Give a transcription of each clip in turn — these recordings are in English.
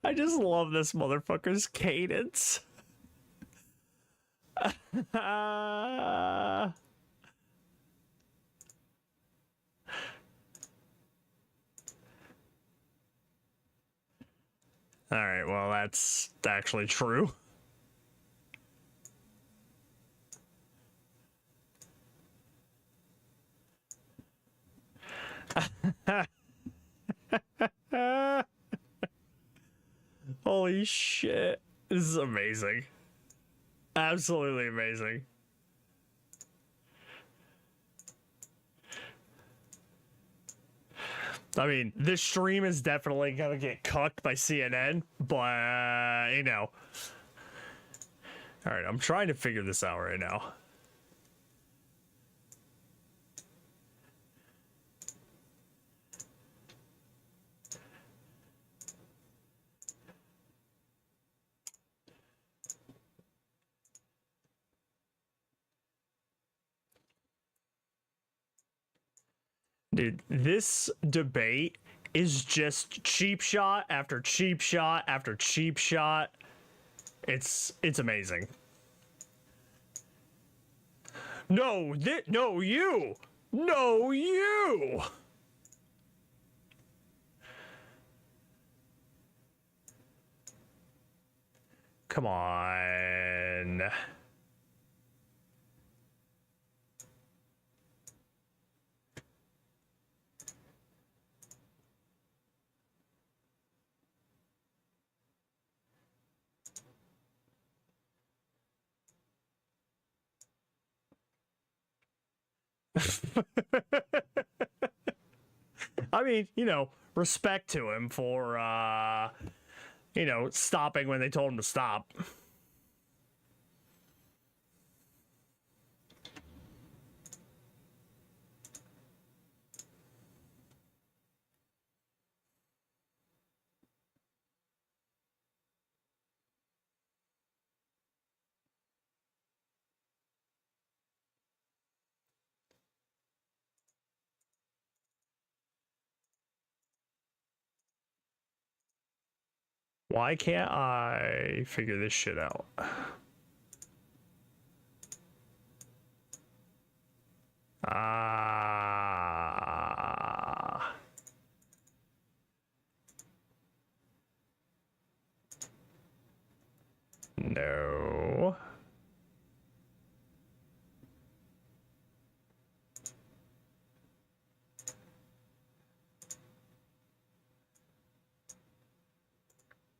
I just love this motherfucker's cadence. Alright, well, that's actually true. Holy shit. This is amazing. Absolutely amazing. I mean, this stream is definitely gonna get cucked by CNN, but, you know. Alright, I'm trying to figure this out right now. Dude, this debate is just cheap shot after cheap shot after cheap shot. It's amazing. No, no, you! No, you! Come on. I mean, you know, respect to him for, you know, stopping when they told him to stop. Why can't I figure this shit out? No.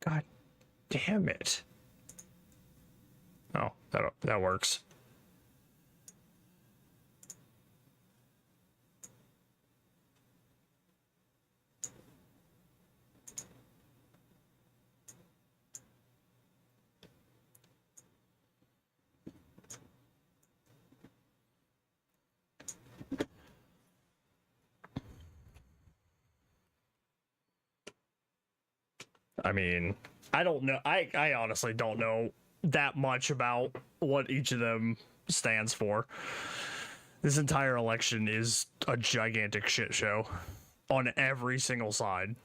God damn it. Oh, that works. I mean, I don't know. I honestly don't know that much about what each of them stands for. This entire election is a gigantic shit show on every single side.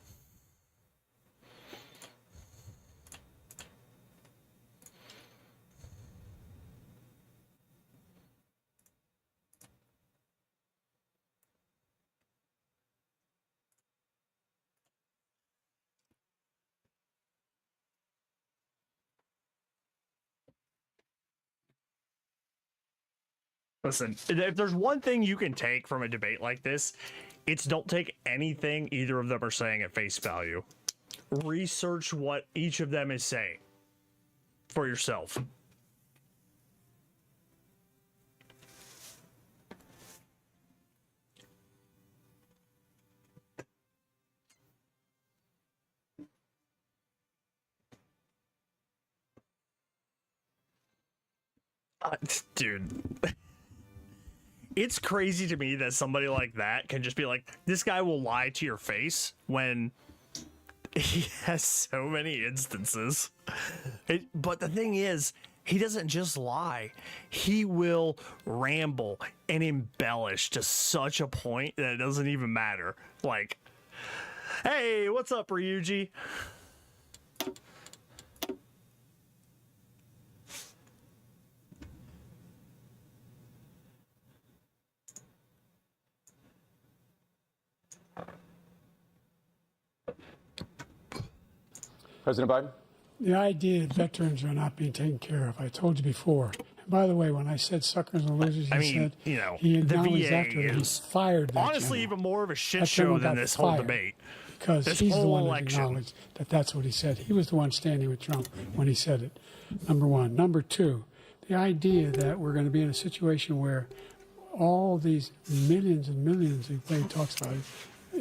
Listen, if there's one thing you can take from a debate like this, it's don't take anything either of them are saying at face value. Research what each of them is saying for yourself. Dude. It's crazy to me that somebody like that can just be like, this guy will lie to your face when he has so many instances. But the thing is, he doesn't just lie. He will ramble and embellish to such a point that it doesn't even matter. Like, hey, what's up, Ryuji? President Biden? The idea that veterans are not being taken care of, I told you before. And by the way, when I said suckers and losers, I he mean, said you know, he the acknowledged VA after that he is fired that honestly general. even more of a shit That show general than got this whole fired debate. Because This he's the whole one that election. acknowledged that that's what he said. He was the one standing with Trump when he said it, number one. Number two, the idea that we're going to be in a situation where all these millions and millions, the way he talks about it,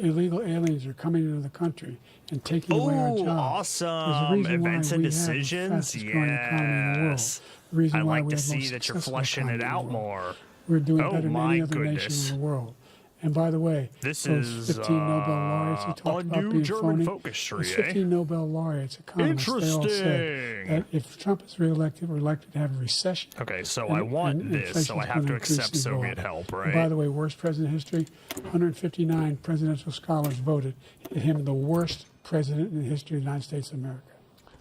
illegal aliens are coming into the country and taking away our Oh, jobs. There's a awesome. reason why Events and we have the decisions. fastest growing economy in the world. Yes. The reason I why like we to have the see most that you're successful fleshing it economy in out the world. more. We're doing Oh, better than my any other nation goodness. in the world. And by the way, This those is 15 Nobel laureates he a talked about new being German phony, focus tree, those eh? 15 Nobel laureates, economists, they all said Interesting. that if Trump is reelected, we're likely to have a recession. Okay, so and- I want and this, so I inflation's have gonna to increase accept and go Soviet up. help, And right? by the way, worst president in history, 159 presidential scholars voted him the worst president in the history of the United States of America.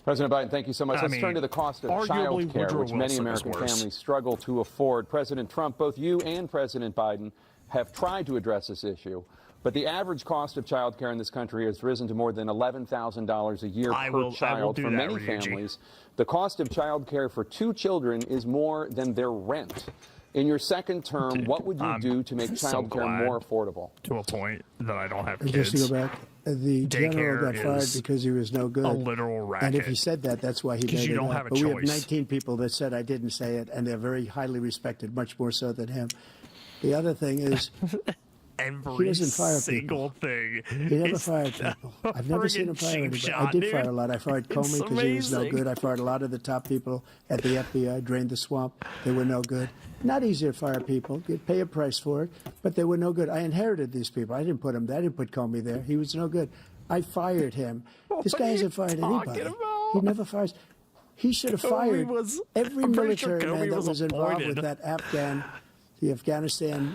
President Biden, thank you so much. I Let's mean, turn to the cost of arguably child care, Woodrow which many Wilson is American worse. families struggle to afford. President Trump, both you and President Biden have tried to address this issue, but the average cost of child care in this country has risen to more than $11,000 a year I per will child do for that, many Ryuji. families. The cost of child care for 2 children is more than their rent. In your second term, what would you do to make so child care glad. more affordable? To a point that I don't have And just to kids. go back, the general got Daycare fired is because he was no good. A literal racket. And if he said that, that's why he made you it don't up. have a But we have choice. 19 people that said I didn't say it, and they're very highly respected, much more so than him. The other thing is, Every doesn't fire single thing. he never is fired people. I've never seen him friggin' fire cheap anybody. shot, I did dude. fire a lot. I fired Comey It's because he was no amazing. good. I fired a lot of the top people at the FBI, drained the swamp. They were no good. Not easy to fire people. You pay a price for it, but they were no good. I inherited these people. I didn't put them there. I didn't put Comey there. He was no good. I fired him. This What guy are you hasn't fired talking anybody. about? He never fires. He should have Comey fired was- every I'm pretty sure military man Comey that was was involved appointed. with that the Afghanistan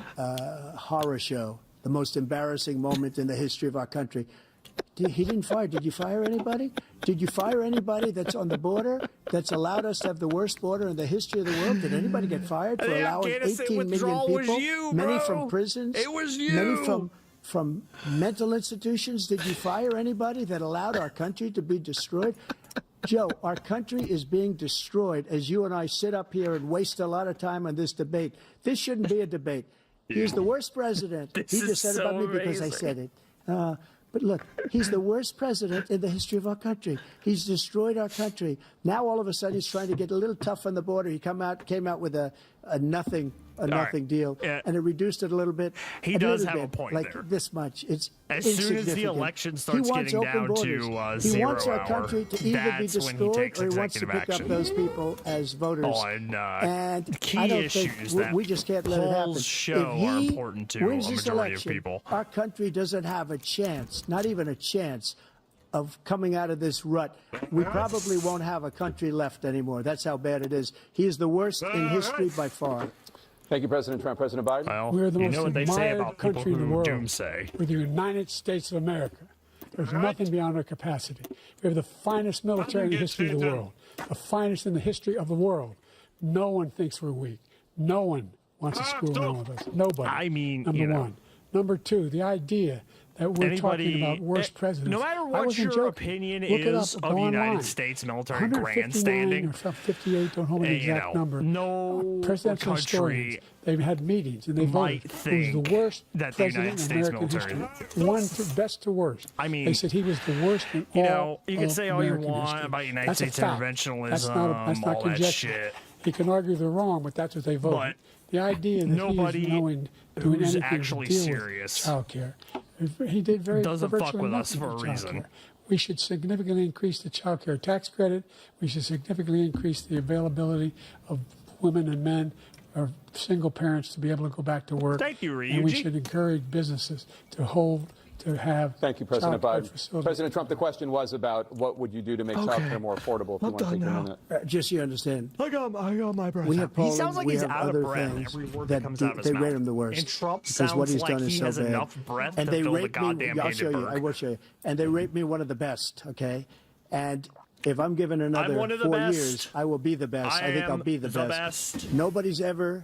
horror show, the most embarrassing moment in the history of our country. He didn't fire. Did you fire anybody? Did you fire anybody that's on the border that's allowed us to have the worst border in the history of the world? Did anybody get fired for The allowing Afghanistan 18 million withdrawal was people, you, many bro. from prisons, It was many you. from mental institutions? Did you fire anybody that allowed our country to be destroyed? Joe, our country is being destroyed as you and I sit up here and waste a lot of time on this debate. This shouldn't be a debate. He's the worst president. This He is just said so about me because I amazing. said it. But look, he's the worst president in the history of our country. He's destroyed our country. Now all of a sudden he's trying to get a little tough on the border. He came out with a nothing right. deal, Yeah. and it reduced it a little bit. He a does little have a bit, point like there. this much. It's As soon as the insignificant. election He starts wants getting open down borders. to He 0 wants our hour, country to either be that's when he destroyed takes or he wants to executive pick up action. those people as voters. On and key I don't issues think that we just can't let it happen. polls show If he are important to wins a this majority election, of people. our country doesn't have a chance, not even a chance, of coming out of this rut. We probably won't have a country left anymore. That's how bad it is. He is the worst in history by far. Thank you, President Trump. President Biden? Well, We're the you most know what they say admired about people country in the who world. doomsay. We're the United States of America. There's nothing beyond our capacity. We have the finest military in the history of the world, the finest in the history of the world. No one thinks we're weak. No one wants to screw around with us. Nobody. I mean, number you know. one. Number two, the idea that we're talking about worst presidents. No matter I what wasn't your joking. opinion Look it is up, of go United online. States military 159 grandstanding, or some 58, don't hold me the you exact know, number. no Presidential country historians, they've had meetings and they might voted. He was the think worst that the president United in States American military- history. One to best to worst. I mean, they said he was the worst in you all know, you can of say all you American want history. about United That's a States fact. interventionism, That's not all that conjecture. shit. He can argue they're wrong, but that's what they voted. But the idea that nobody he is doing who's anything actually to deal serious with child care. He did very doesn't fuck virtually with us nothing for a with reason. childcare. We should significantly increase the child care tax credit. We should significantly increase the availability of women and men or single parents to be able to go back to work. Thank you, And we Ryuji. should encourage businesses to hold to have. Thank you, President child care Biden. facilities. President Trump, the question was about what would you do to make child care more affordable, if you want to take a minute. Just so you understand, I got my breath. we have He Poland, sounds like we he's have out other of breath things every word that that comes out of his they mouth. rate him the worst. And Trump because sounds what he's like done is he so has bad. enough breath And to they fill the rate goddamn me. I'll show you. Hindenburg. I will show you. And they rate me one of the best. Okay, and if I'm given another one of the 4 best. years, I will be the best. I think I'll am be the the best. best. Nobody's ever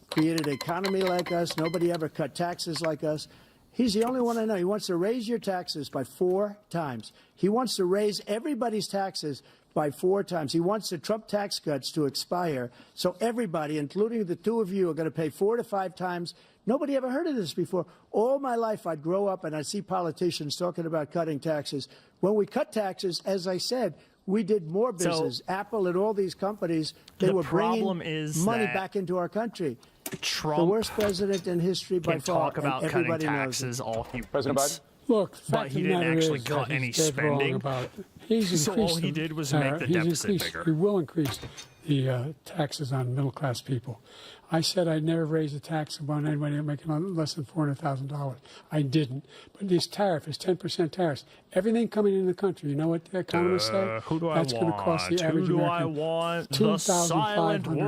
created an economy like us. Nobody ever cut taxes like us. He's the only one I know. He wants to raise your taxes by 4 times. He wants to raise everybody's taxes by 4 times. He wants the Trump tax cuts to expire. So everybody, including the two of you, are going to pay 4 to 5 times. Nobody ever heard of this before. All my life, I'd grow up and I'd see politicians talking about cutting taxes. When we cut taxes, as I said, we did more business. Apple and all these companies, they The were problem bringing is money that back into our country. Trump The worst president in history by can far. talk about and cutting everybody knows it. taxes all he President wants. Biden? Look, the But fact he of the didn't matter actually is cut that any he's dead wrong spending. about it. He's So all increased he them. did was make the he's deficit increased- bigger. He will increase the taxes on middle-class people. I said I'd never raise a tax on anybody making less than $400,000. I didn't. But this tariff is 10% tariffs. Everything coming in the country, you know what the economists say? Who do I That's going to cost the want? average Who do I American want? The silent $2,500 a year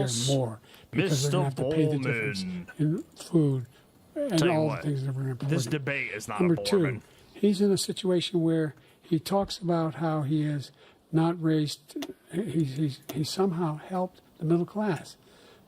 workhorse, more because they're going to have to pay the difference Bowman. in food and Tell you all what, the things that we're important. This debate is not Number a two, Borman. he's in a situation where he talks about how he has not raised, he's somehow helped the middle class.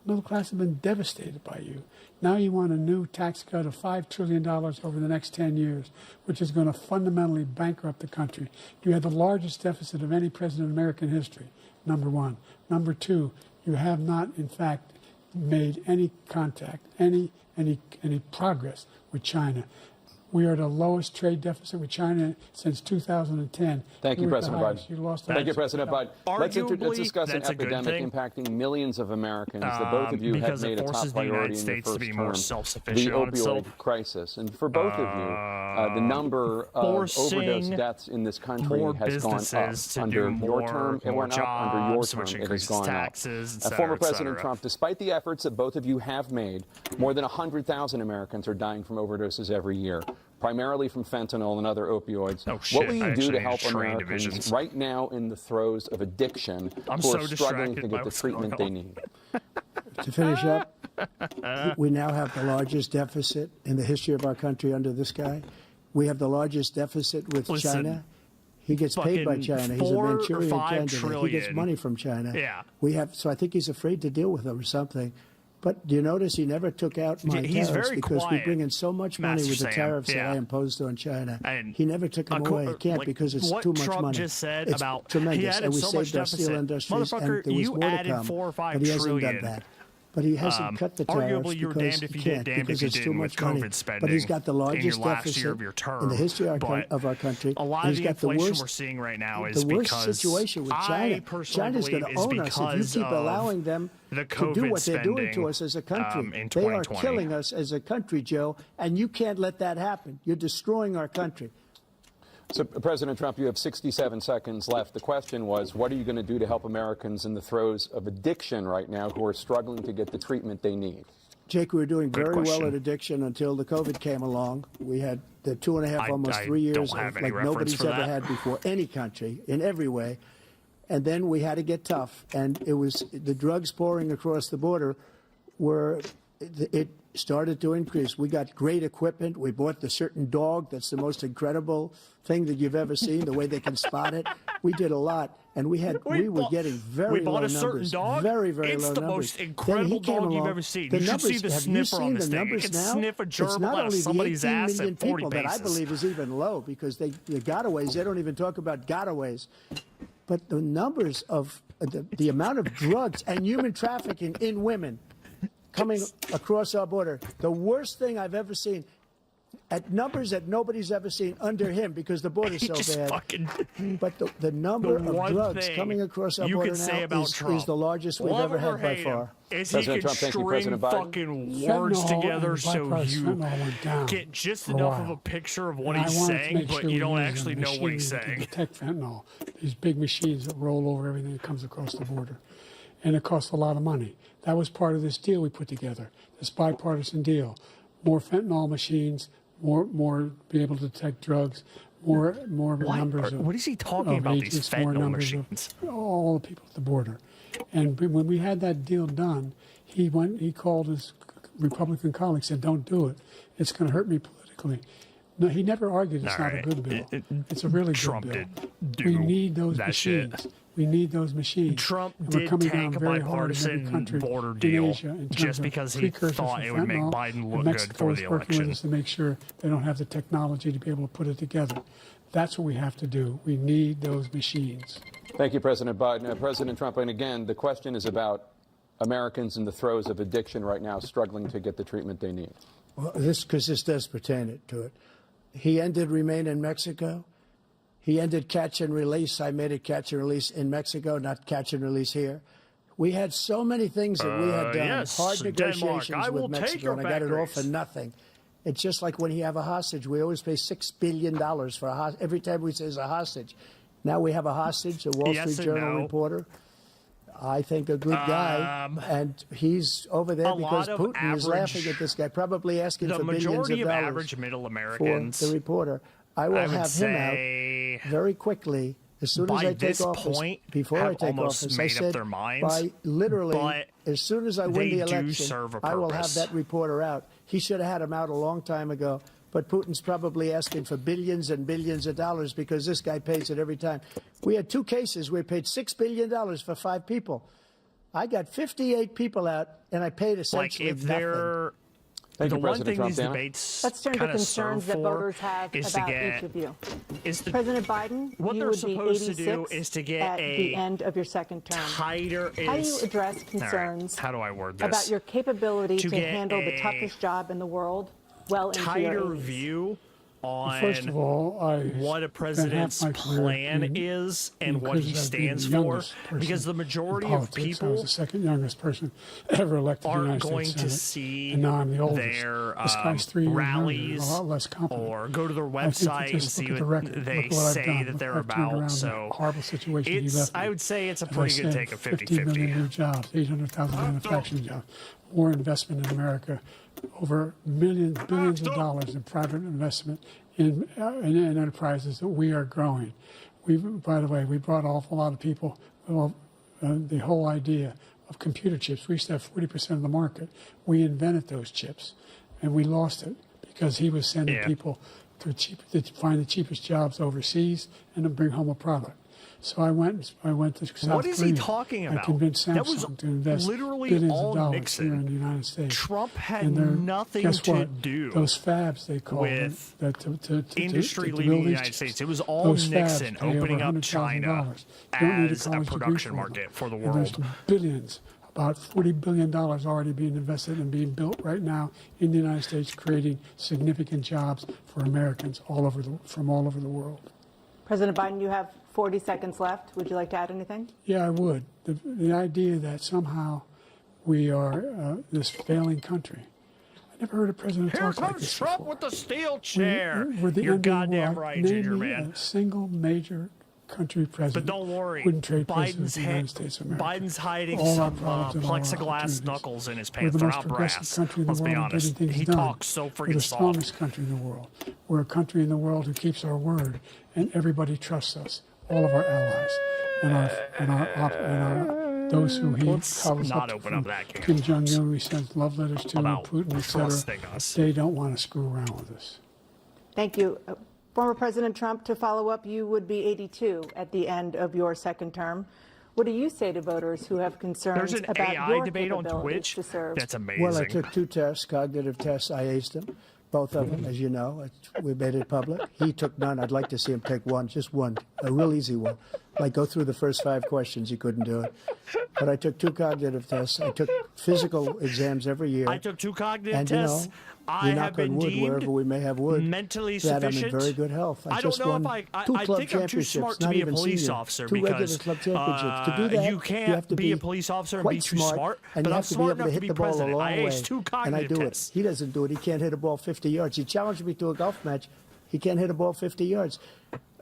The middle class have been devastated by you. Now you want a new tax cut of $5 trillion over the next 10 years, which is going to fundamentally bankrupt the country. You have the largest deficit of any president in American history, number one. Number two, you have not, in fact, made any contact, any progress with China. We are the lowest trade deficit with China since 2010. Thank you, We're at the President highest. Biden. You lost Thank you, that. President Biden. Let's Arguably, discuss an that's a good epidemic thing. impacting millions of Americans that both of you have because it made a top forces the United priority in your States to first be term, more the self-sufficient on opioid itself. crisis. And for both of you, the number of Forcing overdose deaths in this country more has gone up. businesses to Under do your more- term, it more went up. Under your jobs, term, which it has increases gone taxes, et up. cetera, Former et President cetera. Trump, despite the efforts that both of you have made, more than 100,000 Americans are dying from overdoses every year, primarily from fentanyl and other opioids. Oh, shit. What will I you do actually to help need train Americans divisions. right now in the throes of addiction I'm who so are struggling distracted to by get the what's going treatment they on. need? To finish up, we now have the largest deficit in the history of our country under this guy. We have the largest deficit with Listen, China. He gets paid by fucking China. He's a 4 or Manchurian 5 candidate. He gets trillion. money from China. Yeah. We have, so I think he's afraid to deal with them or something. But do you notice he never took out my He's tariffs very because we quiet, bring in so much money Master with the Sam. tariffs Yeah. that I imposed on China. And He never took them away. He can't like, because it's what too much Trump money. just said It's about tremendous, he added and we so much saved our steel deficit. industries, Motherfucker, and there was you more to added come. 4 or 5 but he hasn't trillion. done that. But he hasn't cut the tariffs arguably, you were because damned if he you did, can't, damned if because you it's too didn't much with money. COVID spending But he's got the in your largest last deficit year of your term. in the history But of our country. A lot and of he's the got the inflation worst, we're seeing right now is the worst because situation with China. I personally China's going to believe is own us if because you keep of allowing them the to do COVID what they're doing to spending, us as a country. in They are 2020. killing us as a country, Joe, and you can't let that happen. You're destroying our country. So, President Trump, you have 67 seconds left. The question was, what are you going to do to help Americans in the throes of addiction right now who are struggling to get the treatment they need? Jake, we were doing Good very well question. at addiction until the COVID came along. We had the 2.5, almost I 3 years don't have of, any like reference nobody's for ever that. had before, any country, in every way. And then we had to get tough. And it was the drugs pouring across the border were, it started to increase. We got great equipment. We bought the certain dog that's the most incredible thing that you've ever seen, the way they can spot it. We did a lot. And we were getting very we bought low a certain numbers. dog. Very, very it's low the numbers. most Then he incredible came dog you've along. ever seen. The You should numbers, see the have you sniffer on seen this the thing. It numbers can now? sniff a It's gerbil not out of only the somebody's 18 ass million at 40 people that I bases. believe is even low because the gotaways, they don't even talk about gotaways. But the numbers of the amount of drugs and human trafficking in women coming across our border, the worst thing I've ever seen. At numbers that nobody's ever seen under him because the border's so Just bad. fucking- But the number The of one drugs thing coming across our you border can say about now Trump, is the largest we've love ever him or had by hate far. him, is President he can Trump, thank you, string President Biden. fucking words Fentanyl together and so bypass you fentanyl went down get just for a enough while. of a picture of what And he's I wanted to saying, make but sure you we don't use a actually know what he's machine to saying. detect fentanyl. These big machines that roll over everything that comes across the border. And it costs a lot of money. That was part of this deal we put together, this bipartisan deal. More fentanyl machines, more be able to detect drugs, more numbers of What is he talking about? These agents, more fentanyl numbers machines. of all the people at the border. And when we had that deal done, he called his Republican colleagues, said, "Don't do it. It's going to hurt me politically." No, he never argued it's All not right. a good bill. It's a really Trump good bill. did We do need those that shit. machines. We need those machines. Trump And we're did coming tank down a very hard in every bipartisan country border in deal Asia in terms just of because he precursors thought for it would make fentanyl. Biden And look good Mexico for is the working with election. us to make sure they don't have the technology to be able to put it together. That's what we have to do. We need those machines. Thank you, President Biden. President Trump, and again, the question is about Americans in the throes of addiction right now, struggling to get the treatment they need. Well, this does pertain to it. He ended Remain in Mexico. He ended catch and release. I made it catch and release in Mexico, not catch and release here. We had so many things that we had done, yes, hard Denmark, negotiations I will with take Mexico, your and I got it all for factories. nothing. It's just like when you have a hostage. We always pay $6 billion for a hostage. Every time we say it's a hostage. Now we have a hostage, a Wall Yes Street and Journal no. reporter. I think a good guy, and he's over there a because lot of Putin is laughing average- at this guy, probably asking The for billions majority of of dollars average middle for Americans, the reporter. I will I would have him say, out very quickly as soon as by I take this office. point, Before I have take almost office, made I up said their minds, by literally but as soon as I win they the do election, serve a I will have purpose. that reporter out. He should have had him out a long time ago. But Putin's probably asking for billions and billions of dollars because this guy pays it every time. We had 2 cases where we paid $6 billion for 5 people. I got 58 people out, and I paid like essentially if nothing. they're Thank the you, one President thing Trump. these Dana? debates Let's turn to kinda concerns serve that for voters have is to about get each of you. is to President Biden, what you they're would be supposed to 86 do is to get at a the end of your second term. tighter is How do you address All right, concerns how do I word this? about your capability To to get handle the a toughest job in the world well into your tighter 80s? view on First of all, what a president's plan is and what he stands for, because the majority of I was people the second youngest person ever elected to the aren't United going States to Senate, see and now I'm the oldest. their This guy's 3 years younger, rallies a lot less competent. or go to their I think website and just see look at the what record. they Look what I've say done. that Look they're what I've turned about. around So the horrible situation he left me. I would say it's a As I pretty good said, take of 50 million 50-50. new jobs, 800,000 manufacturing jobs, more investment in America, over billions of dollars in private investment in enterprises that we are growing. By the way, we brought an awful lot of people. Well, the whole idea of computer chips. We used to have 40% of the market. We invented those chips, and we lost it because he was sending people to find the cheapest jobs overseas and to bring home a product. So I went to South What is he Korea. talking I about? convinced That was Samsung to invest literally billions all of dollars Nixon. here in the United States. Trump had And they're- nothing guess to what? do Those fabs they call with them, industry to leading build the these United chips. States. It was all Those Nixon fabs pay opening over up China $100,000. You don't need as a college degree production for them. market for the And there's world. billions, about $40 billion already being invested and being built right now in the United States, creating significant jobs for Americans from all over the world. President Biden, you have 40 seconds left. Would you like to add anything? Yeah, I would. The idea that somehow we are this failing country. I never heard a president Here talk like comes this Trump before. with the steel chair. We're the You're end of the goddamn world. right, Name Ginger me Man. a single major country president But don't worry, wouldn't trade president Biden's of the United States of America. Biden's hiding All our some problems and all our plexiglass opportunities. knuckles in his We're pants. the They're most not progressive brass. country in the Let's be world at honest. getting things He done. talks so We're freaking the soft. strongest country in the world. We're a country in the world who keeps our word, and everybody trusts us. All of our allies and those who he Let's calls not up open from up that can. Kim Jong Un, we sent love letters to, and About Putin, trusting etc. us. They don't want to screw around with us. Thank you. Former President Trump, to follow up, you would be 82 at the end of your second term. What do you say to voters who have concerns There's an about AI your debate on capabilities Twitch. to serve? That's amazing. Well, I took 2 tests, cognitive tests. I aced them, both of them, as you know. We made it public. He took none. I'd like to see him take one, just one, a real easy one. Like go through the first 5 questions. He couldn't do it. But I took 2 cognitive tests. I took physical exams every year. I took 2 cognitive and, tests. we I knock have been on wood deemed wherever we may have wood. mentally that sufficient. I'm in very good health. I just don't know won if I 2 club think I'm too championships, smart to not be a even police senior. officer 2 regular because club championships. To do that, you you can't have to be a police officer and quite be too smart, and but you I'm have to be smart able enough to to hit be the ball a president. long I way. aced 2 And I cognitive do tests. it. He doesn't do it. He can't hit a ball 50 yards. He challenged me to a golf match. He can't hit a ball 50 yards.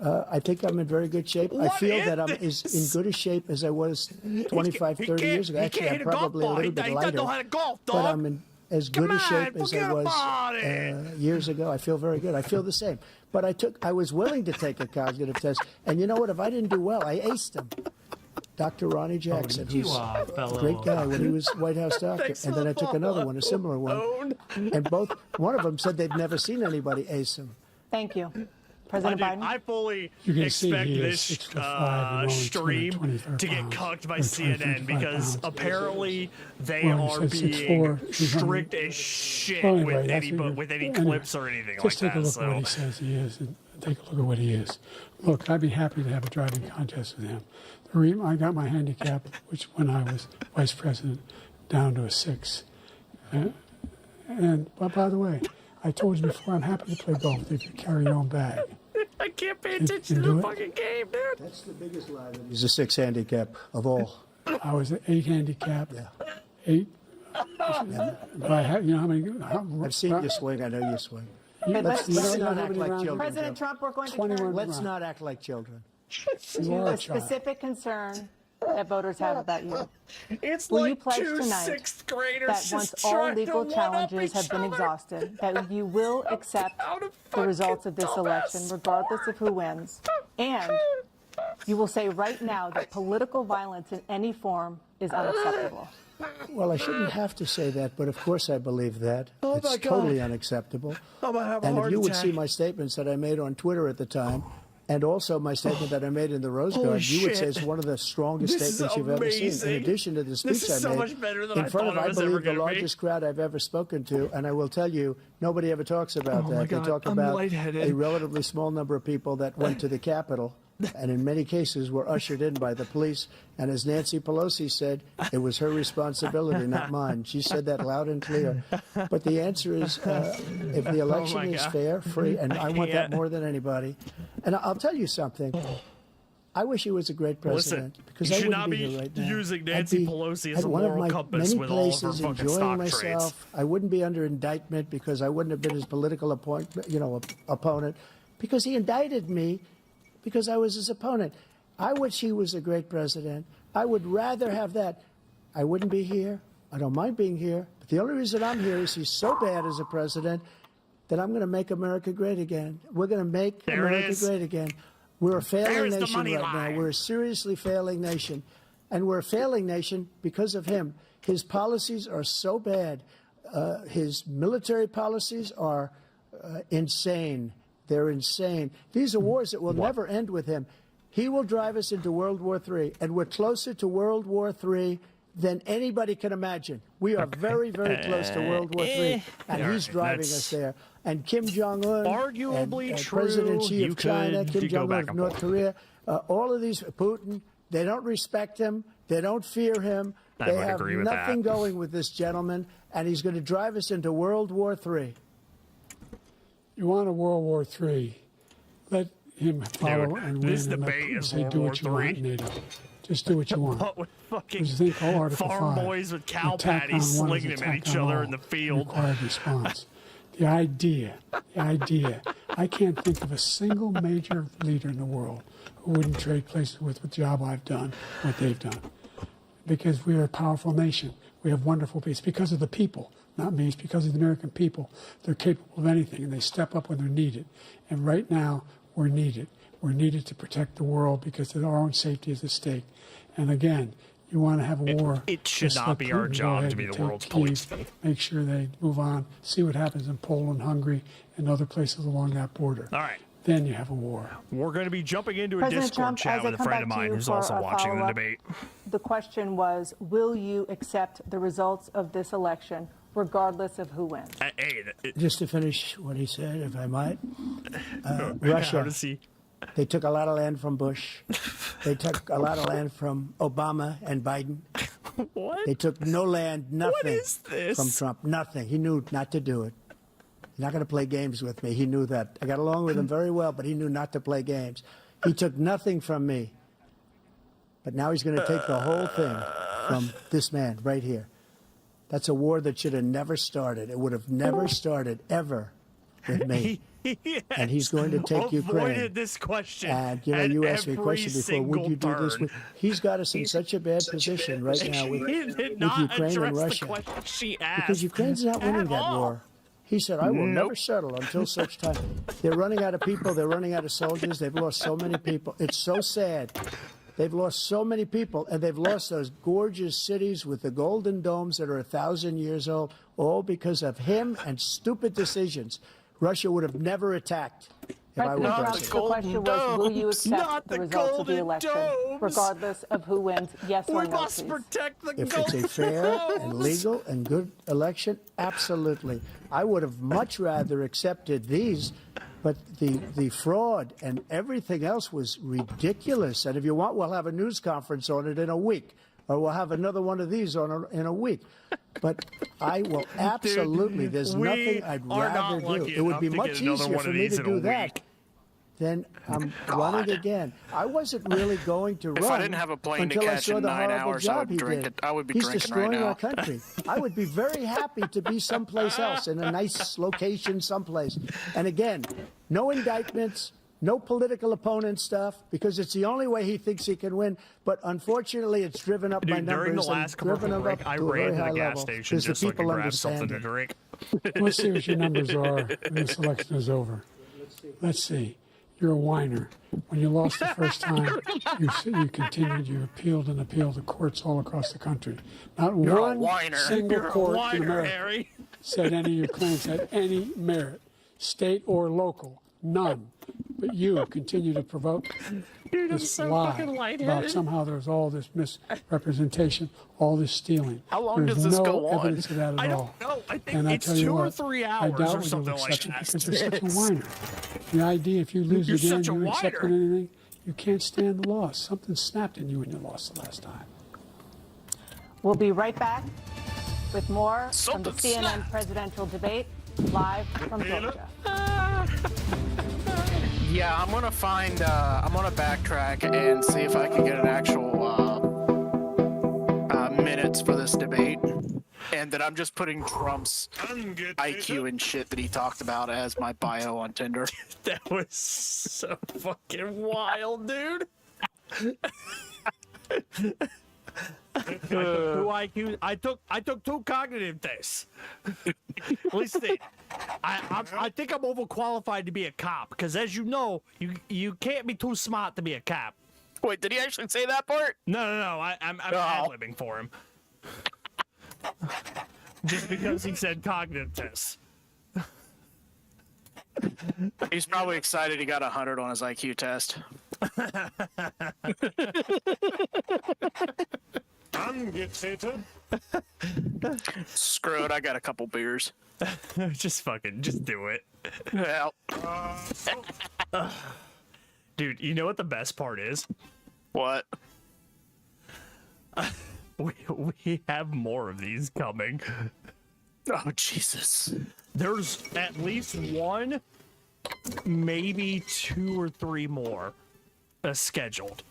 I think I'm in very good shape. I What feel is that I'm this? as in good a shape as I was 25, 30 years ago. He Actually, can't I'm hit a golf probably a ball. little He bit doesn't lighter. know how to golf, But dog. I'm in as good a Come on, shape as forget I was about it. years ago. I feel very good. I feel the same. But I was willing to take a cognitive test. And you know what? If I didn't do well, I aced him. Dr. Ronnie Jackson, who's a great guy when he was White House doctor. Thanks And for then I the took another follow. one, a similar one. And one of them said they'd never seen anybody ace him. Thank you. President Biden? I fully You can see expect he is this 6'5" and only stream 225 to get pounds, cucked by or CNN 255 because pounds. apparently they Well, he are said being 6'4", 200. strict as shit Well, anyway, with any anyway, clips or anything like just take that. a look So at what he says he is, and take a look at what he is. Look, I'd be happy to have a driving contest with him. I got my handicap, which when I was vice president, down to a 6. But by the way, I told you before, I'm happy to play golf if you carry your own bag. I can't pay You attention to do the it? fucking game, dude. That's the biggest lie that he's a 6 handicap of all. I was an 8 handicap. Yeah. 8. But I had, you know how many? I've seen you swing. I know you swing. Let's Let's know not how act many like rounds you- children. President Joe. Trump, we're going to 21 turn Let's rounds. not act like children. You to are a a child. specific concern that voters have about you. It's Will you like pledge two tonight sixth graders That just once all trying legal to one-up challenges have each been other. exhausted, that you will accept How to the results of this fucking election, dumbass. regardless of who wins, and you will say right now that political violence in any form is unacceptable. Well, I shouldn't have to say that, but of course I believe that. Oh, It's my God. totally unacceptable. I'm gonna have a And if heart you would attack. see my statements that I made on Twitter at the time, and also my statement that I made in the Rose Holy Garden, you would say shit. it's one of the strongest This is statements you've ever seen. amazing. In addition to the speech This is I so made much better than in I front thought of, it I was ever believe, the gonna be. largest crowd I've ever spoken to, and I will tell you, nobody ever talks about Oh, that. my They God. talk I'm about lightheaded. a relatively small number of people that went to the Capitol, and in many cases were ushered in by the police. And as Nancy Pelosi said, it was her responsibility, not mine. She said that loud and clear. But the answer is, if the election my is God. fair, free, and I want that can't. more than anybody. And I'll tell you something. I wish he was a great president, Listen, because you I should wouldn't not be be here right now. using I'd Nancy be Pelosi as at a one of moral my compass many with all of her places fucking enjoying stock myself. trades. I wouldn't be under indictment because I wouldn't have been his political opponent, because he indicted me because I was his opponent. I wish he was a great president. I would rather have that. I wouldn't be here. I don't mind being here. But the only reason I'm here is he's so bad as a president that I'm going to make America great again. We're going to make There it America is. great again. We're a failing There's the nation money right line. now. We're a seriously failing nation. And we're a failing nation because of him. His policies are so bad. His military policies are insane. They're insane. These are wars that will never end with him. He will drive us into World War III, and we're closer to World War III than anybody can imagine. We are very, very close to World War III, and All he's right, driving that's us there. And Kim Jong-un, arguably and true. President Xi You of China, could Kim go Jong-un back of and North forth. Korea, all of these, Putin, they don't respect him. They don't fear him. I They would have agree with nothing that. going with this gentleman, and he's going to drive us into World War III. You want a World War III? Let him follow Dude, and win, this and let debate Putin is say World do War what you want, III. NATO. Just do what you want. What with fucking There's a thing called Article farm 5. boys with An cow attack patties on one is slinging them at attack each on other all. in the field. Required response. The idea. I can't think of a single major leader in the world who wouldn't trade places with the job I've done, what they've done. Because we're a powerful nation. We have wonderful people. It's because of the people, not me. It's because of the American people. They're capable of anything, and they step up when they're needed. And right now, we're needed. We're needed to protect the world because our own safety is at stake. And again, you want to have a war. it should just not let be our Putin go job ahead to be and the take world's Kyiv, police state. Make sure they move on. See what happens in Poland, Hungary, and other places along that border. All right. Then you have a war. We're going to be jumping into a President Discord Trump, chat as I with a come friend of back to mine you who's for also a watching the follow-up, debate. The question was, will you accept the results of this election, regardless of who wins? Hey, Just to finish what he said, if I might, how Russia, does he? they took a lot of land from Bush. They took a lot of land from Obama and Biden. What? They took no land, nothing is this? from Trump. Nothing. He knew not to do it. He's not going to play games with me. He knew that. I got along with him very well, but he knew not to play games. He took nothing from me. But now he's going to take the whole thing from this man right here. That's a war that should have never started. It would have never started, ever, with me. And he's going to take Ukraine. Avoided this question. And you know, at you asked me a every question before. Would you do this? single He's got us in such a bad position right now with He did with not Ukraine and address Russia the question she asked. because Ukraine's not winning at that all. war. He said, "I will never settle until such time." They're running out of people. They're running out of soldiers. They've lost so many people. It's so sad. They've lost so many people, and they've lost those gorgeous cities with the golden domes that are 1,000 years old, all because of him and stupid decisions. Russia would have never attacked if I were President Trump, president. the question was, will you Domes, not accept the the results of the golden election, domes. regardless of who wins? Yes or We no, must please. protect the If golden it's a fair and domes. legal and good election, absolutely. I would have much rather accepted these, but the fraud and everything else was ridiculous. And if you want, we'll have a news conference on it in a week, or we'll have another one of these in a week. But I will absolutely. There's we nothing I'd are not rather do. lucky It would be enough to much get another easier one for of me these to in a do that. week. Then I'm running again. I wasn't really going to run If I didn't have a plane to until I catch saw in the 9 horrible hours, I job would he drink did. it. I would be He's drinking right destroying now. our country. I would be very happy to be someplace else, in a nice location someplace. And again, no indictments, no political opponent stuff, because it's the only way he thinks he can win. But unfortunately, it's driven up by Dude, numbers. during the and last commercial driven break, up I to a very ran to high the gas level, station because just the so I could people grab something understand to it. drink. Let's see what your numbers are when this election is over. Let's see. You're a whiner. When you lost the first time, you continued, you appealed and appealed to courts all across the country. Not You're a one whiner. single You're a court in whiner, America Harry. said any of your claims had any merit, state or local, none. But you continue to provoke Dude, I'm this so lie fucking about lightheaded. somehow there's all this misrepresentation, all this stealing. How long There's does this no go on? evidence of that at I all. don't know. I think And I it's tell you 2 or what, 3 I hours doubt or you'll something like accept it that. because you're such a whiner. The idea if you lose You're again, such a you accept whiner. anything, you can't stand the loss. Something snapped in you when you lost the last time. We'll be right back with more from the Something CNN snapped. presidential debate, live from Georgia. Yeah, I'm gonna find. I'm gonna backtrack and see if I can get an actual minutes for this debate, and that I'm just putting Trump's IQ and shit that he talked about as my bio on Tinder. That was so fucking wild, dude. I took 2 cognitive tests. At least I think I'm overqualified to be a cop because, as you know, you can't be too smart to be a cop. Wait, did he actually say that part? No. I'm ad-libbing for him. Just because he said cognitive tests. He's probably excited he got 100 on his IQ test. Screw it, I got a couple beers. Just do it. Yeah. Dude, you know what the best part is? What? We have more of these coming. Oh, Jesus. There's at least 1, maybe 2 or 3 more scheduled.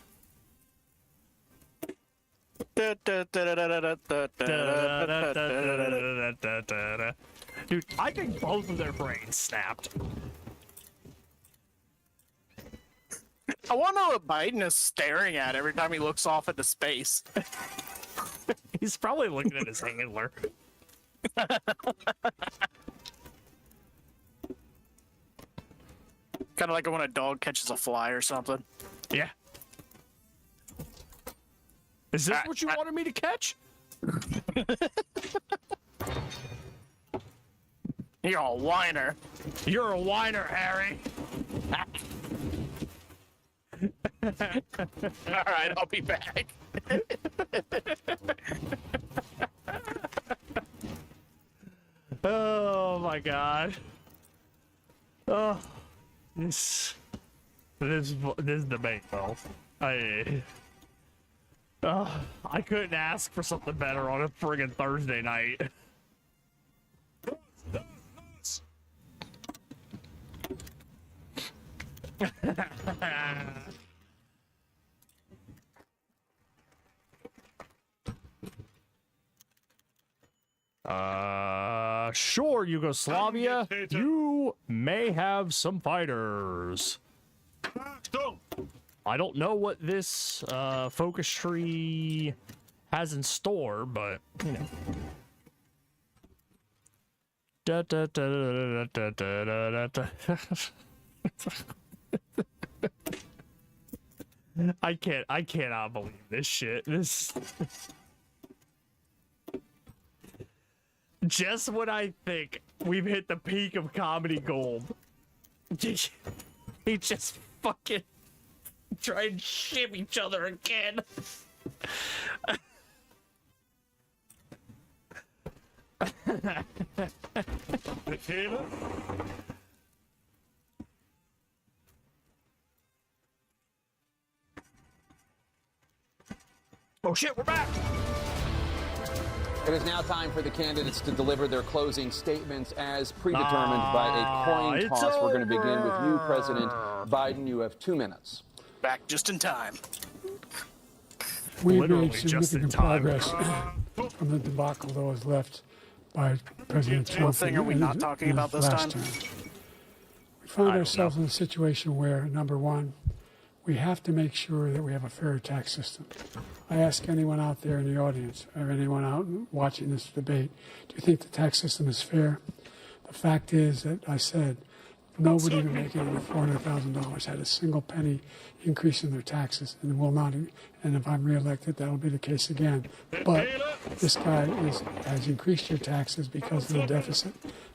Dude, I think both of their brains snapped. I want to know what Biden is staring at every time he looks off into space. He's probably looking at his handler. Kind of like when a dog catches a fly or something. Yeah. Is this what you wanted me to catch? You're a whiner. You're a whiner, Harry. All right, I'll be back. Oh my god. Oh, this debate, though. I couldn't ask for something better on a friggin' Thursday night. Sure, Yugoslavia, you may have some fighters. I don't know what this focus tree has in store, but you know. Da, da, da, da, da, da, da, da. I cannot believe this shit. This just when I think we've hit the peak of comedy gold, he just fucking try and ship each other again. Oh shit, we're back! It is now time for the candidates to deliver their closing statements as predetermined by a coin it's toss. We're going to begin with you, over. President Biden. You have 2 minutes. Back just in time. We Literally made just in significant time. progress from the debacle that was left by President Trump. What thing are we in not his- talking in about his this last time? term. We found don't ourselves know. in a situation where, number one, we have to make sure that we have a fair tax system. I ask anyone out there in the audience or anyone out watching this debate, do you think the tax system is fair? The fact is that I said nobody even making over $400,000 had a single penny increase in their taxes, and will not. And if I'm reelected, that'll be the case again. But this guy has increased your taxes because of the deficit.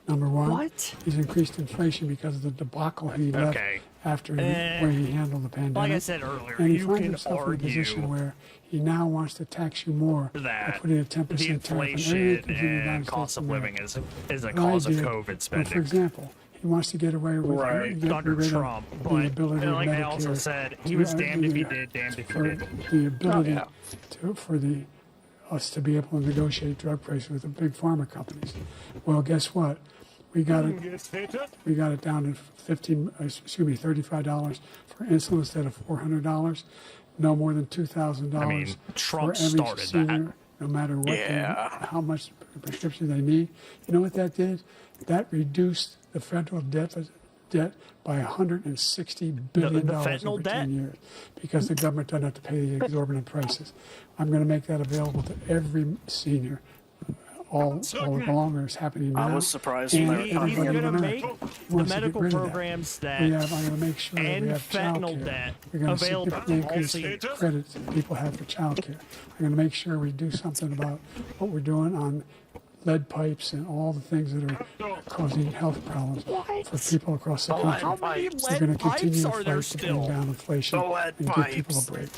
Number one, What? he's increased inflation because of the debacle he left Okay. after where he handled the pandemic. Like I said earlier, and he you finds can himself in a position argue where he now wants to tax you more by that putting a the 10% tariff on everything inflation that consumed in the United and cost States of living America. is a An cause of idea- COVID well, spending. for example, he wants to get away with get Under rid of Trump, the but ability of like I also Medicare said, he to- was damned if he the- did, damned if he for didn't. the ability yeah. for us to be able to negotiate drug prices with the big pharma companies. Well, guess what? We got it down to $35 for insulin instead of $400. No more than $2,000 I mean, Trump for every started senior, that. no matter what Yeah. how much prescription they need. You know what that did? That reduced the federal debt by $160 billion the over fentanyl 10 debt? years because the government doesn't have to pay the exorbitant prices. I'm going to make that available to every senior. All along it's happening now. I was surprised when they were He's talking going everybody to in make America the wants to get medical rid of that. programs that I'm going to make sure that and we have child fentanyl care. debt We're going to available significantly to all increase the seniors. credits that people have for child care. I'm going to make sure we do something about what we're doing on lead pipes and all the things that are causing health problems for people across the country. How many We're going lead to continue pipes to are there fight to bring still? down inflation The lead and give people a pipes. break.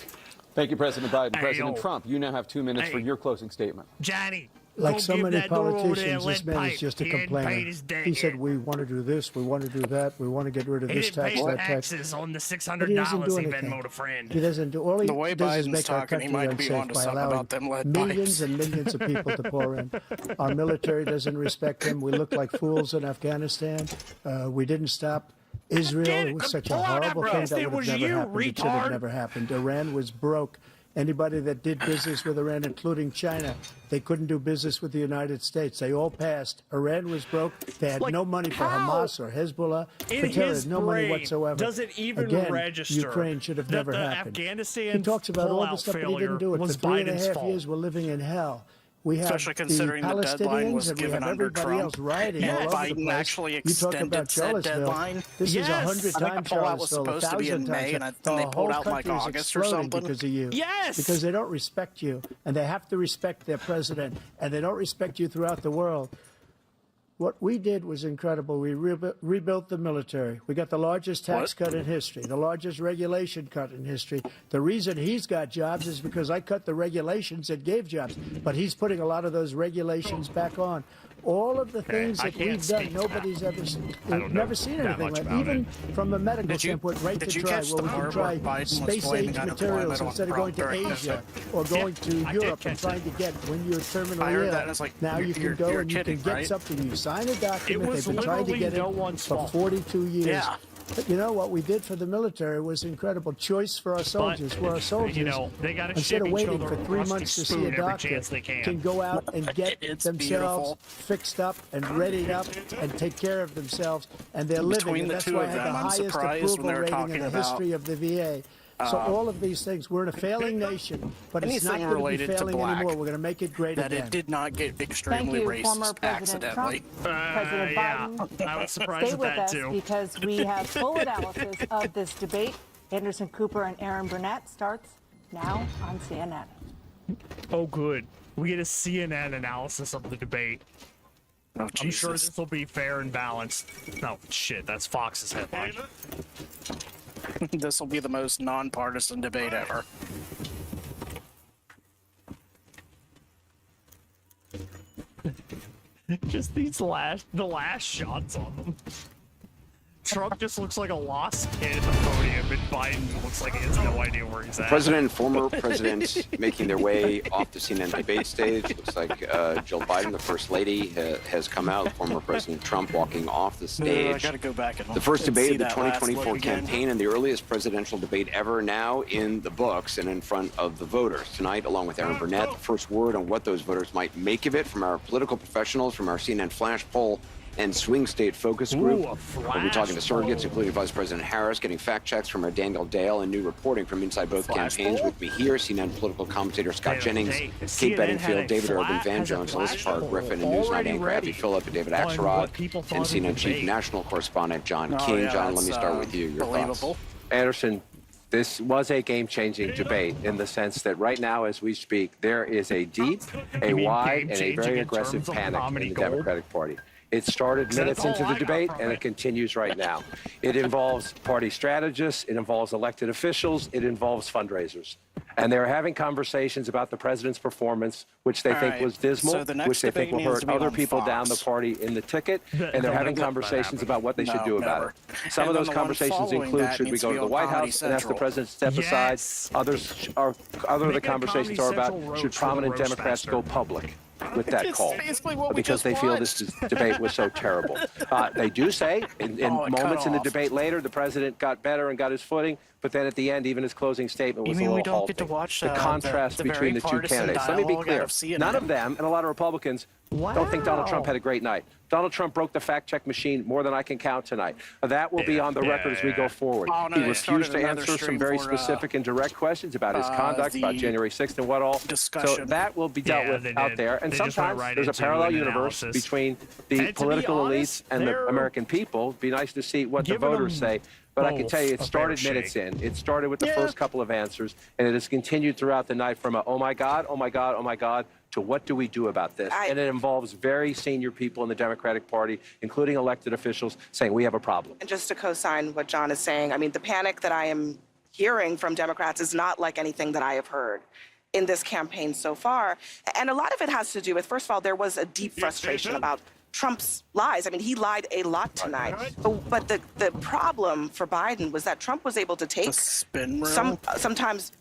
Thank you, President Biden. Hey, President yo. Trump, you now have 2 minutes for Hey. your closing statement. Johnny, Like go so give many that door over there politicians, this lead man pipe. is just a He ain't paid complainer. his debt He said, yet. we want to do this, we want to do that, we want to get rid of He this didn't tax, pay that tax. taxes on the But he doesn't $600 do he anything. Venmo'd a friend. He doesn't do. All he The way does is Biden's make our talking, he country might be unsafe onto by something allowing about them lead millions pipes. and millions of people to pour in. Our military doesn't respect him. We look like fools in Afghanistan. We didn't stop Israel. It was such a Pull out that horrible thing breast. that It would was have never you, happened. It should have retard. never happened. Iran was broke. Anybody that did business with Iran, including China, they couldn't do business with the United States. They all passed. Iran was broke. They had Like, no money for how Hamas or Hezbollah. in for terror. his No money brain whatsoever. does it even Again, register Ukraine should have that never the happened. Afghanistan He talks about all pullout the stuff, but he failure didn't do it. For was 3.5 Biden's fault. years, we're living in hell. We have Especially considering the deadline Palestinians was and we given have under everybody Trump. else rioting Yeah, all over the Biden place. actually You talk extended about said Charlottesville. deadline. This Yes. is 100 I think the times pullout was Charlottesville, supposed to be in 1,000 May, times. and then The they whole pulled out like country is August or exploding something. because of you. Yes. Because they don't respect you, and they have to respect their president, and they don't respect you throughout the world. What we did was incredible. We rebuilt the military. We got the largest tax cut in history, the largest regulation cut in history. The reason he's got jobs is because I cut the regulations that gave jobs. But he's putting a lot of those regulations back on. All of the things I that can't we've done, speak to that. nobody's ever I don't know never seen that anything much like. about Even from a medical Did you- standpoint, right did to you try catch where the we can part try where Biden was space blaming age unemployment materials on instead of going to Trump? Asia or going to I Europe did and catch trying to get when you're terminally I heard ill. that, and it's like, now you can you're- go you're and you kidding, can get right? something. You sign a document. was They've been trying to literally get no it one's for fault. 42 years. Yeah. But you know what we did for the military was incredible. Choice for our soldiers, where our soldiers, you know, they gotta instead ship of each waiting other for a 3 rusty months to see spoon a every doctor, chance they can. go out and get It's themselves beautiful. fixed up and readied up and take care of themselves, and they're living. Between And the that's two why I of had the them, I'm highest surprised when approval they were rating in talking the about, history of the VA. So all of these things, we're in a failing nation, but it's not anything going to be related to failing black, anymore. We're going to make it great that again. it did not get Thank extremely you, former racist President accidentally. Trump. President Yeah, Biden. I was surprised Stay at with that us too. because we have full analysis of this debate. Anderson Cooper and Aaron Burnett starts now on CNN. Oh, good. We get a CNN analysis of the debate. Oh, I'm sure Jesus. this will be fair and balanced. No, shit, that's Fox's headline. This will be the most nonpartisan debate ever. Just the last shots on them. Trump just looks like a lost kid at the podium, and Biden looks like he has no idea where he's at. President and former presidents making their way off the CNN debate stage. Looks like Jill Biden, the First Lady, has come out. Former President Trump walking off the I stage. gotta go back and The first and debate see of the that last 2024 look again. campaign and the earliest presidential debate ever, now in the books and in front of the voters. Tonight, along with Aaron Burnett, the first word on what those voters might make of it from our political professionals, from our CNN Flash poll and swing state focus group. Ooh, a We'll be talking to flash surrogates, poll. including Vice President Harris, getting fact checks from our Daniel Dale, and new reporting from inside both Flash campaigns. poll? With me here, CNN political commentator Scott Damn, Jennings, they- Kate CNN had Bedingfield, a David Urban, Van has a Jones, flash Elizabeth Barr poll Griffin, and Newsnight already anchor Abby ready Phillip, and David on Axelrod, what people thought and of the CNN chief debate. national correspondent John Oh, King. yeah, John, let me that's, start with you. Your believable. thoughts. Anderson, this was a game-changing debate in the sense that right now, as we speak, there is a deep, a mean wide, and a game-changing very in aggressive terms of panic in comedy the gold? Democratic Party. It started That's minutes into all the I got debate, from and it. it continues right now. It involves party strategists, it involves elected officials, it involves fundraisers. And they're having conversations about the president's performance, which they All think right, was dismal, so the next which they think debate will needs hurt to be other on people down the Fox. party in the ticket, and They'll they're having never let that conversations happen. about what they should No, do about never. it. Some And of then those the one conversations following include, that should we needs to go be to the on White Comedy House and ask the Central. president to step aside? Yes. Other of the Make it a conversations Comedy are Central about, roast should for the prominent roast Democrats master. go public with that It's call? basically what we Because just they feel watched. this debate was so terrible. They do say in Oh, it cut moments in the off. debate later, the president got better and got his footing, but then at the end, even his closing statement was You mean a we little don't halting. get to watch, the the contrast very between the two partisan candidates. Let me be dialogue clear. out of CNN? None of them, and a lot of Republicans, don't think Donald Trump had a great night. Donald Trump broke the fact-check machine more than I can count tonight. That will be Yeah, on the yeah, record as we go yeah. forward. Oh, no, He they started refused to another answer some stream very for, specific and direct questions about his conduct, about the January 6th and what all. So discussion. that will be dealt Yeah, with they out did. there. And They just went sometimes right there's a into parallel an universe analysis. between And the to be political honest, elites and the they're American people. It'd be nice to see what the giving voters them say. But I can both tell you, a it fair started minutes shake. in. It started with the Yeah. first couple of answers, and it has continued throughout the night from a, oh my God, oh my God, oh my God, to what do we do about this? And it involves very senior people in the Democratic Party, including elected officials, saying we have a problem. And just to co-sign what John is saying, I mean, the panic that I am hearing from Democrats is not like anything that I have heard in this campaign so far. And a lot of it has to do with, first of all, there was a deep frustration about Trump's lies. I mean, he lied a lot tonight. But the problem for Biden was that Trump was able to take The spin room? sometimes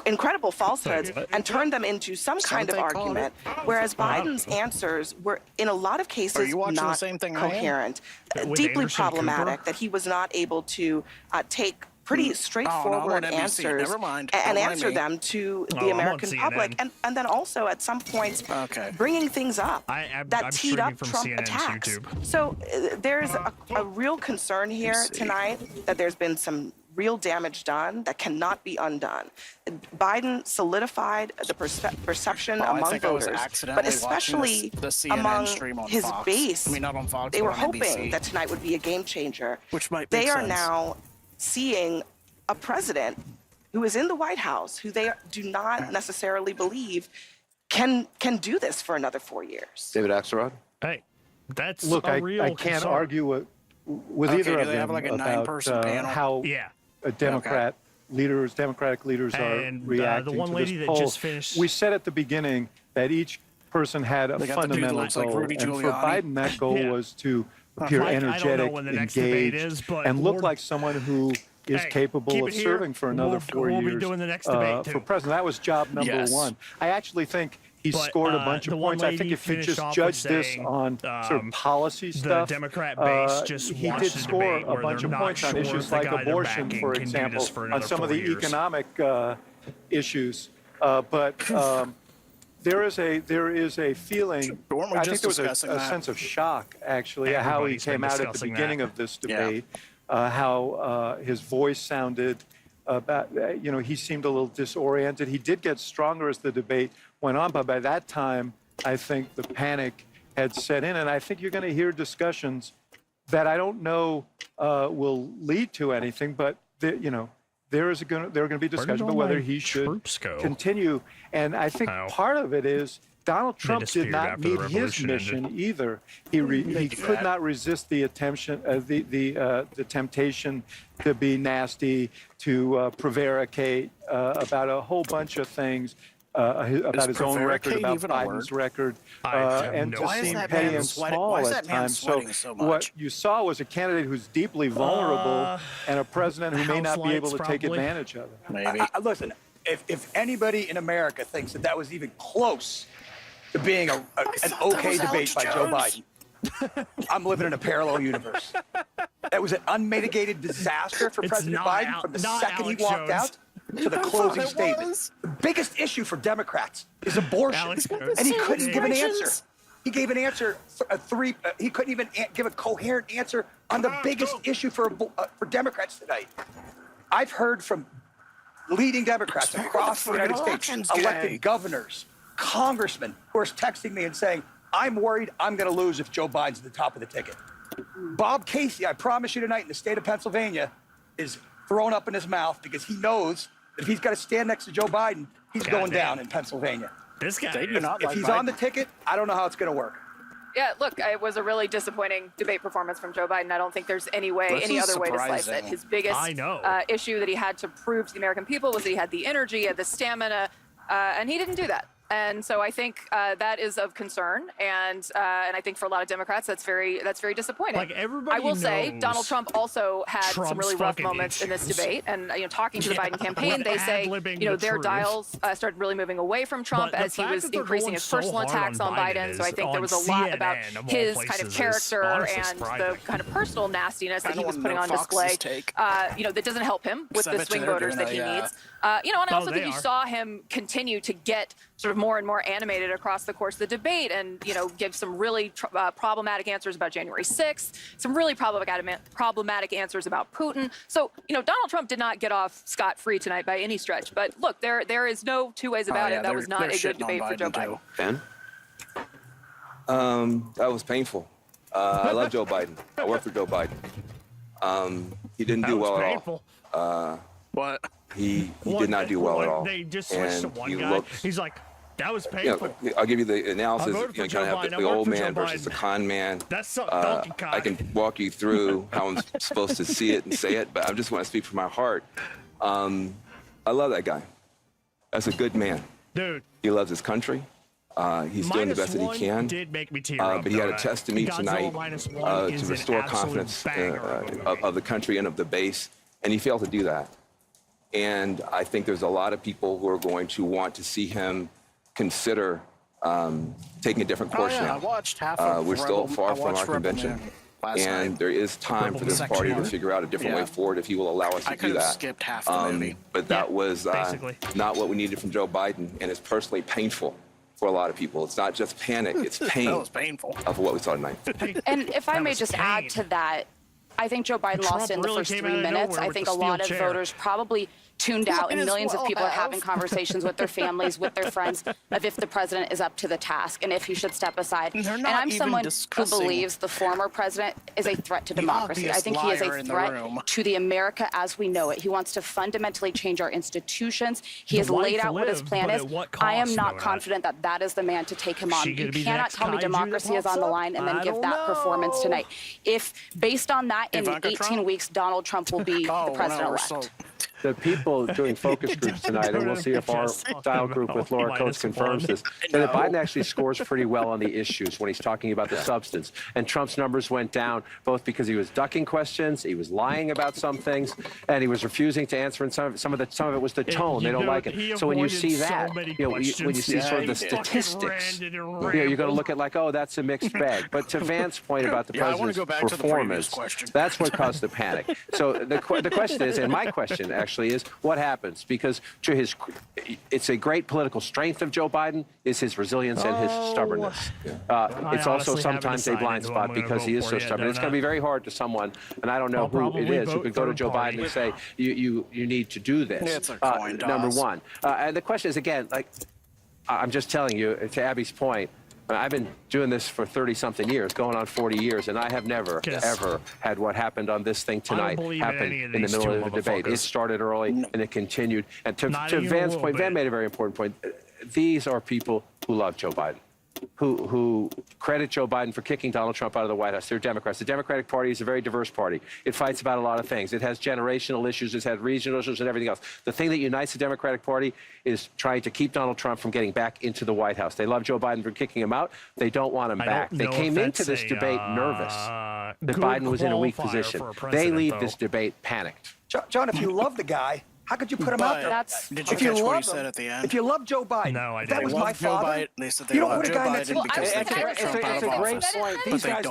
incredible falsehoods and turn them into some kind of they call it? argument, whereas Biden's answers were, in a lot of cases, you watching the not same thing I am? coherent, With deeply Anderson problematic, Cooper? that he was not able to take pretty straightforward on NBC. answers Never mind. and Don't mind answer me. them to Oh, the I'm on American public, CNN. and then also at some points Okay. bringing things up I'm that teed streaming up from Trump CNN's attacks. YouTube. So there's a real concern here see. tonight that there's been some real damage done that cannot be undone. Biden solidified the perception I among think I was voters, accidentally but especially watching the CNN among stream on his Fox. base. I mean, not on Fox, they but were on hoping NBC. that tonight would be a game changer. Which might They make are sense. now seeing a president who is in the White House, who they do not necessarily believe can do this for another 4 years. David Axelrod? Hey, that's Look, a I real can't concern. argue with Okay, either do of they them have like a about nine-person panel? how Yeah. Democratic leaders And, are the reacting one to lady this that poll. just finished- We said at the beginning that each person had a They got the dude that fundamental looks like goal, Rudy and for Giuliani. Biden, that goal Yeah. was to appear Mike, I don't know energetic, when the next debate engaged, is, but and look Lord- like someone who is Hey, capable keep of it here. serving for another We'll- 4 we'll be years doing the next debate, for too. president. That was job number Yes. one. I actually think he But, scored a bunch the of one points. I think lady if you finished just off with judge this saying, on sort of policy the stuff, Democrat base just he watched did the score debate a where bunch they're of not points on sure issues if the like guy they're abortion, backing for can do example, this for on another some of 4 the years. economic issues. But there is a feeling. Weren't we I just think there was discussing a that? sense of shock, actually, at how he Everybody's been came out at the discussing beginning that. of this Yeah. debate, how his voice sounded. He seemed a little disoriented. He did get stronger as the debate went on, but by that time, I think the panic had set in, and I think you're going to hear discussions that I don't know will lead to anything, but there are going to be discussions all about whether my he should troops go? continue. And I think Oh. part of it is Donald Trump did disappeared not after the meet his revolution mission ended. either. He could not resist the the temptation to be nasty, to prevaricate about a whole bunch of things. About his own record, prevaricate about even a Biden's word? record, I have and no to Why is seem that petty man and sweating- small why is at that man times. sweating so what much? you saw was a candidate who's deeply vulnerable and a president who may house not be able to lights, take probably. advantage of it. Maybe. Listen, if anybody in America thinks that was even close to being an okay debate by Joe Biden, I'm living in a parallel universe. That was an unmitigated disaster for It's President not Biden from the not second Alex he walked Jones. out to the closing statement. The biggest issue for Democrats is abortion, Alex Jones. and he couldn't give an answer. Celebrations. He gave an answer, he couldn't even give a coherent answer on the biggest issue for Democrats tonight. I've heard from leading Democrats across the United States, elected governors, congressmen, who are texting me and saying, I'm worried I'm going to lose if Joe Biden's at the top of the ticket. Bob Casey, I promise you tonight, in the state of Pennsylvania, is thrown up in his mouth because he knows that if he's got to stand next to Joe Biden, he's going down in Pennsylvania. This guy. They do not If like he's on the Biden. ticket, I don't know how it's going to work. Yeah, look, it was a really disappointing debate performance from Joe Biden. I don't think there's any This other way to slice it. surprising. His biggest I know. issue that he had to prove to the American people was that he had the energy, he had the stamina, and he didn't do that. And so I think that is of concern, and I think for a lot of Democrats that's very disappointing. Like, everybody I will say, knows Donald Trump also had some Trump's really rough fucking moments in this issues. debate, and talking to the Biden campaign, When they say ad-libbing their the truth. dials started really moving away from Trump But the as he fact was that they're increasing going his so personal hard attacks on on Biden. So I is think there on was a lot about CNN of all his kind places of is character honestly and the surprising. kind of personal nastiness that I he was don't putting on know Fox's display. take. That doesn't help him with the I bet swing you they're voters that he gonna, needs. And I also they think you are. saw him continue to get sort of more and more animated across the course of the debate, and give some really problematic answers about January 6th, some really problematic answers about Putin. So Donald Trump did not get off scot-free tonight by any stretch. But look, there is no two ways about it. That was not a good debate for Joe Biden. Ben? That was painful. I love Joe Biden. I work for Joe Biden. He didn't That do was well painful. at all. What? He did not do well at all. They just switched to And one he guy. looked- He's like, that was You know, painful. I'll give you the analysis. I voted for You Joe kind of Biden. have I the worked old for man Joe versus the Biden. con man. That's so donkey cock. I can walk you through how I'm supposed to see it and say it, but I just want to speak from my heart. I love that guy. That's a good man. Dude. He loves his country. He's doing the best that he can. Did make me tear up, But he had a though. test to meet Godzilla tonight -1 is to an restore absolute confidence banger of a movie. of the country and of the base, and he failed to do that. And I think there's a lot of people who are going to want to see him consider taking a different course I now. watched half of We're still Rebel- far I from our watched Rebel convention, Moon last and night. there is time for this Section party to one. figure out a different way Yeah. forward if he will allow us to I do could have that. skipped half the movie. But that Yeah, was basically. not what we needed from Joe Biden, and it's personally painful for a lot of people. It's not just panic; it's pain That was painful. of what we saw tonight. And if I That may was just pain. add to that, I think Joe Biden Trump lost in the really first came 3 out of minutes. nowhere I with think the a lot steel of chair. voters probably tuned out, and Might as millions of well people are have. having conversations with their families, with their friends, of if the president is up to the task and if he should step aside. They're And not I'm even someone who discussing believes the former president is a threat to the democracy. I obvious think he is liar a in the threat room. to the America as we know it. He wants to fundamentally change our institutions. He The has laid life out what his lived, plan but is. at what I am cost, not though, confident that that is the man to take him on. She You gonna be the cannot next tell me kaiju that democracy is pops on the up? line and then I give don't that performance know. tonight. If based on that, in Ivanka 18 Trump? weeks, Donald Trump will be the Oh, president-elect. we're so the people doing focus groups tonight, and we'll see if our dial group with Laura Coates confirms this, that Biden actually scores pretty well on the issues when he's talking about the substance. And Trump's numbers went down both because he was ducking questions, he was lying about some things, and he was refusing to answer. And some of it was the tone. They don't like it. So when you see that, when you see sort of the statistics, you're going to look at like, oh, that's a mixed bag. But to Vance's point about the president's performance, that's what caused the panic. So the question is, and my question actually is, what happens? Because it's a great political strength of Joe Biden is his resilience and his stubbornness. It's also sometimes a blind spot because he is so stubborn. It's going to be very hard to someone, and I don't know who it is, who could go to Joe Biden and say, you need to do this. Number one. And the question is, again, like, I'm just telling you, to Abby's point, I've been doing this for 30-something years, going on 40 years, and I have never, ever had what happened on this thing tonight happen in the middle of the debate. It started early, and it continued. And to Vance's point, Van made a very important point. These are people who love Joe Biden, who credit Joe Biden for kicking Donald Trump out of the White House. They're Democrats. The Democratic Party is a very diverse party. It fights about a lot of things. It has generational issues. It's had regional issues and everything else. The thing that unites the Democratic Party is trying to keep Donald Trump from getting back into the White House. They love Joe Biden for kicking him out. They don't want him back. They came into this debate nervous that Biden was in a weak position. They leave this debate panicked. John, if you love the guy, how could you put him out there? Did you catch what he said at the end? If you love Joe Biden, no, I if that didn't. was my father. They said you they don't love put a Joe guy that's Biden because they kicked Trump out of office.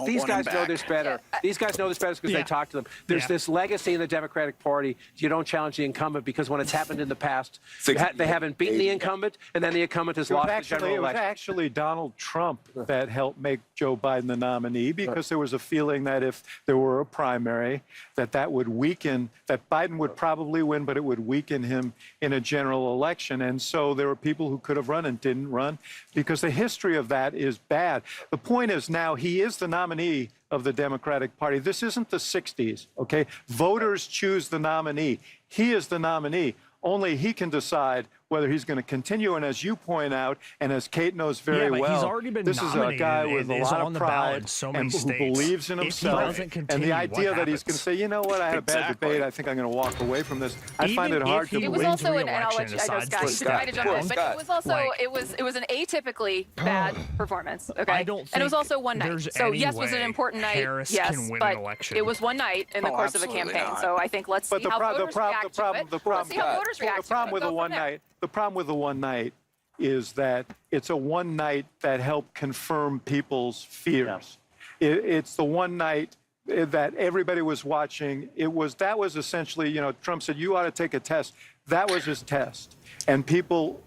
These guys know this better. These guys know this better because they talk to them. There's this legacy in the Democratic Party. You don't challenge the incumbent because when it's happened in the past, they haven't beaten the incumbent, and then the incumbent has lost the general election. It was actually Donald Trump that helped make Joe Biden the nominee because there was a feeling that if there were a primary, that would weaken, that Biden would probably win, but it would weaken him in a general election. And so there were people who could have run and didn't run because the history of that is bad. The point is now he is the nominee of the Democratic Party. This isn't the 60s, okay? Voters choose the nominee. He is the nominee. Only he can decide whether he's going to continue. And as you point out, and as Kate knows very well, he's already been this is a guy with a lot of pride and who believes in himself. And the idea that he's going to say, you know what, I had a bad debate, I think I'm going to walk away from this. I find it hard to believe. It was also, and I'll let you, I know Scott, you tried to jump in, but it was also, it was an atypically bad performance, okay? And it was also one night. So yes, was it an important night? Yes, but it was one night in the course of a campaign. So I think let's see how voters react to it. Let's see how voters react to it. The problem with the one night is that it's a one night that helped confirm people's fears. It's the one night that everybody was watching. That was essentially, you know, Trump said, you ought to take a test. That was his test. And people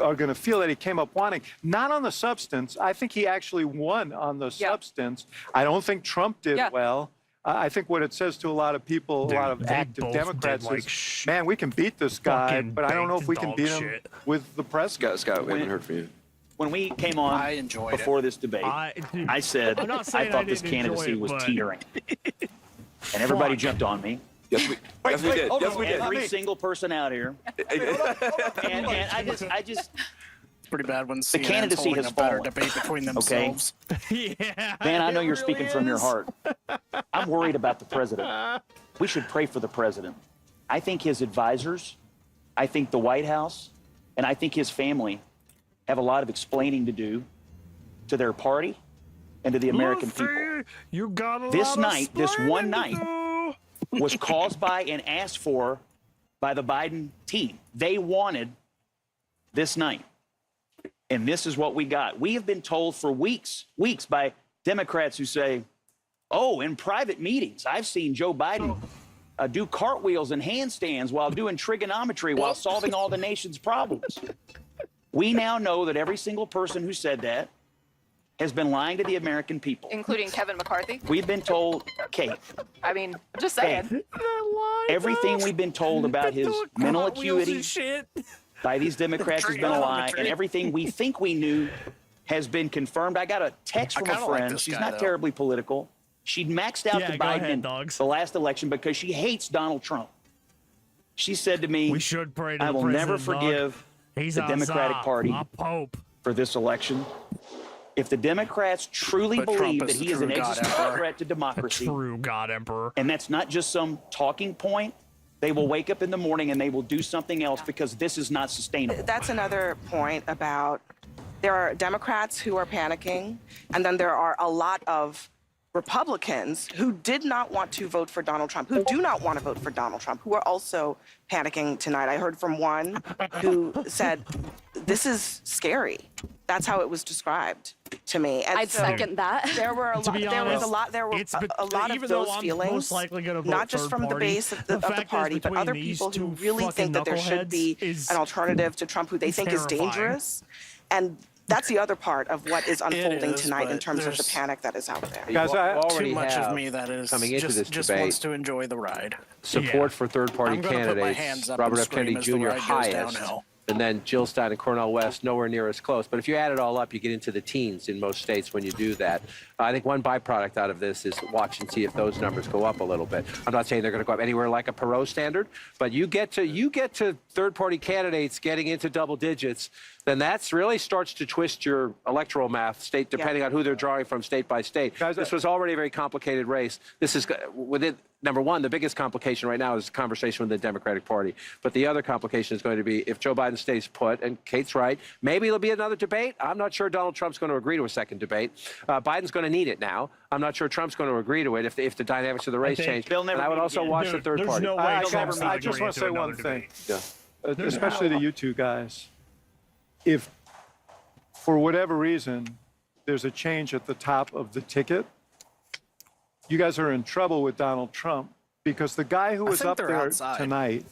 are going to feel that he came up wanting, not on the substance. I think he actually won on the substance. I don't think Trump did well. I think what it says to a lot of people, a lot of active Democrats is, man, we can beat this guy, but I don't know if we can beat him with the press. Scott, we haven't heard from you. When we came on before this debate, I said I thought this candidacy was teetering. And everybody jumped on me. Yes, we did. Yes, we did. Every single person out here. And I just pretty bad when the candidacy has fallen. Debate between themselves. Okay? Man, I know you're speaking from your heart. I'm worried about the president. We should pray for the president. I think his advisors, I think the White House, and I think his family have a lot of explaining to do to their party and to the American people. You got this night, this one night, was caused by and asked for by the Biden team. They wanted this night. And this is what we got. We have been told for weeks by Democrats who say, oh, in private meetings, I've seen Joe Biden do cartwheels and handstands while doing trigonometry while solving all the nation's problems. We now know that every single person who said that has been lying to the American people. Including Kevin McCarthy? We've been told, Kate. I mean, I'm just saying. Everything we've been told about his mental acuity by these Democrats has been a lie, and everything we think we knew has been confirmed. I got a text from a friend. She's not terribly political. She'd maxed out to Biden in the last election because she hates Donald Trump. She said to me, I will never forgive the Democratic Party for this election. If the Democrats truly believe that he is an existential threat to democracy, true God Emperor, and that's not just some talking point, They will wake up in the morning and they will do something else because this is not sustainable. That's another point about there are Democrats who are panicking, and then there are a lot of Republicans who did not want to vote for Donald Trump, who do not want to vote for Donald Trump, who are also panicking tonight. I heard from one who said, this is scary. That's how it was described to me. And I'd second that. There were a lot. There was a lot. There were a lot of even though those I'm feelings, most likely gonna vote not just third from the party, base of the fact is party, but between other these people who two really think fucking that there should be knuckleheads an alternative to Trump, who they think is terrifying. dangerous, and that's the other part of what is unfolding is, tonight in but terms of the there's panic that is out there. Guys, I Too much of me that is coming into this just debate, wants to enjoy the ride. support for third-party I'm gonna put my candidates, hands up Robert and F. Kennedy scream as the Jr. ride goes highest, downhill. and then Jill Stein and Cornel West nowhere near as close. But if you add it all up, you get into the teens in most states when you do that. I think one byproduct out of this is watch and see if those numbers go up a little bit. I'm not saying they're going to go up anywhere like a Perot standard, but you get to third-party candidates getting into double digits, then that's really starts to twist your electoral math state depending on who they're drawing from state by state. This was already a very complicated race. This is within. Number one, the biggest complication right now is the conversation with the Democratic Party. But the other complication is going to be if Joe Biden stays put, and Kate's right, maybe there'll be another debate. I'm not sure Donald Trump's going to agree to a second debate. Biden's going to need it now. I'm not sure Trump's going to agree to it if the dynamics of the race change. they'll never and I would meet also again. watch the third There's party. no way Trump's not I just going want to say into one another thing, debate. especially to you two guys. If, for whatever reason, there's a change at the top of the ticket, you guys are in trouble with Donald Trump, because the guy who was think up they're there outside. tonight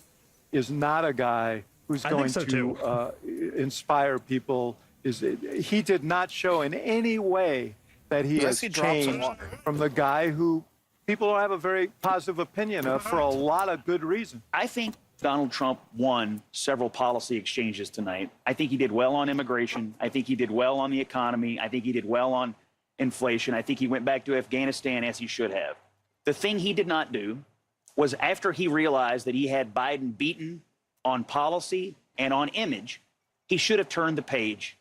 is not a guy who's I think going so, to inspire people. He did not show in any way that he Unless has he drops some changed water. from the guy who people don't have a very positive opinion of for a lot of good reason. I think Donald Trump won several policy exchanges tonight. I think he did well on immigration. I think he did well on the economy. I think he did well on inflation. I think he went back to Afghanistan as he should have. The thing he did not do was, after he realized that he had Biden beaten on policy and on image, he should have turned the page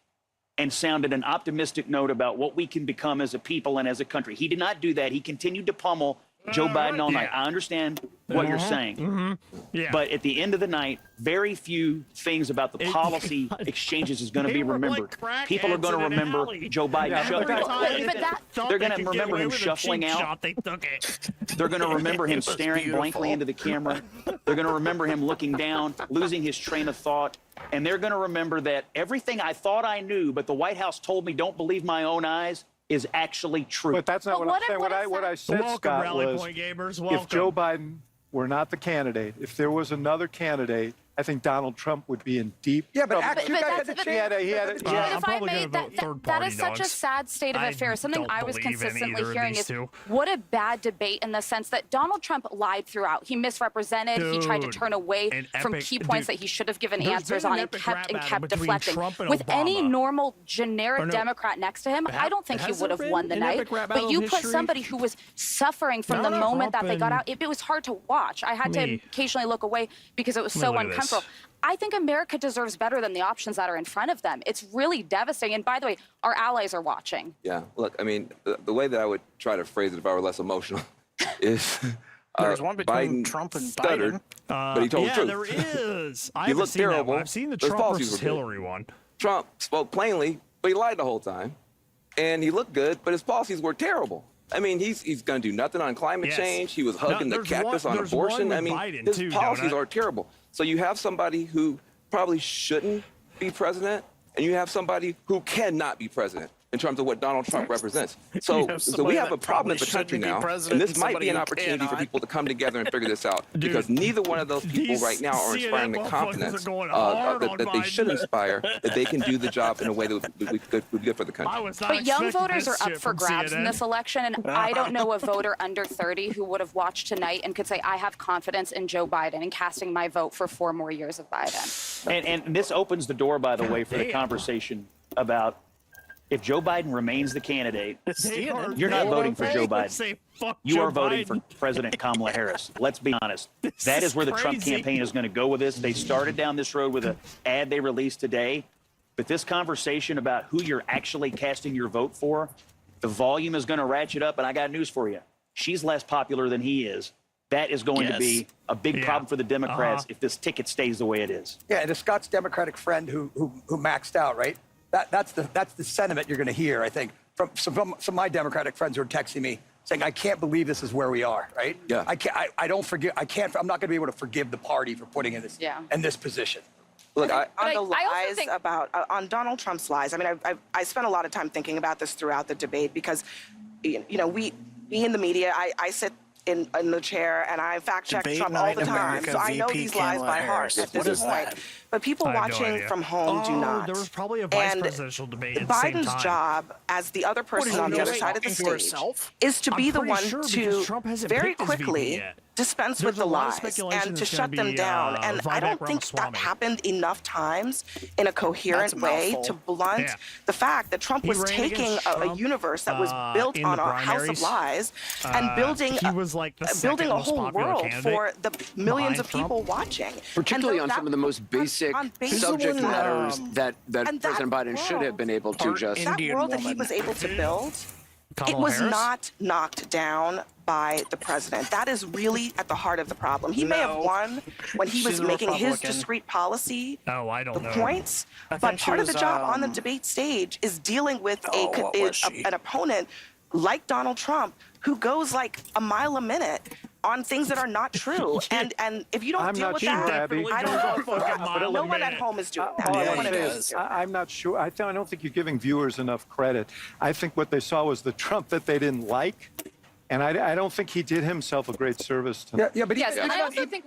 and sounded an optimistic note about what we can become as a people and as a country. He did not do that. He continued to pummel Joe Biden all night. I understand what you're saying. Yeah. But at the end of the night, very few things about the policy exchanges is going to They be were like remembered. People are going to crackheads in an remember alley. Joe Biden Every time shuffling. they that- thought They're they gonna could get remember away him with a shuffling cheap out. shot, they took it. They're going to remember him was staring beautiful. blankly into the camera. They're going to remember him looking down, losing his train of thought. And they're going to remember that everything I thought I knew, but the White House told me don't believe my own eyes, is actually true. But that's not But what I'm what saying. if- What I said, Welcome, Scott, Rally was Point gamers. if Welcome. Joe Biden were not the candidate, if there was another candidate, I think Donald Trump would be in deep Yeah, but trouble. actually, you But guys that's- had the but- chance. He had a- I'm But if I probably gonna made vote that, third that party, is such a dogs. sad state of I affairs. Something don't I was believe in consistently either of hearing these is two. what a bad debate in the sense that Donald Trump lied throughout. He misrepresented. He tried to Dude, turn away an from epic- key points dude, that he should have given there's answers been an on and epic rap kept battle between deflecting. Trump and With any Obama. normal generic Or no, Democrat next to him, I don't think he has would there have won been the an night. epic rap But battle you in put history? somebody who was suffering from the No, moment that they got Trump out. It was hard to watch. I had to Me. occasionally look away because it was so look at this. uncomfortable. I think America deserves better than the options that are in front of them. It's really devastating. And by the way, our allies are watching. Yeah, look, I mean, the way that I would try to phrase it if I were less emotional is There's one between Biden Trump and stuttered, Biden. but he told yeah, the there truth. is. I He haven't looked seen that terrible. one. I've seen the Those Trump policies versus were good. Hillary one. Trump spoke plainly, but he lied the whole time. And he looked good, but his policies were terrible. I mean, he's going to do nothing on climate Yes. change. He was hugging the there's cactus one- on there's abortion. one I with mean, Biden, his too, policies Donut. are terrible. So you have somebody who probably shouldn't be president, and you have somebody who cannot be president in terms of what Donald Trump represents. You So, have so we somebody have a that problem in the probably country shouldn't be now, president and this and might be an somebody who opportunity for cannot. people to come together and figure this out, Dude, because neither one of those people these right now are inspiring the CNN motherfuckers confidence are going hard on that they should Biden. inspire, that they can do the job in a way that would be good for the country. I was not But young expecting voters this are up shit for from grabs in CNN. this election, and I don't know a voter under 30 who would have watched tonight and could say, I have confidence in Joe Biden and casting my vote for 4 more years of Biden. And this opens the door, by the way, for the conversation about if Joe Biden remains the candidate, you're not voting for Joe Biden. You are voting for President Kamala Harris. Let's be honest. That is where the Trump crazy. campaign is going to go with this. They started down this road with an ad they released today. But this conversation about who you're actually casting your vote for, the volume is going to ratchet up. And I got news for you. She's less popular than he is. That is going to Yes. be a big problem for the Democrats if this ticket stays the way it is. Yeah, and the Scott's Democratic friend who maxed out, right? That's the sentiment you're going to hear, I think, from some of my Democratic friends who are texting me saying, "I can't believe this is where we are." Right? Yeah. I don't forgive. I'm not going to be able to forgive the party for putting in this position. Look, on the lies about on Donald Trump's lies. I mean, I spent a lot of time thinking about this throughout the debate because, we in the media, I sit in the chair and I fact check Debate Trump all night the time, America, so I know VP these lies by heart Harris. at What this is point. that? But people I have no watching idea. from home do not. There was probably a vice And presidential debate at the same Biden's time. job as the other person on the other side of the stage is to be the pretty one sure because to Trump hasn't very picked his VP quickly yet. dispense There's with the a lot of lies speculation and to it's gonna shut them be, down. And I Vivek don't think that Ramaswamy. happened enough times in a coherent That's a way mouthful. to blunt Yeah. the fact that Trump He was ran taking against a Trump, universe that was built in on the a house of primaries. lies and building he was like the building second a most whole popular world candidate for the millions behind of people Trump. watching. Particularly And on some of the most basic subject matters that and President Biden should have been able to just. that world that he was able to build, it Kamala was Harris? not knocked down by the president. That is really at the heart of the problem. He may have No. won when he was She's a making his Republican. discrete policy Oh, I don't know. points, I but think she part of the was, job on the debate stage is dealing with what was she? an opponent like Donald Trump who goes like a mile a minute on things that are not true. and if you don't I'm deal not with sure, that, Abby. I don't know. No one at home is doing that. All No I'm one at saying home is, is doing that. I'm not sure. I don't think you're giving viewers enough credit. I think what they saw was the Trump that they didn't like, and I don't think he did himself a great service tonight. But Yes, and I also think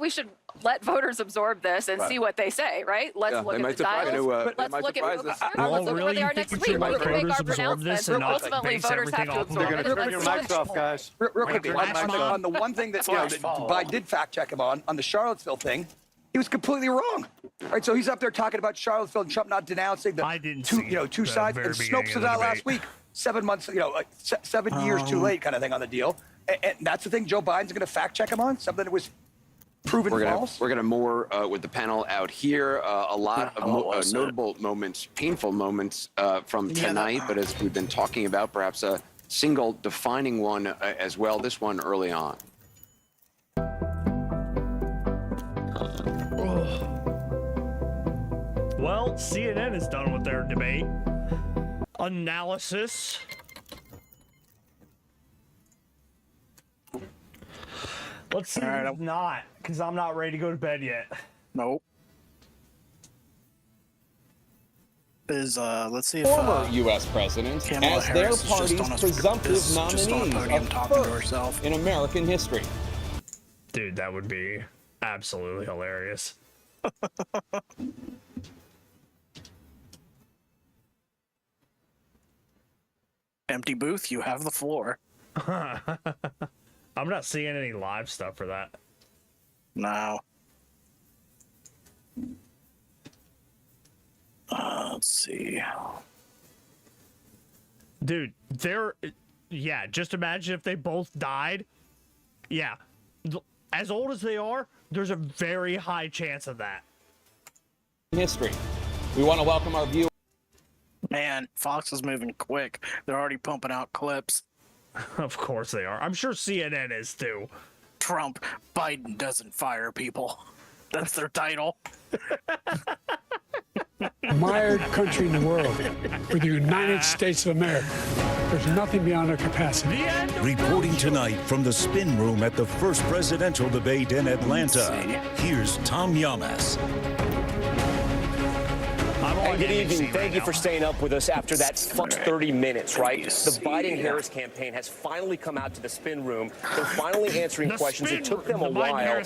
we should let voters absorb this and see what they say, right? Let's look at the dials. Let's look at focus groups. Let's look at where they are next week. We can make our pronouncements, but ultimately voters have to absorb They're it. going to turn your mics off, guys. Real quickly, Flash mob. on the one thing that Biden did fact check him on the Charlottesville thing, he was completely wrong. All right, so he's up there talking about Charlottesville and Trump not denouncing the I didn't two, see two the sides. very And beginning Snopes of was the out last debate. week, 7 months, like 7 years too late, kind of thing on the deal. And that's the thing Joe Biden's going to fact check him on, something that was proven false. We're gonna more with the panel out here. A lot of notable moments, painful moments from tonight, but as we've been talking about, perhaps a single defining one as well. This one early on. Well, CNN is done with their debate analysis. Let's see who's not, because I'm not ready to go to bed yet. Nope. Let's see if Former U.S. presidents Kamala as Harris their is just party's on a- presumptive is just on a nominees podium of talking to first herself. in American history. Dude, that would be absolutely hilarious. Empty booth, you have the floor. I'm not seeing any live stuff for that. No. Let's see. Dude, yeah, just imagine if they both died. Yeah. As old as they are, there's a very high chance of that. History. We want to welcome our viewers. Man, Fox is moving quick. They're already pumping out clips. Of course they are. I'm sure CNN is too. Trump, Biden doesn't fire people. That's their title. Admired country in the world. We're the United States of America. There's nothing beyond our capacity. Reporting tonight from the spin room at the first presidential debate in Atlanta, here's Tom Llamas. And good evening. Thank you for staying up with us after that first 30 minutes, right? The Biden-Harris campaign has finally come out to the spin room. They're finally answering questions. It took them a while.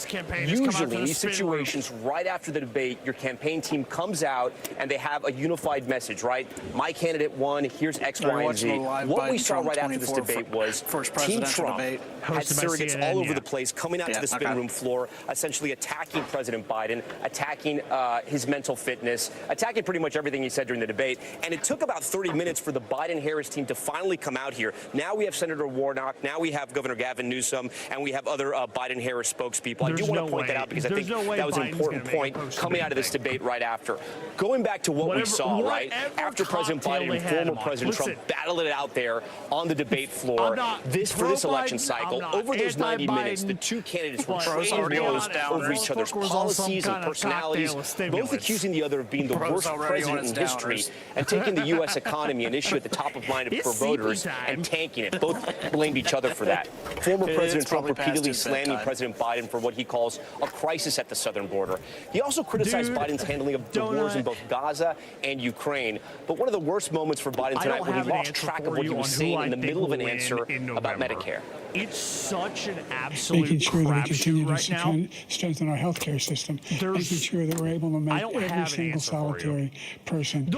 Usually, in these situations, right after the debate, your campaign team comes out and they have a unified message, right? My candidate won. Here's X, Y, and Z. What we saw right after this debate was Team Trump had surrogates all over the place coming out to the spin room floor, essentially attacking President Biden, attacking his mental fitness, attacking pretty much everything he said during the debate. And it took about 30 minutes for the Biden-Harris team to finally come out here. Now we have Senator Warnock. Now we have Governor Gavin Newsom. And we have other Biden-Harris spokespeople. I do want to point that out because I think that was an important point coming out of this debate right after. Going back to what we saw, right? After President Biden and former President Trump battled it out there on the debate floor, for this election cycle, over those 90 minutes, the two candidates were trading blows over each other's policies and personalities, both accusing the other of being the worst president in history and taking the U.S. economy, an issue at the top of mind for voters, and tanking it. Both blamed each other for that. Former President Trump repeatedly slamming President Biden for what he calls a crisis at the southern border. He also criticized Biden's handling of the wars in both Gaza and Ukraine. But one of the worst moments for Biden tonight when he lost track of what he was saying in the middle of an answer about Medicare. It's such an absolute making sure that we continue right to now. strengthen our healthcare system, making sure that we're able to make every single solitary person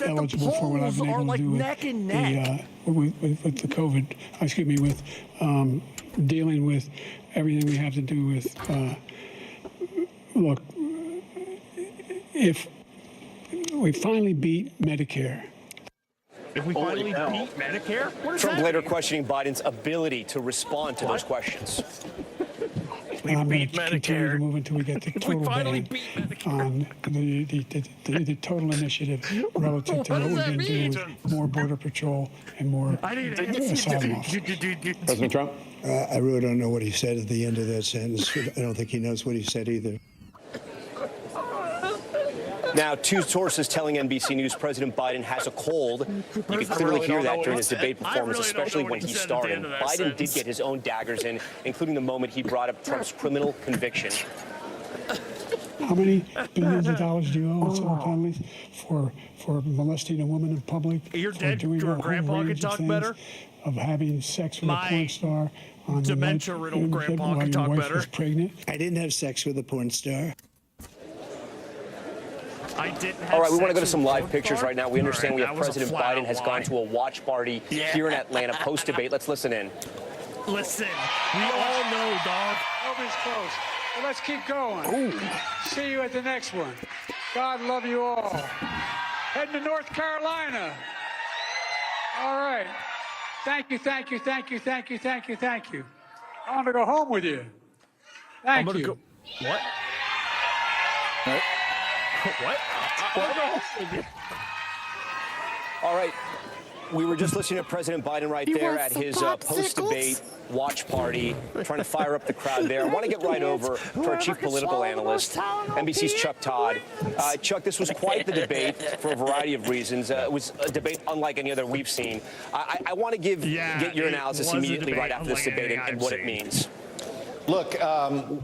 eligible for what I've been able to do with the COVID, with dealing with everything we have to do with, look, if we finally beat Medicare, if we finally beat Medicare? Trump later questioning Biden's ability to respond to those questions. I'm going to continue to move until we get the total ban on the total initiative relative to what we've been doing with more Border Patrol and more asylum officers. President Trump? I really don't know what he said at the end of that sentence. I don't think he knows what he said either. Now, two sources telling NBC News President Biden has a cold. You could clearly hear that during his debate performance, especially when he started. Biden did get his own daggers in, including the moment he brought up Trump's criminal conviction. How many billions of dollars do you owe in civil penalties for molesting a woman in public? You're for dead. doing Your a whole grandpa range could of talk things, better. Of having sex with a porn star on Dementia-riddled grandpa while could your talk wife better. was pregnant. I didn't have sex with a porn star. All right, we want to go to some live pictures right now. We understand we have President Biden has gone to a watch party here in Atlanta post-debate. Let's listen in. Listen, we all know, dog. Nobody's close. Well, let's keep going. Ooh. See you at the next one. God love you all. Heading to North Carolina. All right. Thank you, thank you, thank you, thank you, thank you, thank you. I want to go home with you. Thank you. What? What? All right. We were just listening to President Biden right there at his post-debate watch party, trying to fire up the crowd there. I want to get right over to our chief political analyst, NBC's Chuck Todd. Chuck, this was quite the debate for a variety of reasons. It was a debate unlike any other we've seen. I want to get your analysis immediately right after this debate and what it means. Look,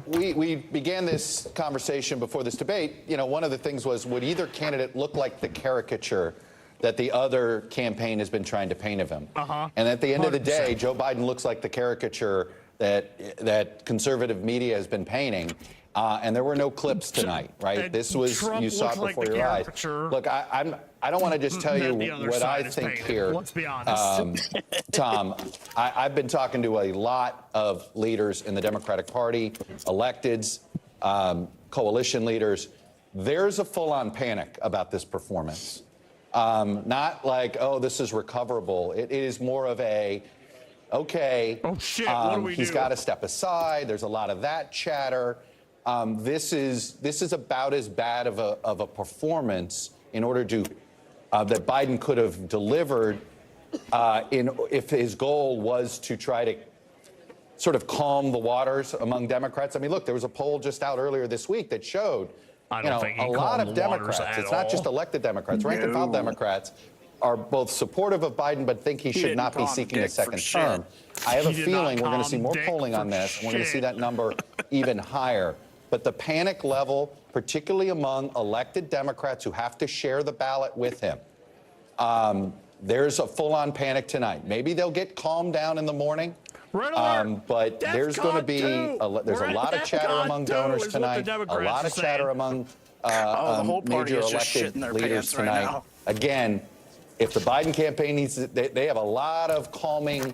we began this conversation before this debate. You know, one of the things was, would either candidate look like the caricature that the other campaign has been trying to paint of him? And at the end of the day, Joe Biden looks like the caricature that conservative media has been painting. And there were no clips tonight, right? This was, you saw it before your eyes. Look, I don't want to just tell you what I think here. Let's be honest. Tom, I've been talking to a lot of leaders in the Democratic Party, electeds, coalition leaders. There's a full-on panic about this performance. Not like, oh, this is recoverable. It is more of a, okay, oh, shit, what do we he's do? got to step aside. There's a lot of that chatter. This is about as bad of a performance in order to that Biden could have delivered if his goal was to try to sort of calm the waters among Democrats. I mean, look, there was a poll just out earlier this week that showed a lot of Democrats. It's not just elected Democrats. Rank and file Democrats are both supportive of Biden but think he should not be seeking a second term. I have a feeling we're going to see more polling on this, and we're going to see that number even higher. But the panic level, particularly among elected Democrats who have to share the ballot with him, there's a full-on panic tonight. Maybe they'll get calmed down in the morning. But there's going to be there's a lot of chatter among donors tonight, a lot of chatter among major elected leaders tonight. Again, if the Biden campaign needs to, they have a lot of calming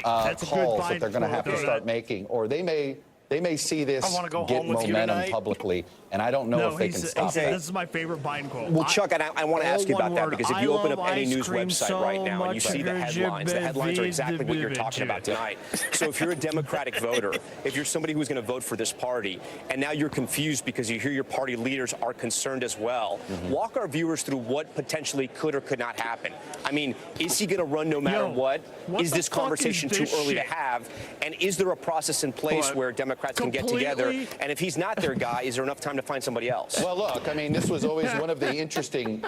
calls that they're going to have to start making, or they may see this get momentum publicly And I don't know if they can stop that. This is my favorite Biden quote. Well, Chuck, and I want to ask you about that, word. because if you open up any news cream website so right now and you see the much. headlines are exactly what you're talking about tonight. So if you're a Democratic voter, if you're somebody who's going to vote for this party, and now you're confused because you hear your party leaders are concerned as well, walk our viewers through what potentially could or could not happen. I mean, is he going to run no matter what? Is this conversation too early to have? And is there a process in place where Democrats can get together? And if he's not their guy, is there enough time to find somebody else? Well, look, I mean, this was always one of the interesting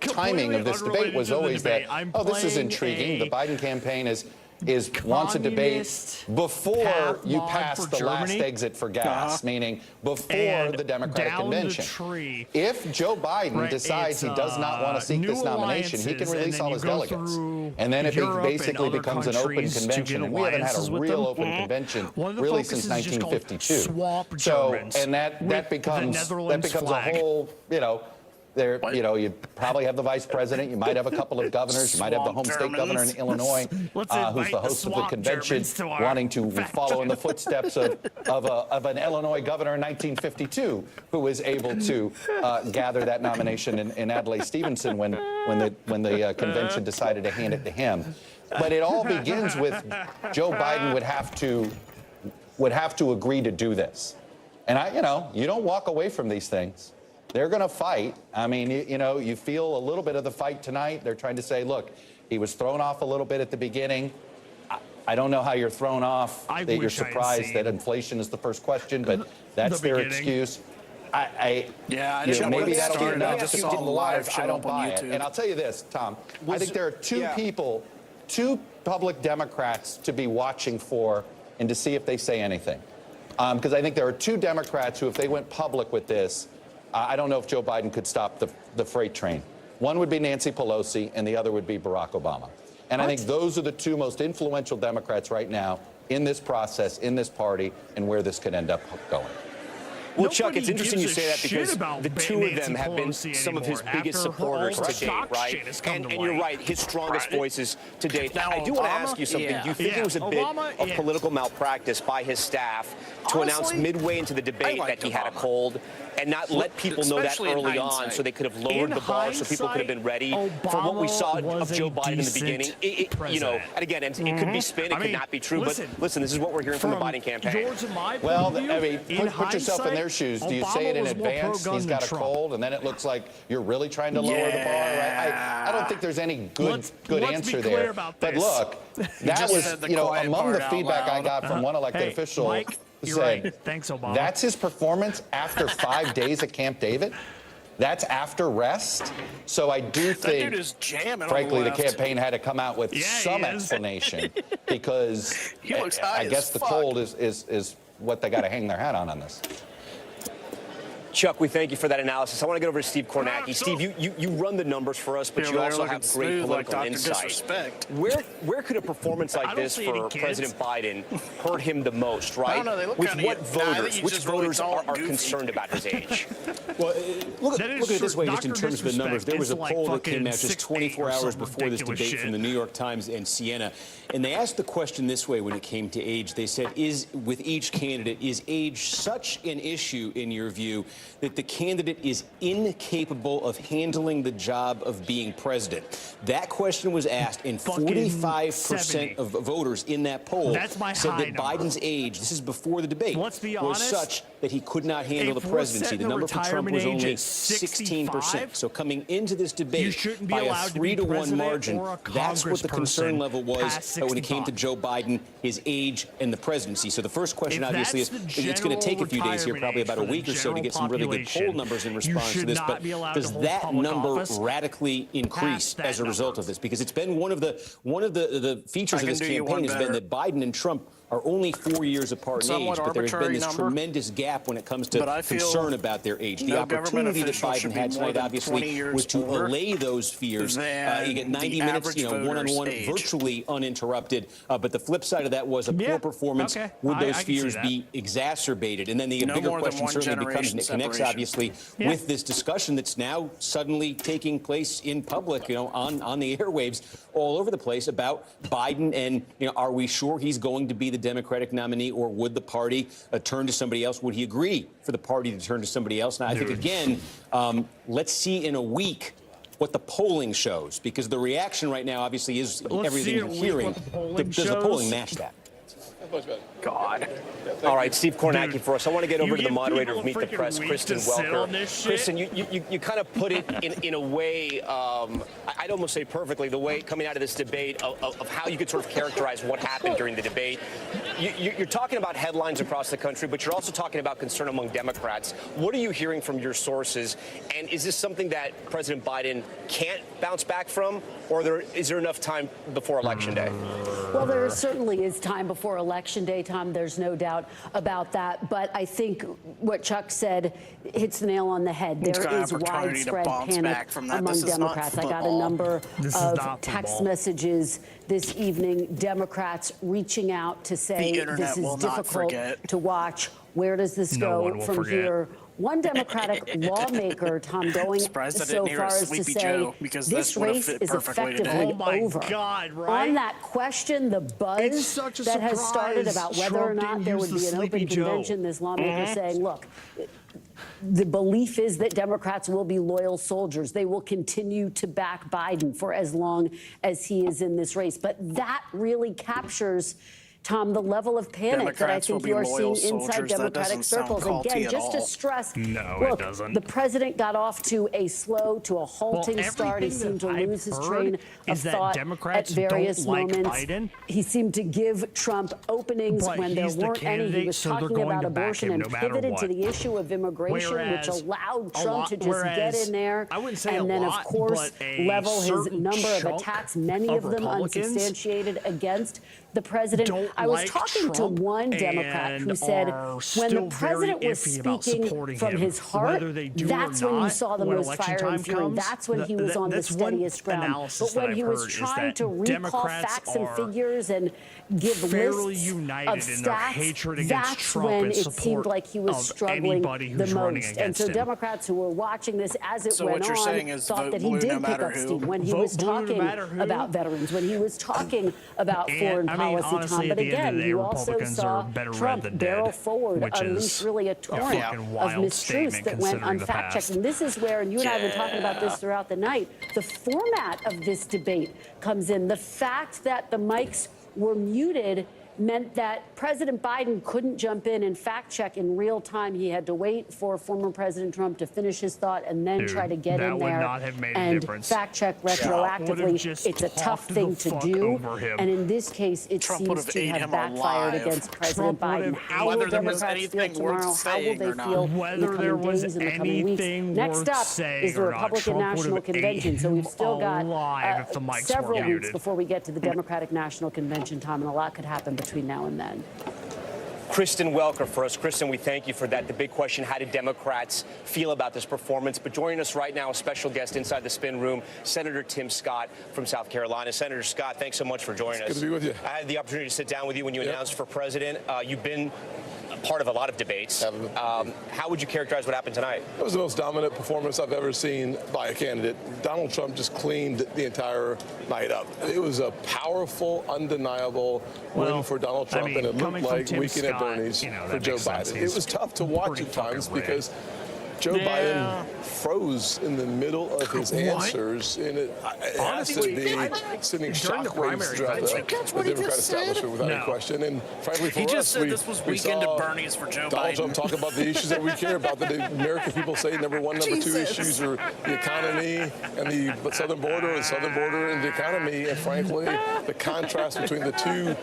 timing of this debate was always that, oh, this is intriguing. The Biden campaign wants a debate before you pass the last exit for gas, meaning before the Democratic convention. If Joe Biden decides he does not want to seek this nomination, he can release all his delegates. And then if it basically becomes an open convention, and we haven't had a real open convention really since 1952. So, and that becomes a whole, you probably have the vice president. You might have a couple of governors. You might have the home state governor in Illinois, who's the host of the convention, wanting to follow in the footsteps of an Illinois governor in 1952 who was able to gather that nomination in Adlai Stevenson when the convention decided to hand it to him. But it all begins with Joe Biden would have to agree to do this. And you don't walk away from these things. They're going to fight. I mean, you feel a little bit of the fight tonight. They're trying to say, look, he was thrown off a little bit at the beginning. I don't know how you're thrown off, that you're surprised that inflation is the first question, but that's their excuse. Maybe that'll be enough to keep people alive. I don't buy it. And I'll tell you this, Tom. I think there are two public Democrats to be watching for and to see if they say anything. Because I think there are two Democrats who, if they went public with this, I don't know if Joe Biden could stop the freight train. One would be Nancy Pelosi, and the other would be Barack Obama. And I think those are the two most influential Democrats right now in this process, in this party, and where this could end up going. Well, Chuck, it's interesting you say that because the two of them have been some of his biggest supporters to date, right? And you're right, his strongest voices to date. Now, I do want to ask you something. Do you think it was a bit of political malpractice by his staff to announce midway into the debate that he had a cold and not let people know that early on so they could have lowered the bar so people could have been ready for what we saw of Joe Biden in the beginning? And again, it could be spin, it could not be true, but listen, this is what we're hearing from the Biden campaign. Well, I mean, put yourself in their shoes. Do you say it in advance? He's got a cold, and then it looks like you're really trying to lower the bar, right? I don't think there's any good answer there. But look, that was, among the feedback I got from one elected official who said, thanks, Obama. That's his performance after 5 days at Camp David? That's after rest? So I do think, frankly, the campaign had to come out with some explanation because I guess the cold is what they got to hang their hat on this. Chuck, we thank you for that analysis. I want to get over to Steve Kornacki. Steve, you run the numbers for us, but you also have great political insight. Where could a performance like this for President Biden hurt him the most, right? With what voters? Which voters are concerned about his age? Well, look at it this way, just in terms of the numbers. There was a poll that came out just 24 hours before this debate from the New York Times and Siena, and they asked the question this way when it came to age. They said, with each candidate, is age such an issue in your view that the candidate is incapable of handling the job of being president? That question was asked, and 45% of voters in that poll said that Biden's age, this is before the debate, was such that he could not handle the presidency. The number for Trump was only 16%. So coming into this debate by a 3-to-1 margin, that's what the concern level was when it came to Joe Biden, his age, and the presidency. So the first question, obviously, is it's going to take a few days here, probably about a week or so, to get some really good poll numbers in response to this. But does that number radically increase as a result of this? Because it's been one of the features of this campaign has been that Biden and Trump are only 4 years apart in age, but there has been this tremendous gap when it comes to concern about their age. The opportunity that Biden had tonight, obviously, was to allay those fears. You get 90 minutes, one-on-one, virtually uninterrupted. But the flip side of that was a poor performance. Would those fears be exacerbated? And then the bigger question certainly becomes, and it connects, obviously, with this discussion that's now suddenly taking place in public, on the airwaves all over the place about Biden and, are we sure he's going to be the Democratic nominee, or would the party turn to somebody else? Would he agree for the party to turn to somebody else? Now, I think, again, let's see in a week what the polling shows, because the reaction right now obviously is everything you're hearing. Does the polling match that? God. All right, Steve Kornacki for us. I want to get over to the moderator of Meet the Press, Kristen Welker. Kristen, you kind of put it in a way, I'd almost say perfectly, the way coming out of this debate of how you could sort of characterize what happened during the debate. You're talking about headlines across the country, but you're also talking about concern among Democrats. What are you hearing from your sources? And is this something that President Biden can't bounce back from? Or is there enough time before Election Day? Well, there certainly is time before Election Day, Tom. There's no doubt about that. But I think what Chuck said hits the nail on the head. There is widespread panic among Democrats. I got a number of text messages this evening, Democrats reaching out to say this is difficult to watch. Where does this go from here? One Democratic lawmaker, Tom, going so far as to say this race is effectively over. On that question, the buzz that has started about whether or not there would be an open convention, this lawmaker saying, look, the belief is that Democrats will be loyal soldiers. They will continue to back Biden for as long as he is in this race. But that really captures, Tom, the level of panic that I think you are seeing inside Democratic circles. Again, just to stress, look, the president got off to a slow, to a halting start. He seemed to lose his train of thought at various moments. He seemed to give Trump openings when there weren't any. He was talking about abortion and pivoted to the issue of immigration, which allowed Trump to just get in there and then, of course, level his number of attacks, many of them unsubstantiated, against the president. I was talking to one Democrat who said when the president was speaking from his heart, that's when you saw the most fire and fury. That's when he was on the steadiest ground. But when he was trying to recall facts and figures and give lists of stats, that's when it seemed like he was struggling the most. And so Democrats who were watching this as it went on thought that he did pick up steam when he was talking about veterans, when he was talking about foreign policy, Tom. But again, you also saw Trump barrel forward, unleash really a torrent of mistruths that went unfact-checked. And this is where, and you and I have been talking about this throughout the night, the format of this debate comes in. The fact that the mics were muted meant that President Biden couldn't jump in and fact-check in real time. He had to wait for former President Trump to finish his thought and then try to get in there and fact-check retroactively. It's a tough thing to do, and in this case, it seems to have backfired against President Biden. How will Democrats feel tomorrow? How will they feel in the coming days, in the coming weeks? Next up is the Republican National Convention, so we've still got several weeks before we get to the Democratic National Convention, Tom, and a lot could happen between now and then. Kristen Welker for us. Kristen, we thank you for that. The big question, how did Democrats feel about this performance? But joining us right now, a special guest inside the spin room, Senator Tim Scott from South Carolina. Senator Scott, thanks so much for joining us. Good to be with you. I had the opportunity to sit down with you when you announced for president. You've been part of a lot of debates. How would you characterize what happened tonight? It was the most dominant performance I've ever seen by a candidate. Donald Trump just cleaned the entire night up. It was a powerful, undeniable win for Donald Trump, and it looked like weekend at Bernie's for Joe Biden. It was tough to watch at times because Joe Biden froze in the middle of his answers, and it has to be sending shockwaves throughout the Democrat establishment without any question. And frankly, for us, just said this was weekend at Bernie's for Joe Biden. Donald Trump talk about the issues that we care about, that the American people say number one, number two issues are the economy and the southern border, and the economy. And frankly, the contrast between the two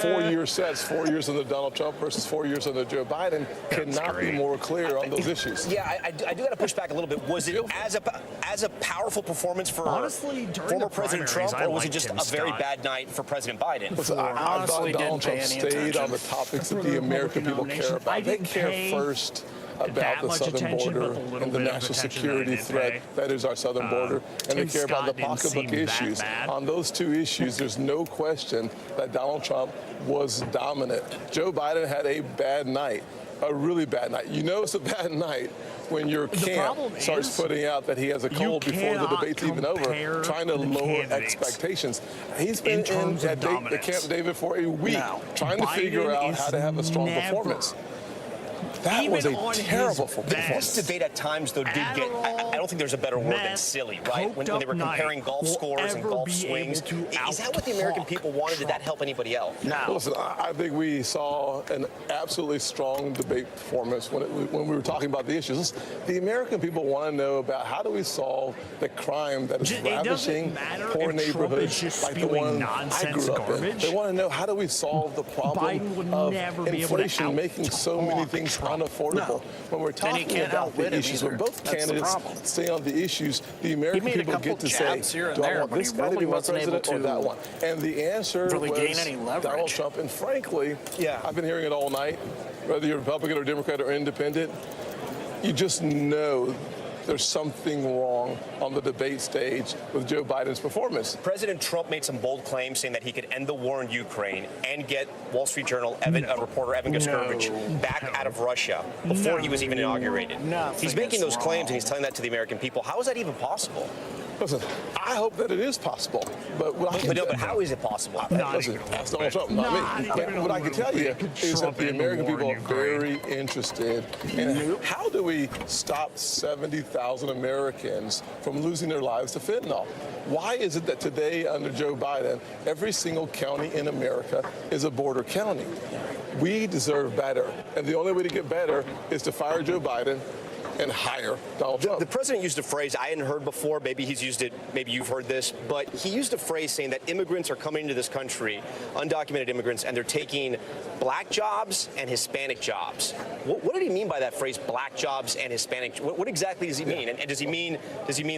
4-year sets, 4 years under Donald Trump versus 4 years under Joe Biden, cannot be more clear on those issues. Yeah, I do got to push back a little bit. Was it as a powerful performance for former President Trump, or was it just a very bad night for President Biden? Listen, I thought Donald Trump stayed on the topics that the American people care about. They care first about the southern border and the national security threat that is our southern border, and they care about the pocketbook issues. On those two issues, there's no question that Donald Trump was dominant. Joe Biden had a bad night. A really bad night. You know it's a bad night when your camp starts putting out that he has a cold before the debate's even over, trying to lower expectations. He's been in at Camp David for a week, trying to figure out how to have a strong performance. That was a terrible performance. This debate at times, though, did get, I don't think there's a better word than silly, right? When they were comparing golf scores and golf swings. Is that what the American people wanted? Did that help anybody else? No. Listen, I think we saw an absolutely strong debate performance when we were talking about the issues. Listen, the American people want to know about how do we solve the crime that is ravishing poor neighborhoods like the one I grew up in. They want to know how do we solve the problem of inflation making so many things unaffordable. When we're talking about the issues, when both candidates stay on the issues, the American people get to say, do I want this guy to be my president or that one? And the answer was Donald Trump. And frankly, I've been hearing it all night, whether you're Republican or Democrat or independent, you just know there's something wrong on the debate stage with Joe Biden's performance. President Trump made some bold claims saying that he could end the war in Ukraine and get Wall Street Journal reporter Evan Gershkovich back out of Russia before he was even inaugurated. He's making those claims and he's telling that to the American people. How is that even possible? Listen, I hope that it is possible, but but how is it possible? Listen, that's Donald Trump, not me. But what I can tell you is that the American people are very interested in how do we stop 70,000 Americans from losing their lives to fentanyl? Why is it that today under Joe Biden, every single county in America is a border county? We deserve better, and the only way to get better is to fire Joe Biden and hire Donald Trump. The president used a phrase I hadn't heard before. Maybe he's used it. Maybe you've heard this. But he used a phrase saying that immigrants are coming into this country, undocumented immigrants, and they're taking black jobs and Hispanic jobs. What did he mean by that phrase, black jobs and Hispanic? What exactly does he mean? And does he mean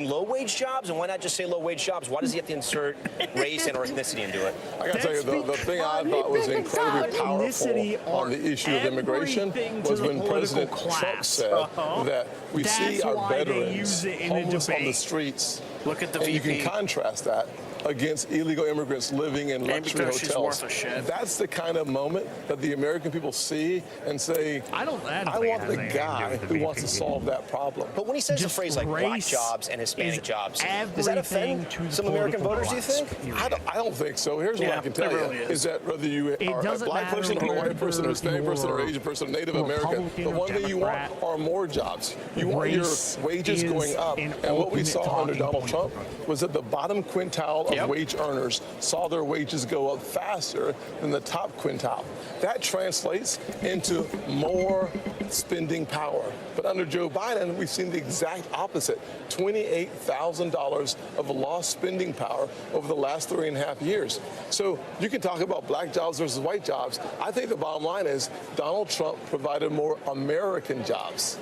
low-wage jobs? And why not just say low-wage jobs? Why does he have to insert race and or ethnicity into it? I got to tell you, the thing I thought was incredibly powerful on the issue of immigration was when President Trump said that we see our veterans homeless on the streets. Look at the and VP. You can contrast that against illegal immigrants living in luxury hotels. That's the kind of moment that the American people see and say, I want the guy who wants to solve that problem. But when he says a phrase like black jobs and Hispanic jobs, does that offend some American voters, do you think? I don't think so. Here's what I can tell you, is that whether you are a black person or a white person or a Hispanic person or Asian person or Native American, the one thing you want are more jobs. You want your wages going up. And what we saw under Donald Trump was that the bottom quintile of wage earners saw their wages go up faster than the top quintile. That translates into more spending power. But under Joe Biden, we've seen the exact opposite. $28,000 of lost spending power over the last 3.5 years. So you can talk about black jobs versus white jobs. I think the bottom line is Donald Trump provided more American jobs.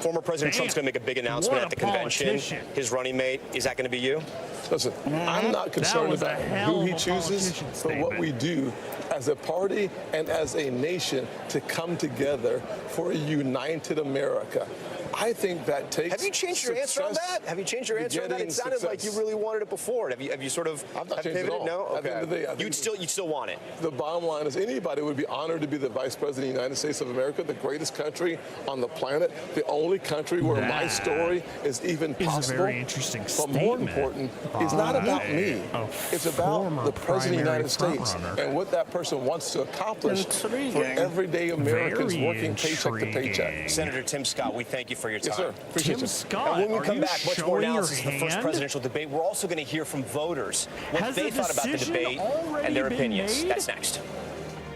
Former President Trump's going to make a big announcement at the convention. His running mate, is that going to be you? Listen, I'm not concerned about who he chooses, but what we do as a party and as a nation to come together for a united America. I think that takes. Have you changed your answer on that? Have you changed your answer on that? It sounded like you really wanted it before. Have you sort of? I've not changed it at all. No. Okay. At the end of the day, you'd still want it. The bottom line is anybody would be honored to be the Vice President of the United States of America, the greatest country on the planet, the only country where my story is even possible. Is a very interesting but more important, it's not about me. It's about the President of the United States and what that person wants to accomplish for everyday Americans working paycheck to paycheck. Senator Tim Scott, we thank you for your time. Yes, sir. Tim Scott, and when we come back, much more analysis of the first hand? presidential debate. We're also going to hear from voters what they thought about the debate and their opinions. That's next.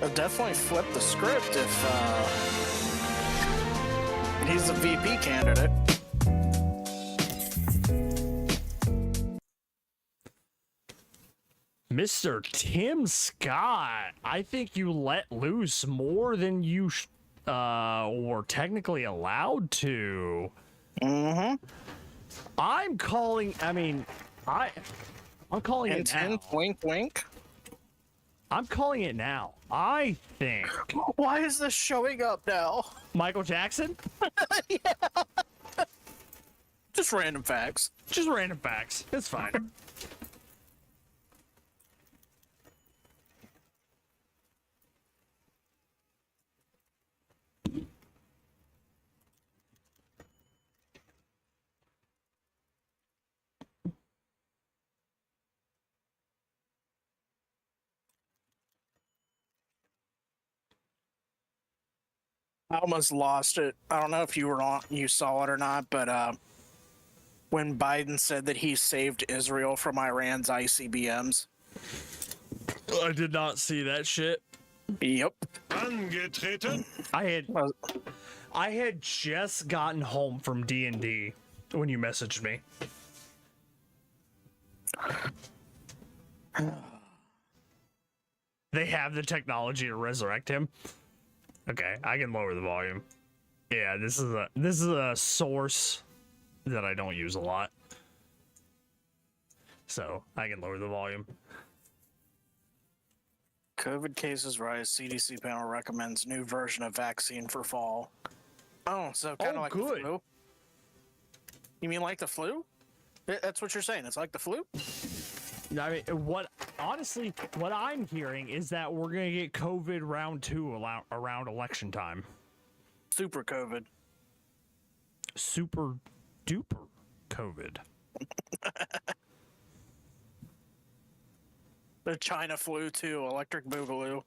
They'll definitely flip the script if he's the VP candidate. Mr. Tim Scott, I think you let loose more than you were technically allowed to. I'm calling. I mean, I'm calling it now. Wink, wink. I'm calling it now. I think. Why is this showing up now? Michael Jackson? Yeah. Just random facts. Just random facts. It's fine. I almost lost it. I don't know if you saw it or not, but when Biden said that he saved Israel from Iran's ICBMs. I did not see that shit. Yep. Angetreten. I had just gotten home from D&D when you messaged me. They have the technology to resurrect him. Okay, I can lower the volume. Yeah, this is a source that I don't use a lot. So, I can lower the volume. COVID cases rise. CDC panel recommends new version of vaccine for fall. Oh, so kind of like good. the flu? You mean like the flu? That's what you're saying. It's like the flu? I mean, what I'm hearing is that we're going to get COVID round 2 around election time. Super COVID. Super duper COVID. The China flu too, electric boogaloo.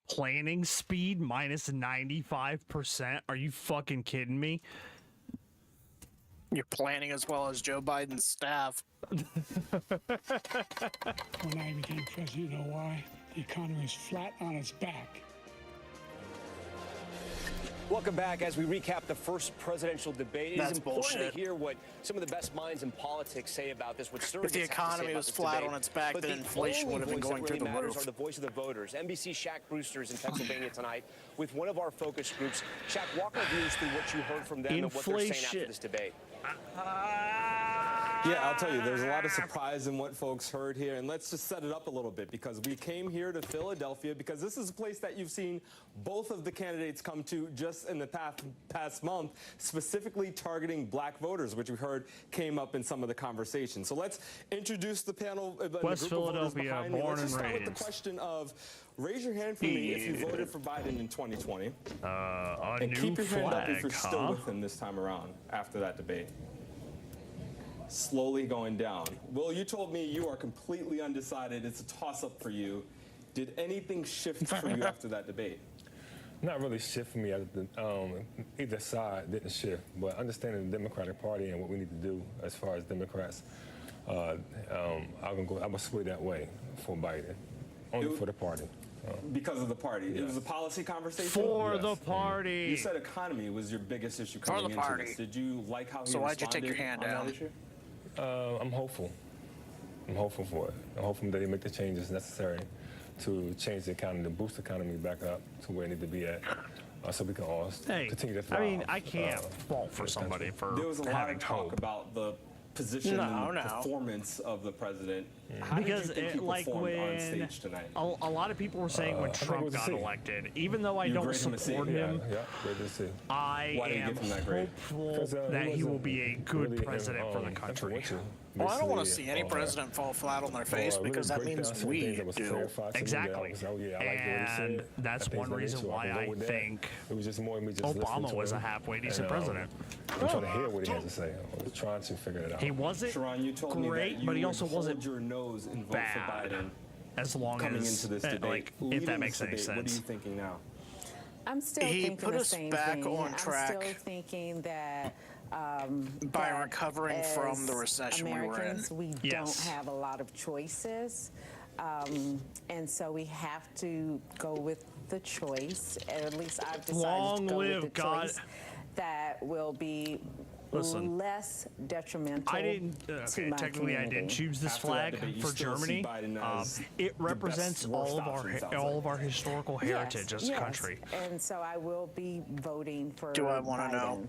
Planning speed minus 95%. Are you fucking kidding me? You're planning as well as Joe Biden's staff. When I became president, you know why? The economy is flat on its back. Welcome back as we recap the first presidential debate. It That's is important bullshit. to hear what some of the best minds in politics say about this. What If the economy was flat on its back, then inflation would have been going through the roof. Are the voice of the voters. NBC's Shaq Brewster is in Pennsylvania tonight with one of our focus groups. Shaq, walk our viewers through what you heard from them and what they're saying after this debate. Yeah, I'll tell you, there's a lot of surprise in what folks heard here, and let's just set it up a little bit, because we came here to Philadelphia because this is a place that you've seen both of the candidates come to just in the past month, specifically targeting black voters, which we heard came up in some of the conversation. So let's introduce the panel. West Philadelphia, born and Let's just start with raised. the question of, raise your hand for me if you voted for Biden in 2020. And new keep your hand up if flag, you're still huh? with him this time around after that debate. Slowly going down. Will, you told me you are completely undecided. It's a toss-up for you. Did anything shift for you after that debate? Not really shift for me. Either side didn't shift, but understanding the Democratic Party and what we need to do as far as Democrats, I'm gonna sway that way for Biden, only for the party. Because of the party. It was a policy conversation? For the party. You said economy was your biggest issue For coming the into party. this. Did you like how he So why'd you take responded your hand on down? that issue? I'm hopeful. I'm hopeful for it. I'm hopeful that they make the changes necessary to change the economy, to boost the economy back up to where it needs to be at, so we can all continue to thrive. I mean, I can't fault for somebody for There was a lot having of talk hope. about the position and performance of the president. How Because did you think he like performed on when stage tonight? a lot of people were saying when I think it Trump was a got C. elected, even though I You don't grade him a C? support him, Yeah, great to see. I Why did you am give him that grade? hopeful 'Cause, that he will be a wasn't good really president for the country. Well, I don't want to see any president fall flat on their face because that means we do. Exactly. And that's one reason why I think it was just more me just Obama listening to was a him. halfway decent And, president. I'm trying to hear what he has to say. I was trying to figure it out. He wasn't Sharon, you told me that great, you but he would also hold wasn't your nose and vote bad. for Biden As long coming as, into this debate. like, if Leaving that makes this any debate, What are sense. you thinking now? I'm still He thinking put the us same back thing. on track. I'm still thinking that By that recovering from the as recession we were in. Americans, we Yes. don't have a lot of choices, and so we have to go with the choice. At least I've decided Long to go live with the God. choice that will be Listen, less detrimental. I didn't. to Okay, my technically, I didn't community. choose this After that flag debate, you for still see Germany. Biden as It the represents best, worst all of our option, sounds all like. of our historical heritage as a yes, country. And so I will be voting for Do I want to Biden. know?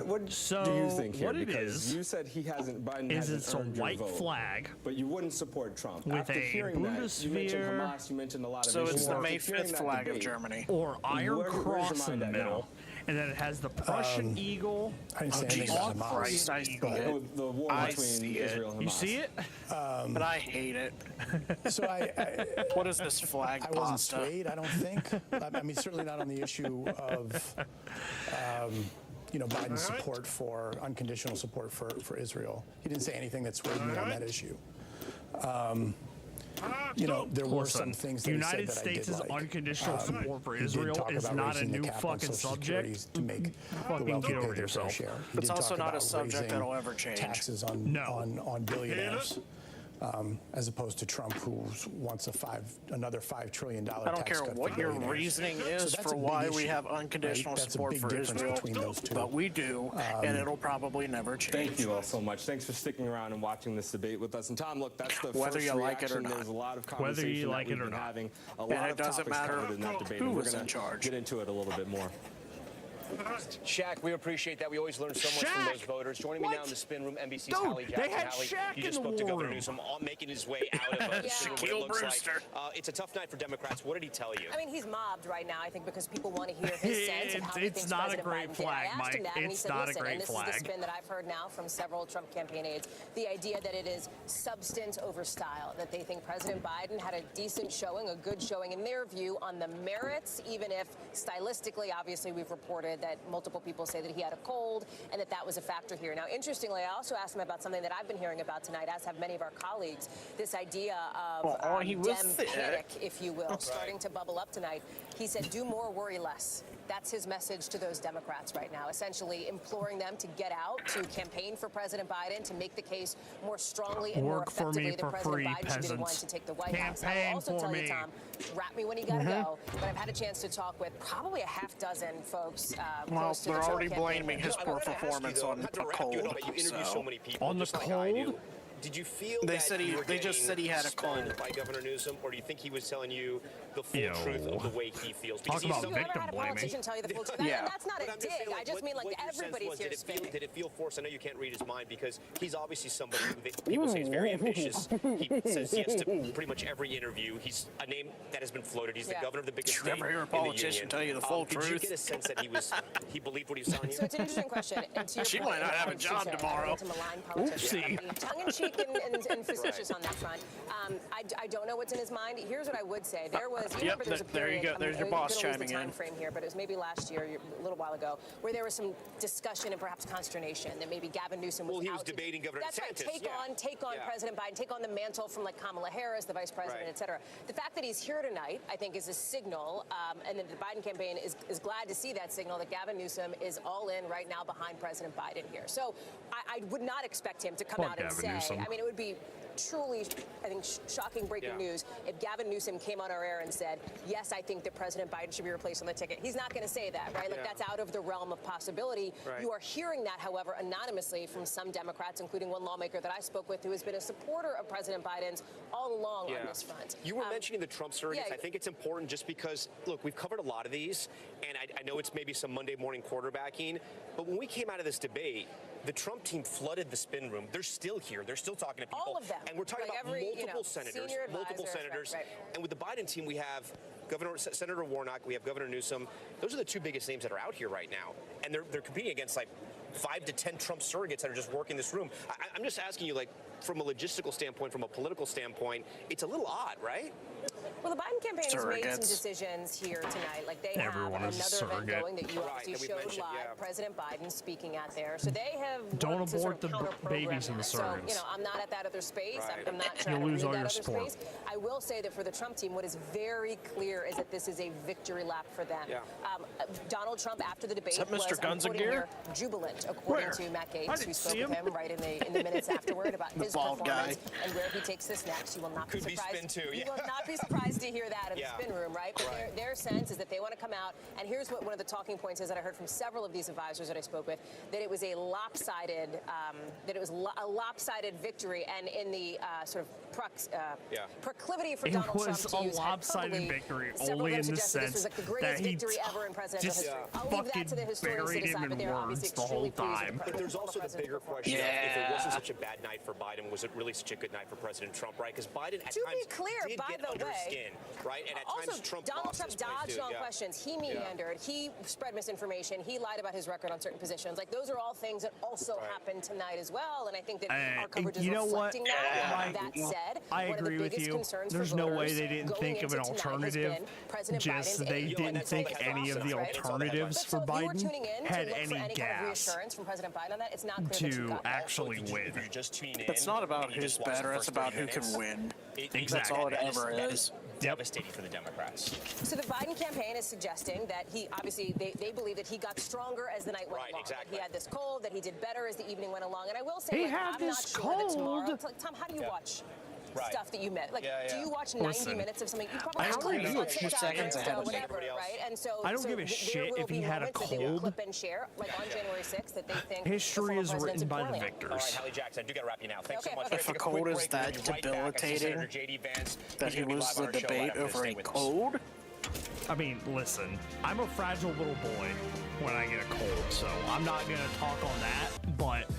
What so do you think here? what it Because is you said Biden is hasn't it's a earned your white vote, flag but you wouldn't support Trump. with After a hearing that, you mentioned Bundeswehr. Hamas, you mentioned a lot of So issues. it's the After May hearing 5th that flag of debate, Germany. or Iron where's your Cross in mind the at middle, now? and then it has the Prussian eagle. I didn't say anything about Hamas. The war between Israel and Hamas. You see it? But I hate it. So what is this flag I wasn't pasta? swayed, I don't think. I mean, certainly not on the issue of, Biden's support for, unconditional support for Israel. He didn't say anything that swayed me on that issue. There were some things that United he said that States' I did like. unconditional support for He did Israel talk is about not a raising the new cap on fucking Social subject. Security to make the Fucking wealthy get pay over their fair yourself. share. He It's did also talk not a about subject raising that'll ever change. taxes on billionaires. As opposed to Trump, who wants another $5 trillion I don't care what your reasoning is for why we have unconditional support for Israel, but we do, and it'll probably never change. Thank you all so much. Thanks for sticking around and watching this debate with us. And Tom, look, that's the Whether first you like it or reaction. not. There's a lot of Whether conversation you like that we've it or been not. having. A And lot it of doesn't topics matter covered in that debate. who and we're is gonna in charge. get into it a little bit more. Shaq, we appreciate that. We always learn so much from those voters. Joining me now in the spin room, NBC's Dude, Hallie Jackson. they had Hallie, Shaq you just in the spoke to war Governor room. Newsom, making his way out of Yeah. what it looks like. It's a tough night for Democrats. What did he tell you? I mean, he's mobbed right now, I think, because people want to hear his sense of how he It's thinks not a President great Biden did. flag, I asked him Mike. that, and he It's said, not a listen, great and this flag. is the spin that I've heard now from several Trump campaign aides, the idea that it is substance over style, that they think President Biden had a decent showing, a good showing in their view on the merits, even if stylistically, obviously, we've reported that multiple people say that he had a cold and that was a factor here. Now, interestingly, I also asked him about something that I've been hearing about tonight, as have many of our colleagues, this idea of Dem panic, if you will, starting to bubble up tonight. He said, do more, worry less. That's his message to those Democrats right now, essentially imploring them to get out, to campaign for President Biden, to make the case more strongly and more Work for effectively me that for President free, Biden should be the one peasants. to take the White House. I will Campaign also for tell you, me. Tom, wrap me when you gotta go, but I've had a chance to talk with probably a half dozen folks Well, close to the they're Trump already campaign. blaming his poor performance on a cold. But you interview so many people. On the just like I do. cold? Did you feel They that said you were they just getting said he had a spun cold. by Governor Newsom, or do you think he was telling you the full Ew. truth of the way he feels? Talk he's about somebody- Have you ever had a blaming. politician tell you the full truth? Yeah. And that's not But a I'm just saying, dig. I just mean, like, what your sense everybody's was, here did to spin. it feel forced? I know you can't read his mind because he's obviously somebody who people say is very ambitious. He says yes to pretty much every interview. He's a name that has been floated. He's the governor of the biggest You state never hear a in the politician union. tell you the full Did you truth? get a sense that he believed what he was telling you? So it's an interesting question. And to your She point, might not have a and job to tomorrow. To malign politicians. Oopsie. I'm being tongue-in-cheek and facetious on that front. I don't know what's in his mind. Here's what I would say. There was, you remember there was a there you period, go. There's your I'm boss gonna lose chiming the time in. frame here, but it was maybe last year, a little while ago, where there was some discussion and perhaps consternation that maybe Gavin Newsom was Well, he out was to- debating Governor That's right. DeSantis, Take on Yeah. President Biden, take on the mantle from like Kamala Harris, the vice president, Right. et cetera. The fact that he's here tonight, I think, is a signal, and that the Biden campaign is glad to see that signal that Gavin Newsom is all in right now behind President Biden here. So I would not expect him to come Fuck out and Gavin say, Newsom. I mean, it would be truly, I think, shocking breaking news if Gavin Newsom came on our air and said, yes, I think that President Biden should be replaced on the ticket. He's not going to say that, right? Like, that's out of the realm of possibility. Right. You are hearing that, however, anonymously from some Democrats, including one lawmaker that I spoke with who has been a supporter of President Biden's all along on this front. You were mentioning the Trump surrogates. yeah. I think it's important just because, look, we've covered a lot of these, and I know it's maybe some Monday morning quarterbacking, but when we came out of this debate, the Trump team flooded the spin room. They're still here. They're still talking to people. All of them. And we're talking Like about every, multiple senators. senior Multiple advisors, senators. right. And with the Biden team, we have Senator Warnock, we have Governor Newsom. Those are the two biggest names that are out here right now. And they're competing against like 5 to 10 Trump surrogates that are just working this room. I'm just asking you, like, from a logistical standpoint, from a political standpoint, it's a little odd, right? Well, the Biden campaign has made some Surrogates. decisions here tonight. Like they Everyone have is a another event surrogate. going that you Right, obviously that we showed mentioned, live. yeah. President Biden speaking at there. So they have Don't worked to sort abort of the counter-program babies and the that. So, surrogates. I'm not at that other space. Right. I'm not trying You'll to lose read all that your other support. space. I will say that for the Trump team, what is very clear is that this is a victory lap for them. Yeah. Donald Trump, after the debate, Is that Mr. was, Guns I'm and quoting Gear? here, jubilant, according Where? to Matt I Gaetz, didn't who spoke see with him. him right in the minutes afterward about The his bald performance guy. and where he takes this next. You will not be Could be surprised. spin too, You yeah. will not be surprised to hear that in Yeah. the spin room, right? But Right. their sense is that they want to come out, and here's what one of the talking points is that I heard from several of these advisors that I spoke with, that it was a lopsided, a lopsided victory, and in the sort of proclivity for It Donald Trump was to a use lopsided hyperbole, victory, several only of them in the suggested this was sense like the that greatest he victory ever in presidential just history. I'll leave that to the historians to buried him decide, but in they're obviously words the whole extremely pleased time. with But there's also the President bigger before. question of if it Yeah. wasn't such a bad night for Biden, was it really such a good night for President Trump, right? Because Biden at To times be clear, did by get the way, in, right? And at Also, times Trump Donald lost Trump his place, dodged too. all questions. He meandered. He spread misinformation. He lied about his record on certain positions. Like, those are all things that also happened tonight as well. And I think that our coverage is you know reflecting what? that. That said, I one of the agree with biggest you. concerns There's for no way voters they didn't going think of an into tonight has alternative. been President Just Biden's they didn't think any of the alternatives for If you were Biden tuning in had to look any for any kind of gas reassurance from President Biden on that, it's not clear that you to got that. actually win. It's not about who's better. It's about who can win. That's all it ever is. Devastating for the Democrats. So the Biden campaign is suggesting that he obviously they believe that he got stronger as the night went along. That he had this cold, that he did better as the evening went along. And I will say, He like, had I'm this not sure that tomorrow. cold. It's like, Tom, how do you watch Right. stuff that you met? Like, Yeah, do yeah. you watch 90 Listen, minutes of something? You probably I watch agree. clips You on a few TikTok seconds or ahead of me. whatever, right? And so I don't so give a there shit will if he be had a moments that they will cold. clip and share, like on January 6th, that they think the History former is president's written by the poorly on. victors. All right, Hallie Jackson, I do got to wrap you now. Thanks so Okay, much. okay. If a cold is that debilitating that he loses the debate over a cold, I mean, listen, I'm a fragile little boy when I get a cold, so I'm not going to talk on that. But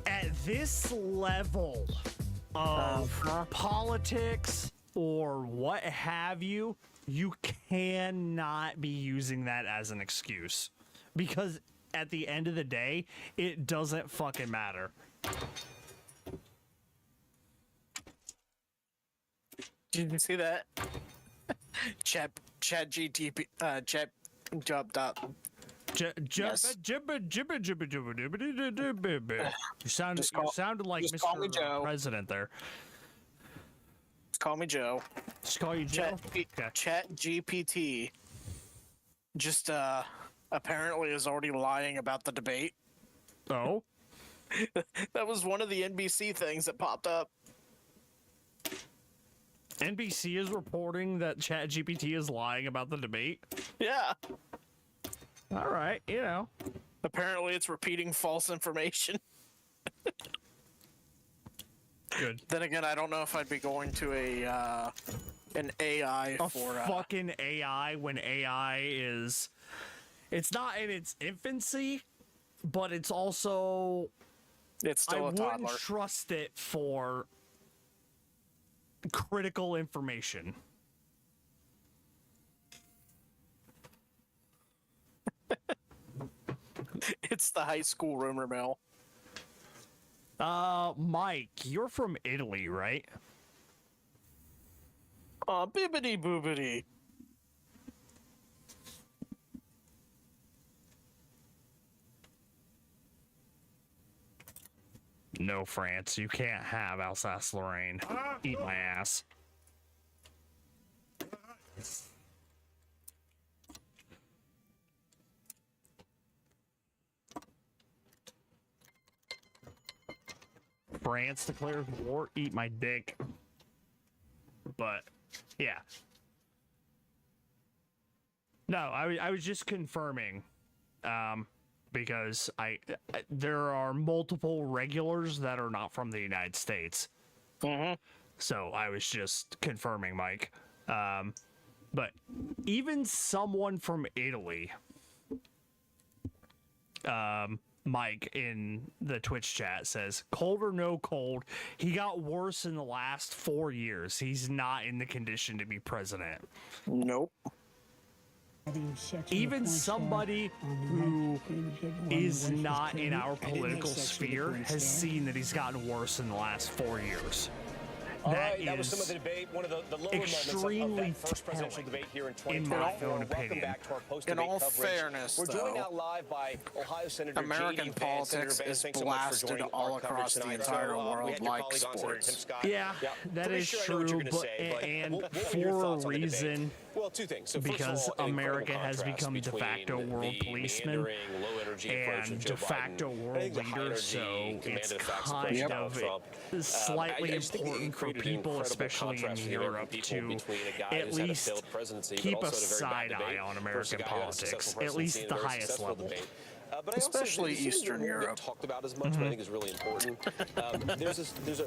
at this level of politics or what have you, you cannot be using that as an excuse. Because at the end of the day, it doesn't fucking matter. did you see that? Chat GTP chat job dot. You sounded like Mr. President there. Just call me Joe. Just call you Joe? Chat GPT just apparently is already lying about the debate. Oh? That was one of the NBC things that popped up. NBC is reporting that ChatGPT is lying about the debate? Yeah. All right, you know. Apparently it's repeating false information. Good. Then again, I don't know if I'd be going to an AI for fucking AI when AI is, it's not in its infancy, but it's also, it's still I a toddler. wouldn't trust it for critical information. It's the high school rumor mill. Mike, you're from Italy, right? Bibbidi boobidi. No, France, you can't have Alsace-Lorraine. Eat my ass. France declares war, eat my dick. But, yeah. No, I was just confirming, because there are multiple regulars that are not from the United States. Mm-hmm. So I was just confirming, Mike. But even someone from Italy, Mike in the Twitch chat says, cold or no cold, he got worse in the last 4 years. He's not in the condition to be president. Nope. Even somebody who is not in our political sphere has seen that he's gotten worse in the last 4 years. All right, that was some of the debate, one of the lower moments of that first presidential debate here in 2024. Welcome back to our post-debate in all coverage. fairness, we're joined though, now live by Ohio Senator American J.D. Vance. politics Senator Vance, is thanks so much for joining blasted all our coverage across the tonight. entire we world had your like colleague on, Senator Tim sports. Scott. Yeah, that pretty is sure I know what true, you're gonna say, and what are your for thoughts a on the debate? reason, Well, two things. So first because of all, an America incredible has contrast become de facto between world the policeman meandering, low-energy approach of and Joe de facto Biden. world I think the leader, high-energy, so command it's of the facts approach kind of Donald of Trump. slightly I just think important it for created an people, incredible especially in contrast for the American Europe, people to between a guy at who's had a least failed presidency, but keep also a had a very bad side eye debate on versus a American guy who had a politics, successful at least presidency at the and a very highest successful level. debate. But I Especially also, Eastern Europe Europe. talked about as much, but I think is really important. There's a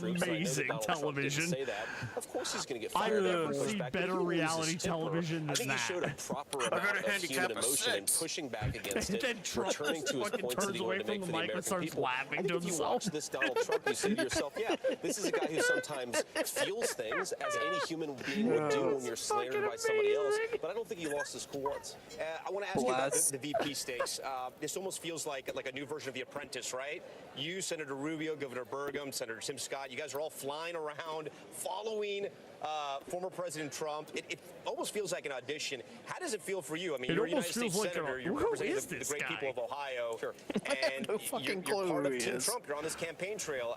troops. amazing Donald Trump didn't television. say that. Of course he's going to get I fired. don't see better reality television than I think that. he showed a proper amount of human emotion and pushing back against it, then Trump returning to his fucking points that turns he away wanted to from make the for the mic and American starts people. laughing I think to if you himself. watch this Donald Trump, you say to yourself, yeah, this is a guy who sometimes feels things as any human being would do when you're slandered by somebody else. but I don't think he lost his cool once. I want to ask you about the VP stakes. This almost feels like a new version of The Apprentice, right? You, Senator Rubio, Governor Burgum, Senator Tim Scott, you guys are all flying around, following former President Trump. It almost feels like an audition. How does it feel for you? I mean, you're a United States Senator. You're representing the great people of Ohio. Sure. And you're part of Team Trump. You're on this campaign trail.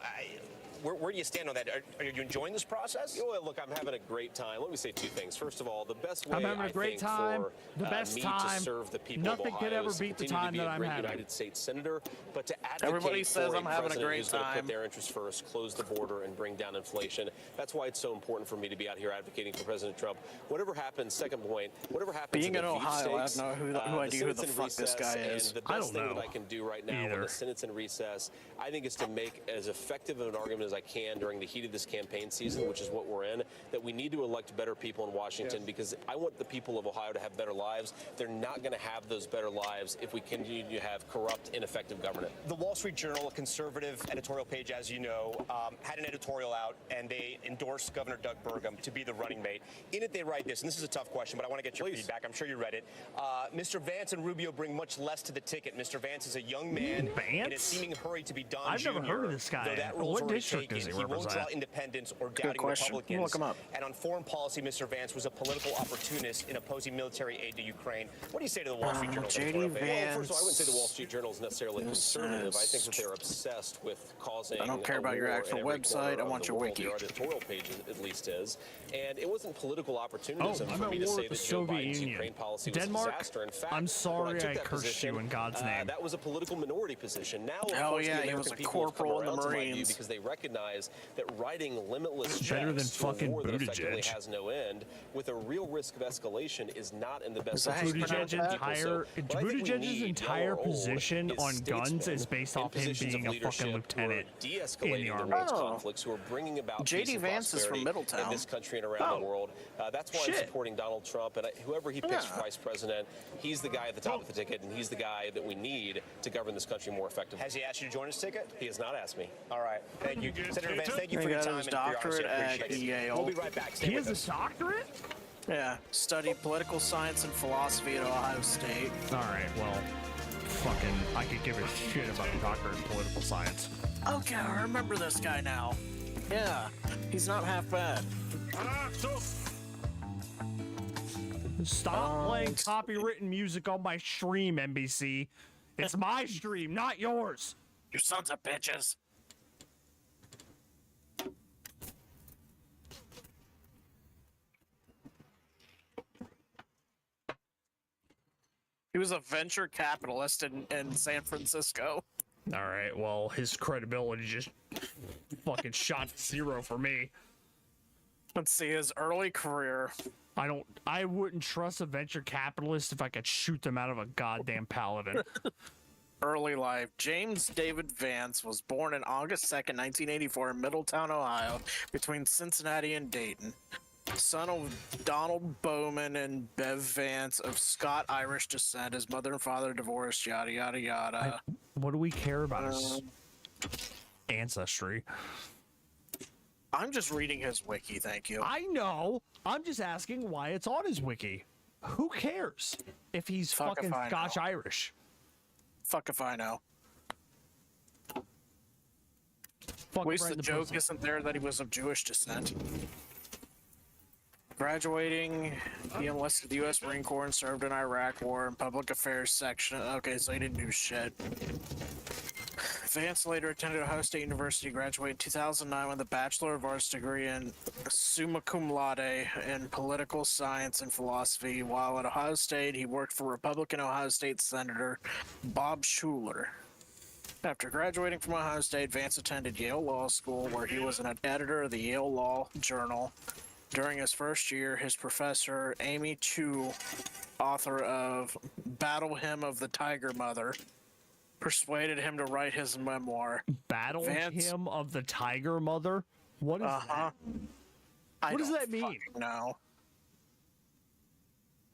Where do you stand on that? Are you enjoying this process? You know what, look, I'm having a great time. Let me say two things. First of all, the best way I'm having a great time. For the best me time. to serve the people Nothing of Ohio could ever is to beat the continue to time be that a I'm great having. United States Senator, but to advocate Everybody says for I'm having a president great who's going to time. put their interests first, close the border, and bring down inflation. That's why it's so important for me to be out here advocating for President Trump. Whatever happens, second point, whatever happens Being in in the Ohio, I stakes, have no idea who the fuck this guy is. And the best thing that I can do right now when the Senate's in recess, I think, is to make as effective of an argument as I can during the heat of this campaign season, which is what we're in, that we need to elect better people in Washington because I want the people of Ohio to have better lives. They're not going to have those better lives if we continue to have corrupt, ineffective government. The Wall Street Journal, a conservative editorial page, as you know, had an editorial out, and they endorsed Governor Doug Burgum to be the running mate. In it, they write this, and this is a tough question, but I want to get your feedback. I'm sure you read it. Mr. Vance and Rubio bring much less to the ticket. Mr. Vance is a young man in a seeming hurry to be Don I've Jr. never heard of this guy. Though that role's What already district taken. does he He won't draw represent? independents or doubting Republicans. Look him up. And on foreign policy, Mr. Vance was a political opportunist in opposing military aid to Ukraine. What do you say to the Wall Street Journal? J.D. editorial page? Vance. Well, first of all, I wouldn't say the Wall Street Journal is necessarily conservative. I think that they're obsessed with causing. I don't care a about your war actual in every website. corner I of want the your world. wiki. Their editorial page at least is, and it wasn't political opportunism I'm for at me to war say with the that Joe Soviet Biden's Union. Ukraine policy was Denmark, a disaster. In fact, I'm when sorry took I that cursed position, you in God's name. That was a political minority position. Now, of Oh, course, yeah, the he American was a people have come corporal in the around to my view Marines. because they recognize that writing limitless Better than checks to a fucking war that effectively Buttigieg. has no end, with a real risk of escalation, is not in the best Is that how you interest of the pronounce American that? people. So what I think we Buttigieg's need, entire young or old, position is on guns statesmen is based in off him positions being of a fucking leadership who are lieutenant in the de-escalating the army. world's conflicts, who are bringing about J.D. peace and Vance is from prosperity Middletown. in this country and around the world. That's why I'm supporting Donald Trump, and whoever he picks for vice president, he's the guy at the top of the ticket, and he's the guy that we need to govern this country more effectively. Has he asked you to join his ticket? He has not asked me. All right. Thank you. Senator Vance, thank you He for your got time his and for your honesty. doctorate I at appreciate it. Yale. We'll be right back. Stay He with has us. a doctorate? Yeah, studied political science and philosophy at Ohio State. All right, well, fucking, I could give a shit about a doctorate in political science. Okay, I remember this guy now. Yeah, he's not half bad. Stop playing copywritten music on my stream, NBC. It's my stream, not yours. You sons of bitches. He was a venture capitalist in San Francisco. All right, well, his credibility just fucking shot to zero for me. Let's see his early career. I wouldn't trust a venture capitalist if I could shoot them out of a goddamn paladin. Early life. James David Vance was born on August 2nd, 1984 in Middletown, Ohio, between Cincinnati and Dayton. Son of Donald Bowman and Bev Vance of Scot-Irish descent. His mother and father divorced, yada, yada, yada. What do we care about his ancestry? I'm just reading his wiki, thank you. I know. I'm just asking why it's on his wiki. Who cares if he's Fuck if fucking I know. Scotch-Irish? Fuck if I know. Fuck At least the Brendan joke Pussy. isn't there that he was of Jewish descent. Graduating, he enlisted the U.S. Marine Corps and served in Iraq War and Public Affairs section. Okay, so he didn't do shit. Vance later attended Ohio State University, graduated in 2009 with a Bachelor of Arts degree in summa cum laude in political science and philosophy. While at Ohio State, he worked for Republican Ohio State Senator Bob Schuler. After graduating from Ohio State, Vance attended Yale Law School, where he was an editor of the Yale Law Journal. During his first year, his professor, Amy Chu, author of Battle Hymn of the Tiger Mother, persuaded him to write his memoir. Battle Hymn of the Tiger Mother? What is that? What does that mean? No.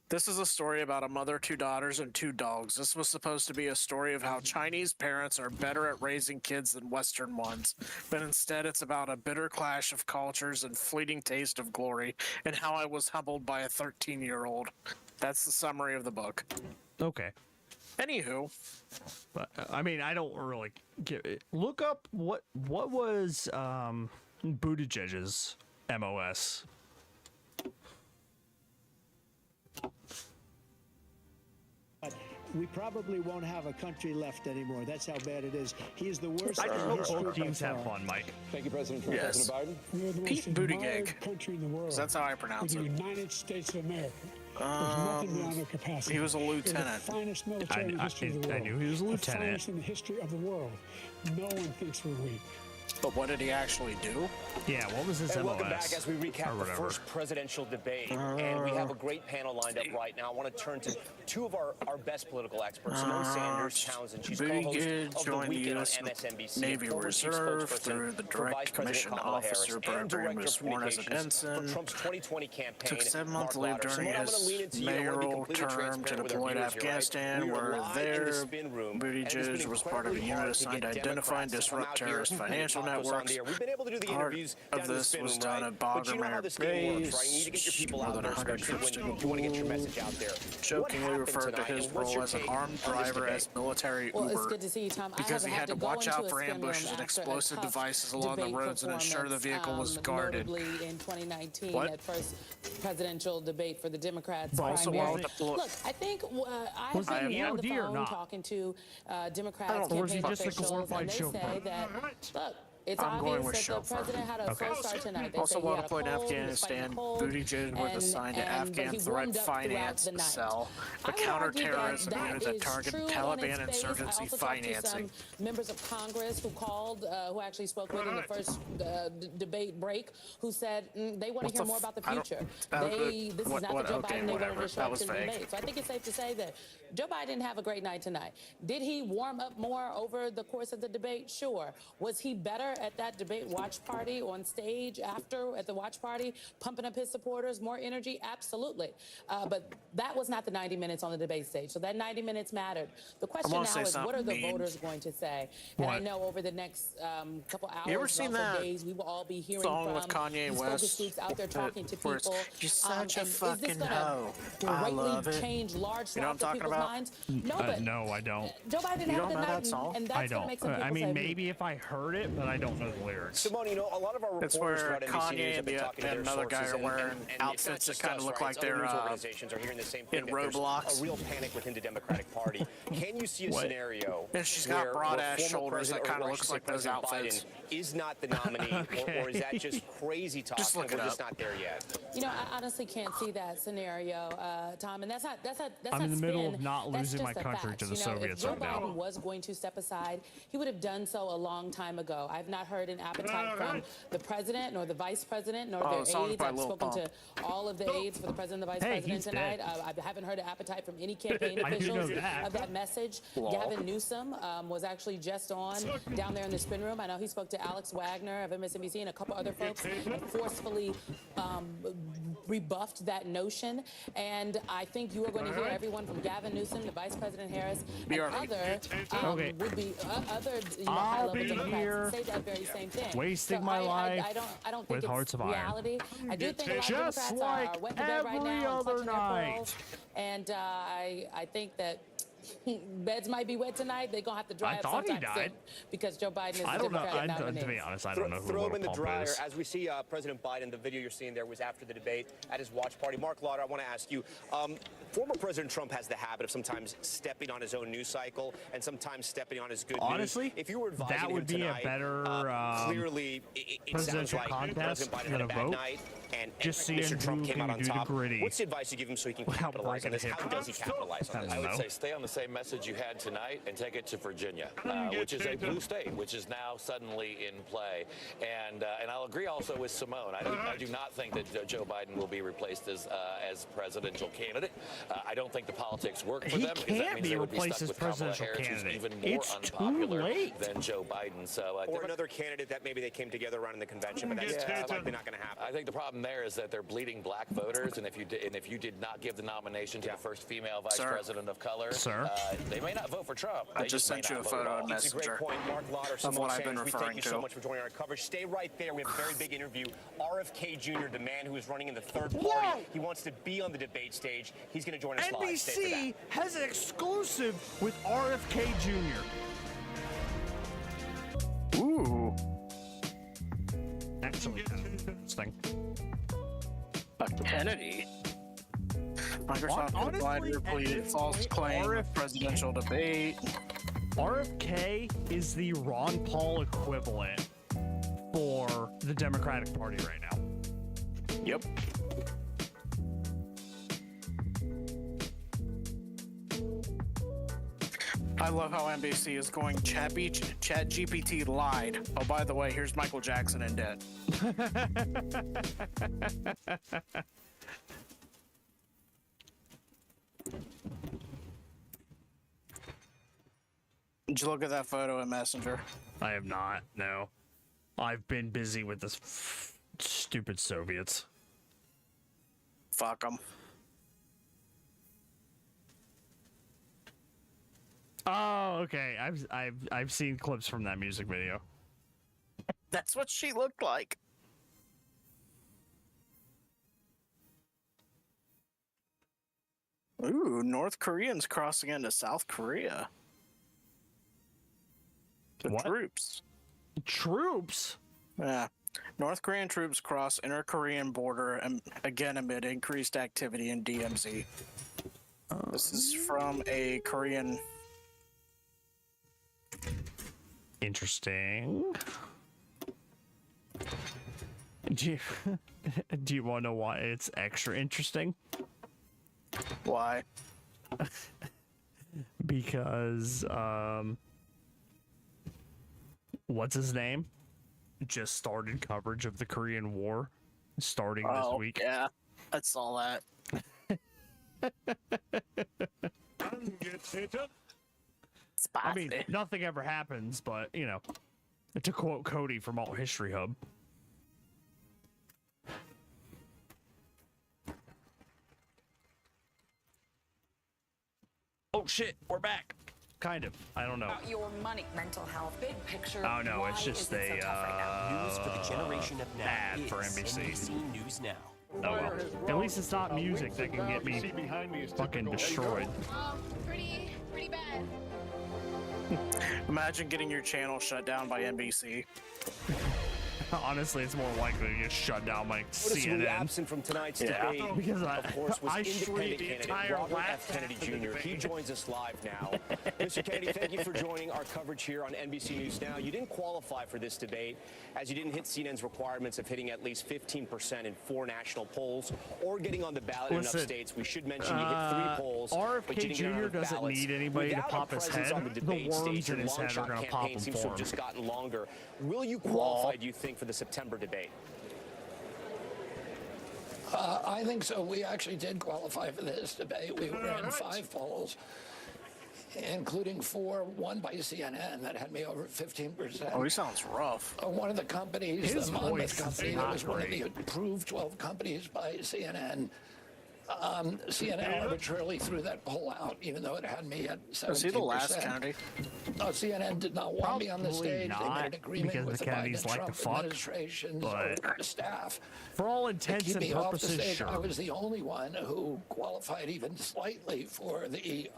This is a story about a mother, 2 daughters, and 2 dogs. This was supposed to be a story of how Chinese parents are better at raising kids than Western ones. But instead, it's about a bitter clash of cultures and fleeting taste of glory, and how I was humbled by a 13-year-old. That's the summary of the book. Okay. Anywho. But, I mean, I don't really get it. Look up what was Buttigieg's MOS. We probably won't have a country left anymore. That's how bad it is. He is the worst. I in hope history both teams by have far. fun, Mike. Thank you, President Trump. Yes. President Biden. We're the Pete most admired Buttigieg. country in the world. That's how I pronounce We're it. the United States of America. There's nothing beyond our capacity. He was a We're lieutenant. the finest military in the history of the I world. knew he was a The lieutenant. finest in the history of the world. No one thinks we're weak. But what did he actually do? Yeah, what was his And MOS? welcome back as we or recap the whatever. first presidential debate. And we have a great panel lined up right now. I want to turn to 2 of our best political experts, Simone Sanders Townsend. She's co-host Buttigieg of The joined the Weekend on U.S. MSNBC. Navy former chief Reserve spokesperson through the for Vice Direct President Commission Kamala Harris Officer. and Barbara Director was of sworn as an Communications ensign. for Trump's 2020 campaign. Took 7 Mark months leave Lauder. during Simone, I'm his gonna lean into you. I wanna be mayoral completely term to transparent with our deploy to viewers here, right? Afghanistan, We are where live in their the spin room, and it's been Buttigieg was part of a incredibly unit hard to assigned to get identify and Democrats to come disrupt out here terrorist and financial talk to us on networks. the air. We've been able to do the Part interviews down of in the this spin was room, done right? at But you know how Bogomar this game works, Base. right? You need to get your people More out than there, 100 especially troops when you want to get your message out there. Jokingly referred to his role as an armed driver as military Well, it's Uber good to see you, Tom. because he I had to go watch into out a for spin room ambushes and after a explosive tough devices along the debate roads and ensure the vehicle was guarded. Notably in 2019, What? that first presidential debate for the Democrats But also, why primary. would the- Look, I think I Was have it been on the EOD or phone not? talking to Democrats, Or was he campaign just a officials, glorified and they chauffeur? say that, look, it's I'm going with obvious that the chauffeur. president had a Okay. slow start tonight. They Also, say he while had a deployed in cold, he was fighting Afghanistan, a cold, Buttigieg was assigned to but Afghan he threat warmed up throughout finance the night. cell, I the would argue counterterrorism that unit that is targeted true on Taliban its face. insurgency I also talked to financing. some members of Congress who called, who actually spoke with in the first debate break, who said they want to hear more about the future. This is not the Joe Biden they wanted to show up to the debate. So I think it's safe to say that Joe Biden didn't have a great night tonight. Did he warm up more over the course of the debate? Sure. Was he better at that debate watch party on stage after at the watch party, pumping up his supporters, more energy? Absolutely. But that was not the 90 minutes on the debate stage. So that 90 minutes mattered. The question now is, what are the voters going to say? And I know over the next couple hours, You ever seen also that days, we will all be hearing song from with Kanye these West focus groups out there talking to where it's, people. "You're such a and is this fucking gonna hoe. I love greatly it." change large You know what I'm swaths of talking people's about? minds? No, but No, I don't. Joe Biden didn't You have a don't good know night, that song? and I that's going to don't. make some people I mean, say, maybe if I heard it, but I don't know the lyrics. Simone, you know, a lot of our It's reporters where throughout NBC News Kanye have and, been talking to their another guy sources, are wearing and it's outfits not that just kind of us, look right? like Other they're news organizations are hearing the same thing. in that there's Roblox. a real panic within the Democratic Party. Can you see a What? scenario And she's got where broad-ass former shoulders that President, kinda or I looks should say like those President outfits? Biden is not the nominee, or is that just crazy talk Just look and it we're just up. not there yet? You know, I honestly can't see that scenario, Tom, and that's not I'm in the middle of spin. not That's losing my just a country fact. to the You know, Soviets if right Joe now. Biden was going to step aside, he would have done so a long time ago. I've not heard an appetite from the president, nor the vice president, nor Oh, their the song's aides. by I've Lil spoken Pump. to all of the aides for the president and the vice Hey, president he's tonight. dead. I haven't heard an appetite from any campaign I do know officials that. of that message. Lol. Gavin Newsom was actually just on down there in the spin room. I know he spoke to Alex Wagner of MSNBC and a couple other folks and forcefully rebuffed that notion. And I think you are going to hear everyone from Gavin Newsom to Vice President Harris and other Okay. would be other I'll high-level be Democrats here say that very same thing. wasting So my I life don't think with it's Hearts of Iron. reality. I do think a lot of Just Democrats like are wet to bed right every now and other clutching their night. pearls. And I think that beds might be wet tonight. They're going to have to dry I up thought he sometime died. soon because Joe Biden is I the don't know. Democratic nominee. To be honest, I don't know who Throw him Lil in the Pump dryer. is. As we see President Biden, the video you're seeing there was after the debate at his watch party. Mark Lauder, I want to ask you, former President Trump has the habit of sometimes stepping on his own news cycle and sometimes stepping on his good Honestly, news. If you were advising that would him be tonight, a better clearly it sounds presidential like contest President Biden than had a a bad vote. night and Just seeing Mr. Trump who came out can on do the top. gritty What's the advice you give him so he can without capitalize on breaking this? a hip. How does he capitalize on I this? don't I would know. say stay on the same message you had tonight and take it to Virginia, which is a blue state, which is now suddenly in play. And I'll agree also with Simone. I do not think that Joe Biden will be replaced as presidential candidate. I don't think the politics work for them, because that means they would be stuck with Kamala Harris, who's even more unpopular than Joe Biden. So, or another candidate that maybe they came together around in the convention, but that's likely not going to happen. I think the problem there is that they're bleeding black voters, and if you did not give the nomination to the first female vice president of color, they may not vote for Trump. I just sent you a photo on Messenger. It's a great point. Mark Lauder, of what I've been we referring thank you to. so much for joining our coverage. Stay right there. We have a very big interview. RFK Jr., the man who is running in the third party. He wants to be on the debate stage. He's going to join us live. Stay for that. NBC has an exclusive with RFK Jr. Ooh. Actually, kind of interesting. Kennedy. Microsoft applied repleted false claim of presidential debate. RFK is the Ron Paul equivalent for the Democratic Party right now. Yep. I love how NBC is going, ChatGPT lied. Oh, by the way, here's Michael Jackson in debt. Did you look at that photo in Messenger? I have not, no. I've been busy with this stupid Soviets. Fuck them. Oh, okay. I've seen clips from that music video. That's what she looked like. Ooh, North Koreans crossing into South Korea. The troops. Troops? Yeah. North Korean troops cross inter-Korean border and again amid increased activity in DMZ. This is from a Korean. Interesting. Do you want to know why it's extra interesting? Why? Because what's his name? Just started coverage of the Korean War starting this week. Yeah, I saw that. I mean, nothing ever happens, but, you know, to quote Cody from Alt History Hub. Oh shit, we're back. Kind of. I don't know. About your money, mental health, big picture. Oh no, it's just a News for the generation of now ad is for NBC. NBC News Now. Oh well. At least it's not music that can get me fucking destroyed. Pretty bad. Imagine getting your channel shut down by NBC. Honestly, it's more likely to get shut down by CNN. Absent from tonight's debate, because of course, was I independent the candidate entire Robert last F. Kennedy half of the Jr. He debate. joins us live now. Mr. Kennedy, thank you for joining our coverage here on NBC News Now. You didn't qualify for this debate as you didn't hit CNN's requirements of hitting at least 15% in 4 national polls or getting on the ballot in enough states. We should mention you hit 3 polls, but you RFK didn't get on Jr. enough doesn't ballots. need anybody to Without pop a his presence head. on the The debate worms stage, in your his head are long-shot gonna pop campaign him seems for to have him. just gotten longer. Will you qualify, do you think, for the September debate? I think so. We actually did qualify for this debate. We were in 5 polls, including 4 won by CNN that had me over 15%. Oh, he sounds rough. One of the companies, His the voice Monmouth is company, not that was one of great. the approved 12 companies by CNN. CNN arbitrarily threw that poll out, even though it had me at 17%. Was he the last Kennedy? CNN did not want me on the Probably stage. They not, made an agreement because with the the Biden Kennedys like to Trump fuck, administration's but staff. for all To intents keep and me off the purposes, stage, sure. I was the only one who qualified even slightly for the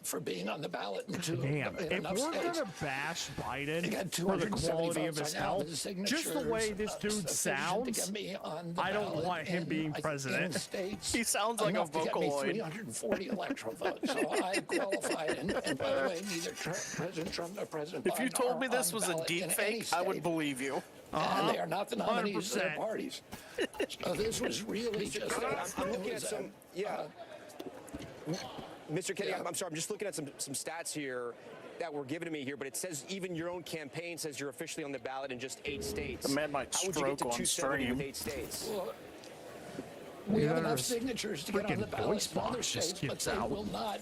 for being on the ballot in Damn, if enough we're states. gonna bash They Biden got for the 270 quality of votes. his I now have health, the just the way this dude signatures, sounds, to get me on the I don't ballot want him in, being I think, president. in states He sounds like a enough to get me Vocaloid. 340 electoral votes. So I qualified, and by the way, neither President Trump nor President Biden If you told me are this on was a ballot deep in any fake, I would state. believe you. And they are not the nominees of their 100%. parties. So this was really just. I'm looking at some. Yeah. Mr. Kennedy, I'm sorry, I'm just looking at some stats here that were given to me here, but it says even your own campaign says you're officially on the ballot in just 8 states. The man might How would you get to stroke on 270 with stream. 8 states? Well, we have enough signatures to get on the ballot in other states, but they will not.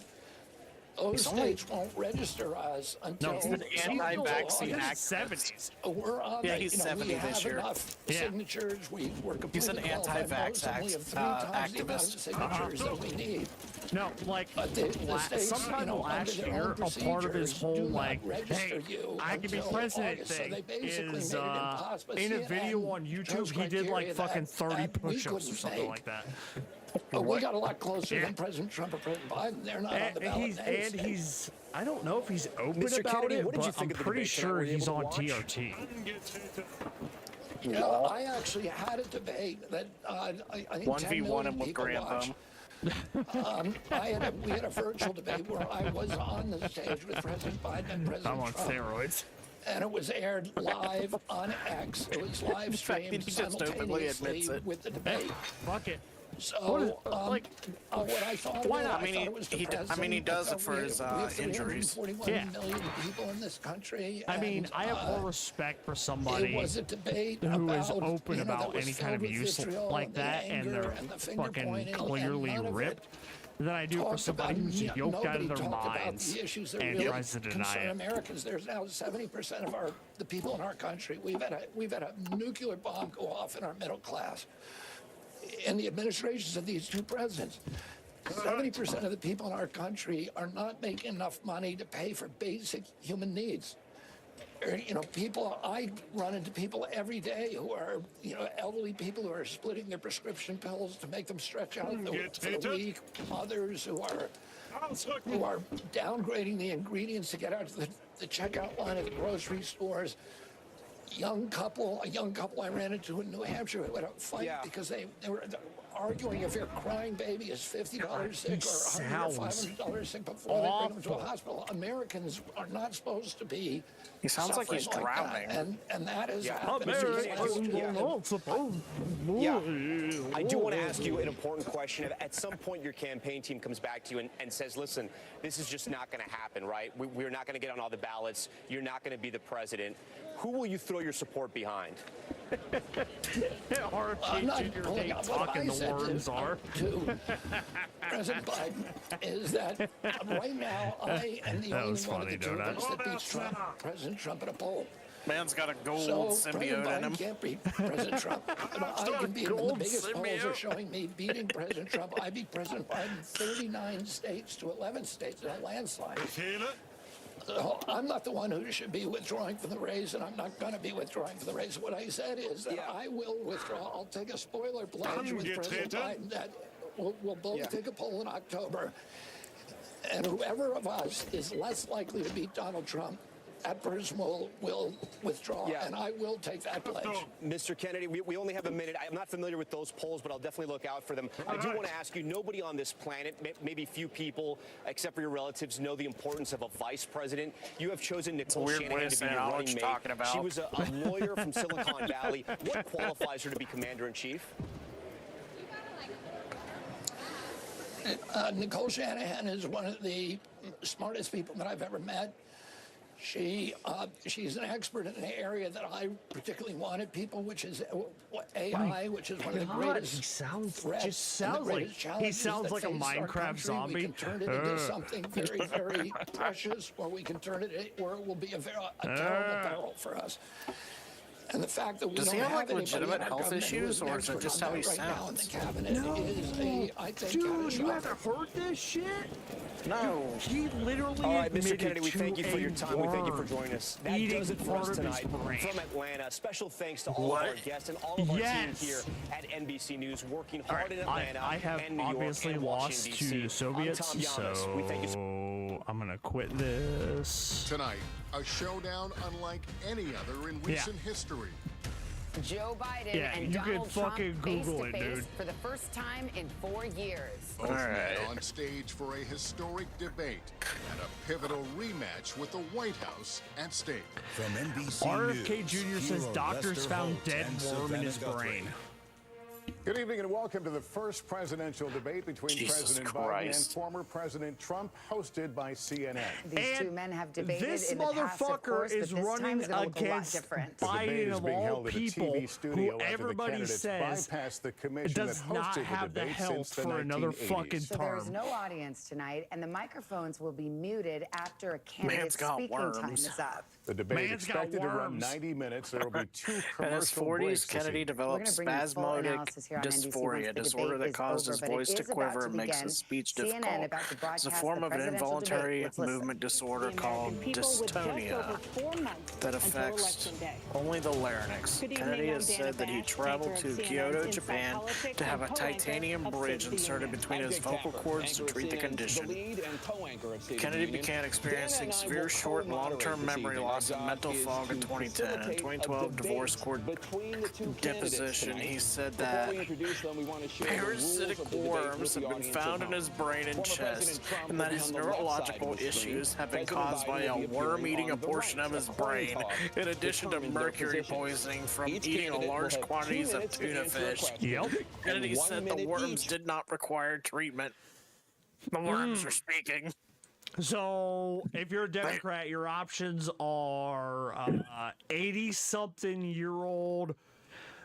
Those states won't register us until he's an anti-vaccine activist. We're on Yeah, the, he's you know, 70 we this have year. enough Yeah. signatures. We're completely He's an anti-vax qualified. We have 3 times the amount of activist. signatures that we need. No, like But the states, sometime you know, last under their year, own a part of his procedures, whole do not like, register hey, you I can be until president August. So thing they basically is made it impossible. in a CNN video on YouTube. chose He did like criteria fucking that 30 we push-ups or couldn't something make. like that. But we got a lot closer than President Trump or President Biden. They're not on the ballot. And he's I don't know if he's open Mr. about Kennedy, it, what did you but think I'm of the pretty debate tonight? sure Were you he's able on to watch? TRT. You know, I actually had a debate that I think 1v1 10 million him with people Graham watched. We had a virtual debate where I was on the stage with President Biden and President I'm on Trump. steroids. And it was aired live on X. It was live The fact that streamed he just openly simultaneously admits it. with the debate. Fuck it. So, what I thought, why not? I thought it was depressing. I mean, he does it for We his have injuries. 341 million people in this country. I mean, and, I have more respect for somebody it was a debate who is about, open you know, that about was any kind of filled with use vitriol like and the that, and anger they're and the finger fucking pointing, and clearly none of it ripped, than I do for talked somebody about- who's yoked out nobody of their talked about minds the issues that and really tries to deny concern it. Americans. There's now 70% of the people in our country. We've had a nuclear bomb go off in our middle class in the administrations of these 2 presidents. 70% of the people in our country are not making enough money to pay for basic human needs. You know, I run into people every day who are, you know, elderly people who are splitting their prescription pills to make them stretch out for the week. Others who are downgrading the ingredients to get out to the checkout line at the grocery stores. A young couple I ran into in New Hampshire who had a fight because they were arguing if your crying baby is $50 sick or $100 or $500 sick before they bring them to a hospital. Americans are not supposed to be. He sounds like he's suffering drowning. that. And that is happening. I do want to ask you an important question. At some point, your campaign team comes back to you and says, listen, this is just not going to happen, right? We're not going to get on all the ballots. You're not going to be the president. Who will you throw your support behind? RFK Jr. ain't talking, the worms are. To President Biden is that right now I am the only one of the 2 of us that beats Trump, President Trump at a poll. Man's got a gold So President symbiote in Biden him. can't beat President Trump. But I can beat him. The biggest polls are showing me beating President Trump. I beat President Biden 39 states to 11 states in a landslide. So I'm not the one who should be withdrawing from the race, and I'm not going to be withdrawing from the race. What I said is that I will withdraw. I'll take a spoiler pledge with President Biden that we'll both take a poll in October. And whoever of us is less likely to beat Donald Trump, that person will withdraw, and I will take that pledge. Mr. Kennedy, we only have a minute. I'm not familiar with those polls, but I'll definitely look out for them. I do want to ask you, nobody on this planet, maybe few people, except for your relatives, know the importance of a vice president. You have chosen Nicole Shanahan to be your running mate. She was a lawyer from Silicon Valley. What qualifies her to be commander-in-chief? Nicole Shanahan is one of the smartest people that I've ever met. She's an expert in an area that I particularly wanted people, which is AI, which is one of the greatest He sounds threats just and the sounds like greatest he challenges sounds that like a face our Minecraft country. zombie. We can turn it into something very, very precious, or we can turn it, or it will be a terrible peril for us. And the fact that we Does don't he have, like, anybody legitimate in our health government who issues, an or is it expert just on how he that right now in the sounds? cabinet is I think, Dude, you catastrophic. haven't heard this shit? No. He literally All right, Mr. admitted Kennedy, we to thank you for a your time. We thank you for worm joining us. That eating does it for us part of his tonight brain. from Atlanta. Special thanks to all of our guests and all of our team here at NBC News, working hard in Atlanta I have and New York obviously and lost Washington, to the D.C. Soviets, I'm Tom Llamas. We thank you so I'm gonna quit this. Tonight, a showdown unlike any other in recent history. Joe Biden Yeah, and you Donald could Trump fucking Google it, face-to-face dude. for the first time in 4 years. Both men on stage for a historic debate and a pivotal rematch with the White House at stake. From NBC RFK News, Jr. says Hero doctors Lester found Holt dead and worm in Savannah his Guthrie. brain. Good evening and welcome to the first presidential debate between President Biden and former President Trump, hosted by CNN. These two men have debated this in the past, of course, is but this time running is going to look a lot against different. Biden of all people, who everybody says does not have the health for another fucking So term. there's no audience tonight, and the microphones will be muted after a candidate's speaking time is up. The debate is expected to run 90 minutes. There will be 2 commercial breaks. Kennedy developed spasmodic dysphoria, disorder that caused his voice to quiver and makes his speech difficult. It's a form of an involuntary movement disorder called dystonia that affects only the larynx. Kennedy has said that he traveled to Kyoto, Japan to have a titanium bridge inserted between his vocal cords to treat the condition. Kennedy began experiencing severe short and long-term memory loss and mental fog in 2010. In 2012 divorce court deposition, he said that parasitic worms have been found in his brain and chest, and that his neurological issues have been caused by a worm eating a portion of his brain, in addition to mercury poisoning from eating large quantities of tuna fish. Kennedy said the worms did not require treatment. The worms are speaking. So, if you're a Democrat, your options are 80-something-year-old,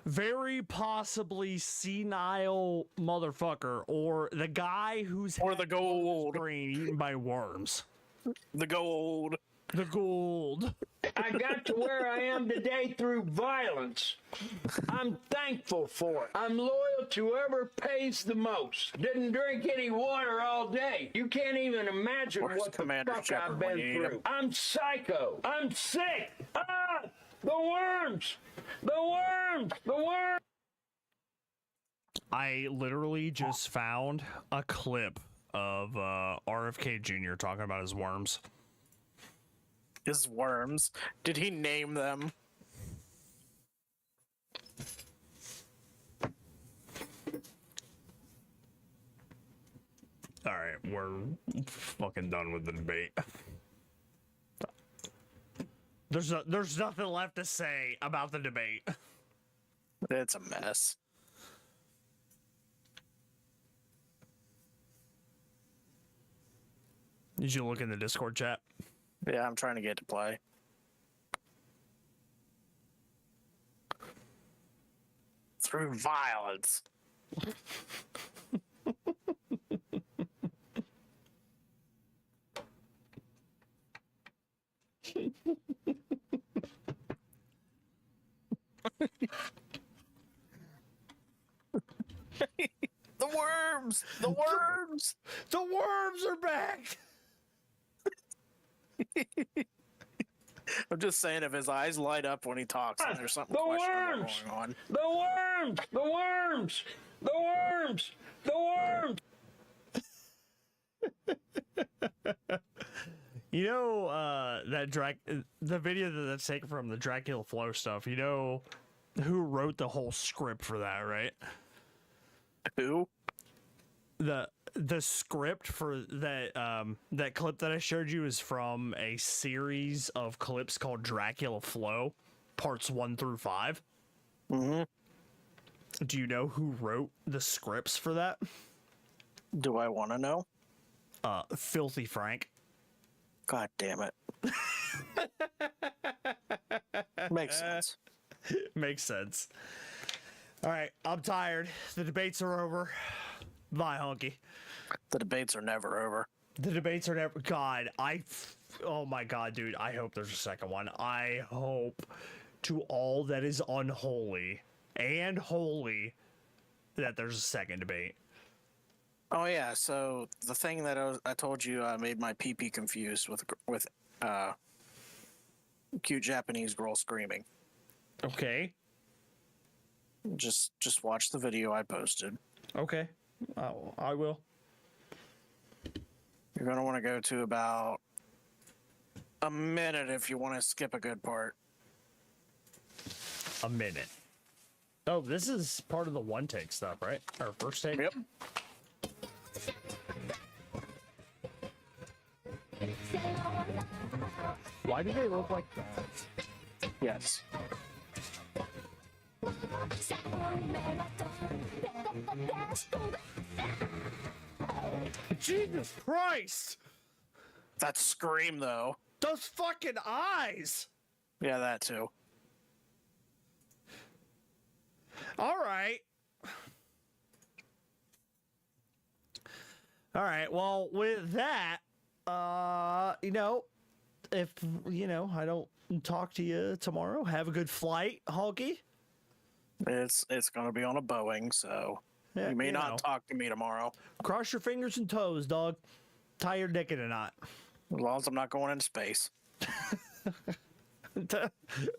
very possibly senile motherfucker, or the guy who's the gold brain eaten by worms. The gold. The gold. I got to where I am today through violence. I'm thankful for it. I'm loyal to whoever pays the most. Didn't drink any water all day. You can't even imagine what the fuck I've been through. I'm psycho. I'm sick. Ah! The worms! The worms! The worms! I literally just found a clip of RFK Jr. talking about his worms. His worms? Did he name them? All right, we're fucking done with the debate. There's nothing left to say about the debate. It's a mess. Did you look in the Discord chat? Yeah, I'm trying to get to play. Through violence. The worms! The worms! The worms are back! I'm just saying, if his eyes light up when he talks, then there's something questionable going on. The worms! The worms! The worms! The worms! You know, the video that's taken from the Dracula Flow stuff, you know who wrote the whole script for that, right? Who? The script for that clip that I showed you is from a series of clips called Dracula Flow, parts 1 through 5. Mm-hmm. Do you know who wrote the scripts for that? Do I want to know? Filthy Frank. God damn it. Makes sense. Makes sense. All right, I'm tired. The debates are over. Bye, Hunky. The debates are never over. The debates are never. God, oh my God, dude. I hope there's a second one. I hope to all that is unholy and holy that there's a second debate. Oh yeah. So the thing that I told you, I made my pee confused with cute Japanese girl screaming. Okay. Just watch the video I posted. Okay. Oh, I will. You're going to want to go to about a minute if you want to skip a good part. A minute. Oh, this is part of the one take stuff, right? Or first take? Yep. Why do they look like that? Yes. Jesus Christ! That scream, though. Those fucking eyes! Yeah, that too. Alright. Alright, well, with that, if, I don't talk to you tomorrow, have a good flight, Honky. It's gonna be on a Boeing, so Yeah, you may not talk to me tomorrow. Cross your fingers and toes, dog. Tie your dick in a knot. As long as I'm not going into space.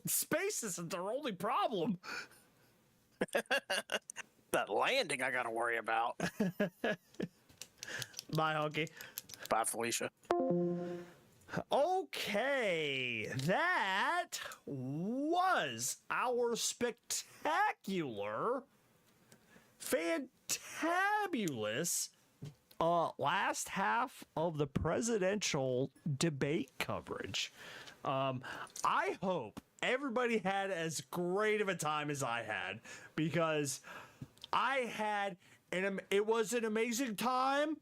Space isn't their only problem. That landing I gotta worry about. Bye, Honky. Bye, Felicia. Okay, that was our spectacular, fantabulous last half of the presidential debate coverage. I hope everybody had as great of a time as I had, because I had it was an amazing time.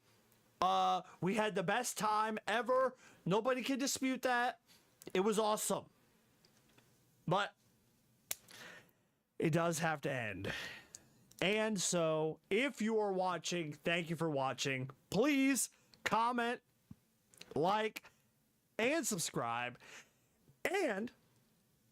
We had the best time ever. Nobody can dispute that. It was awesome. But it does have to end. And so, if you are watching, thank you for watching. Please comment, like, and subscribe. And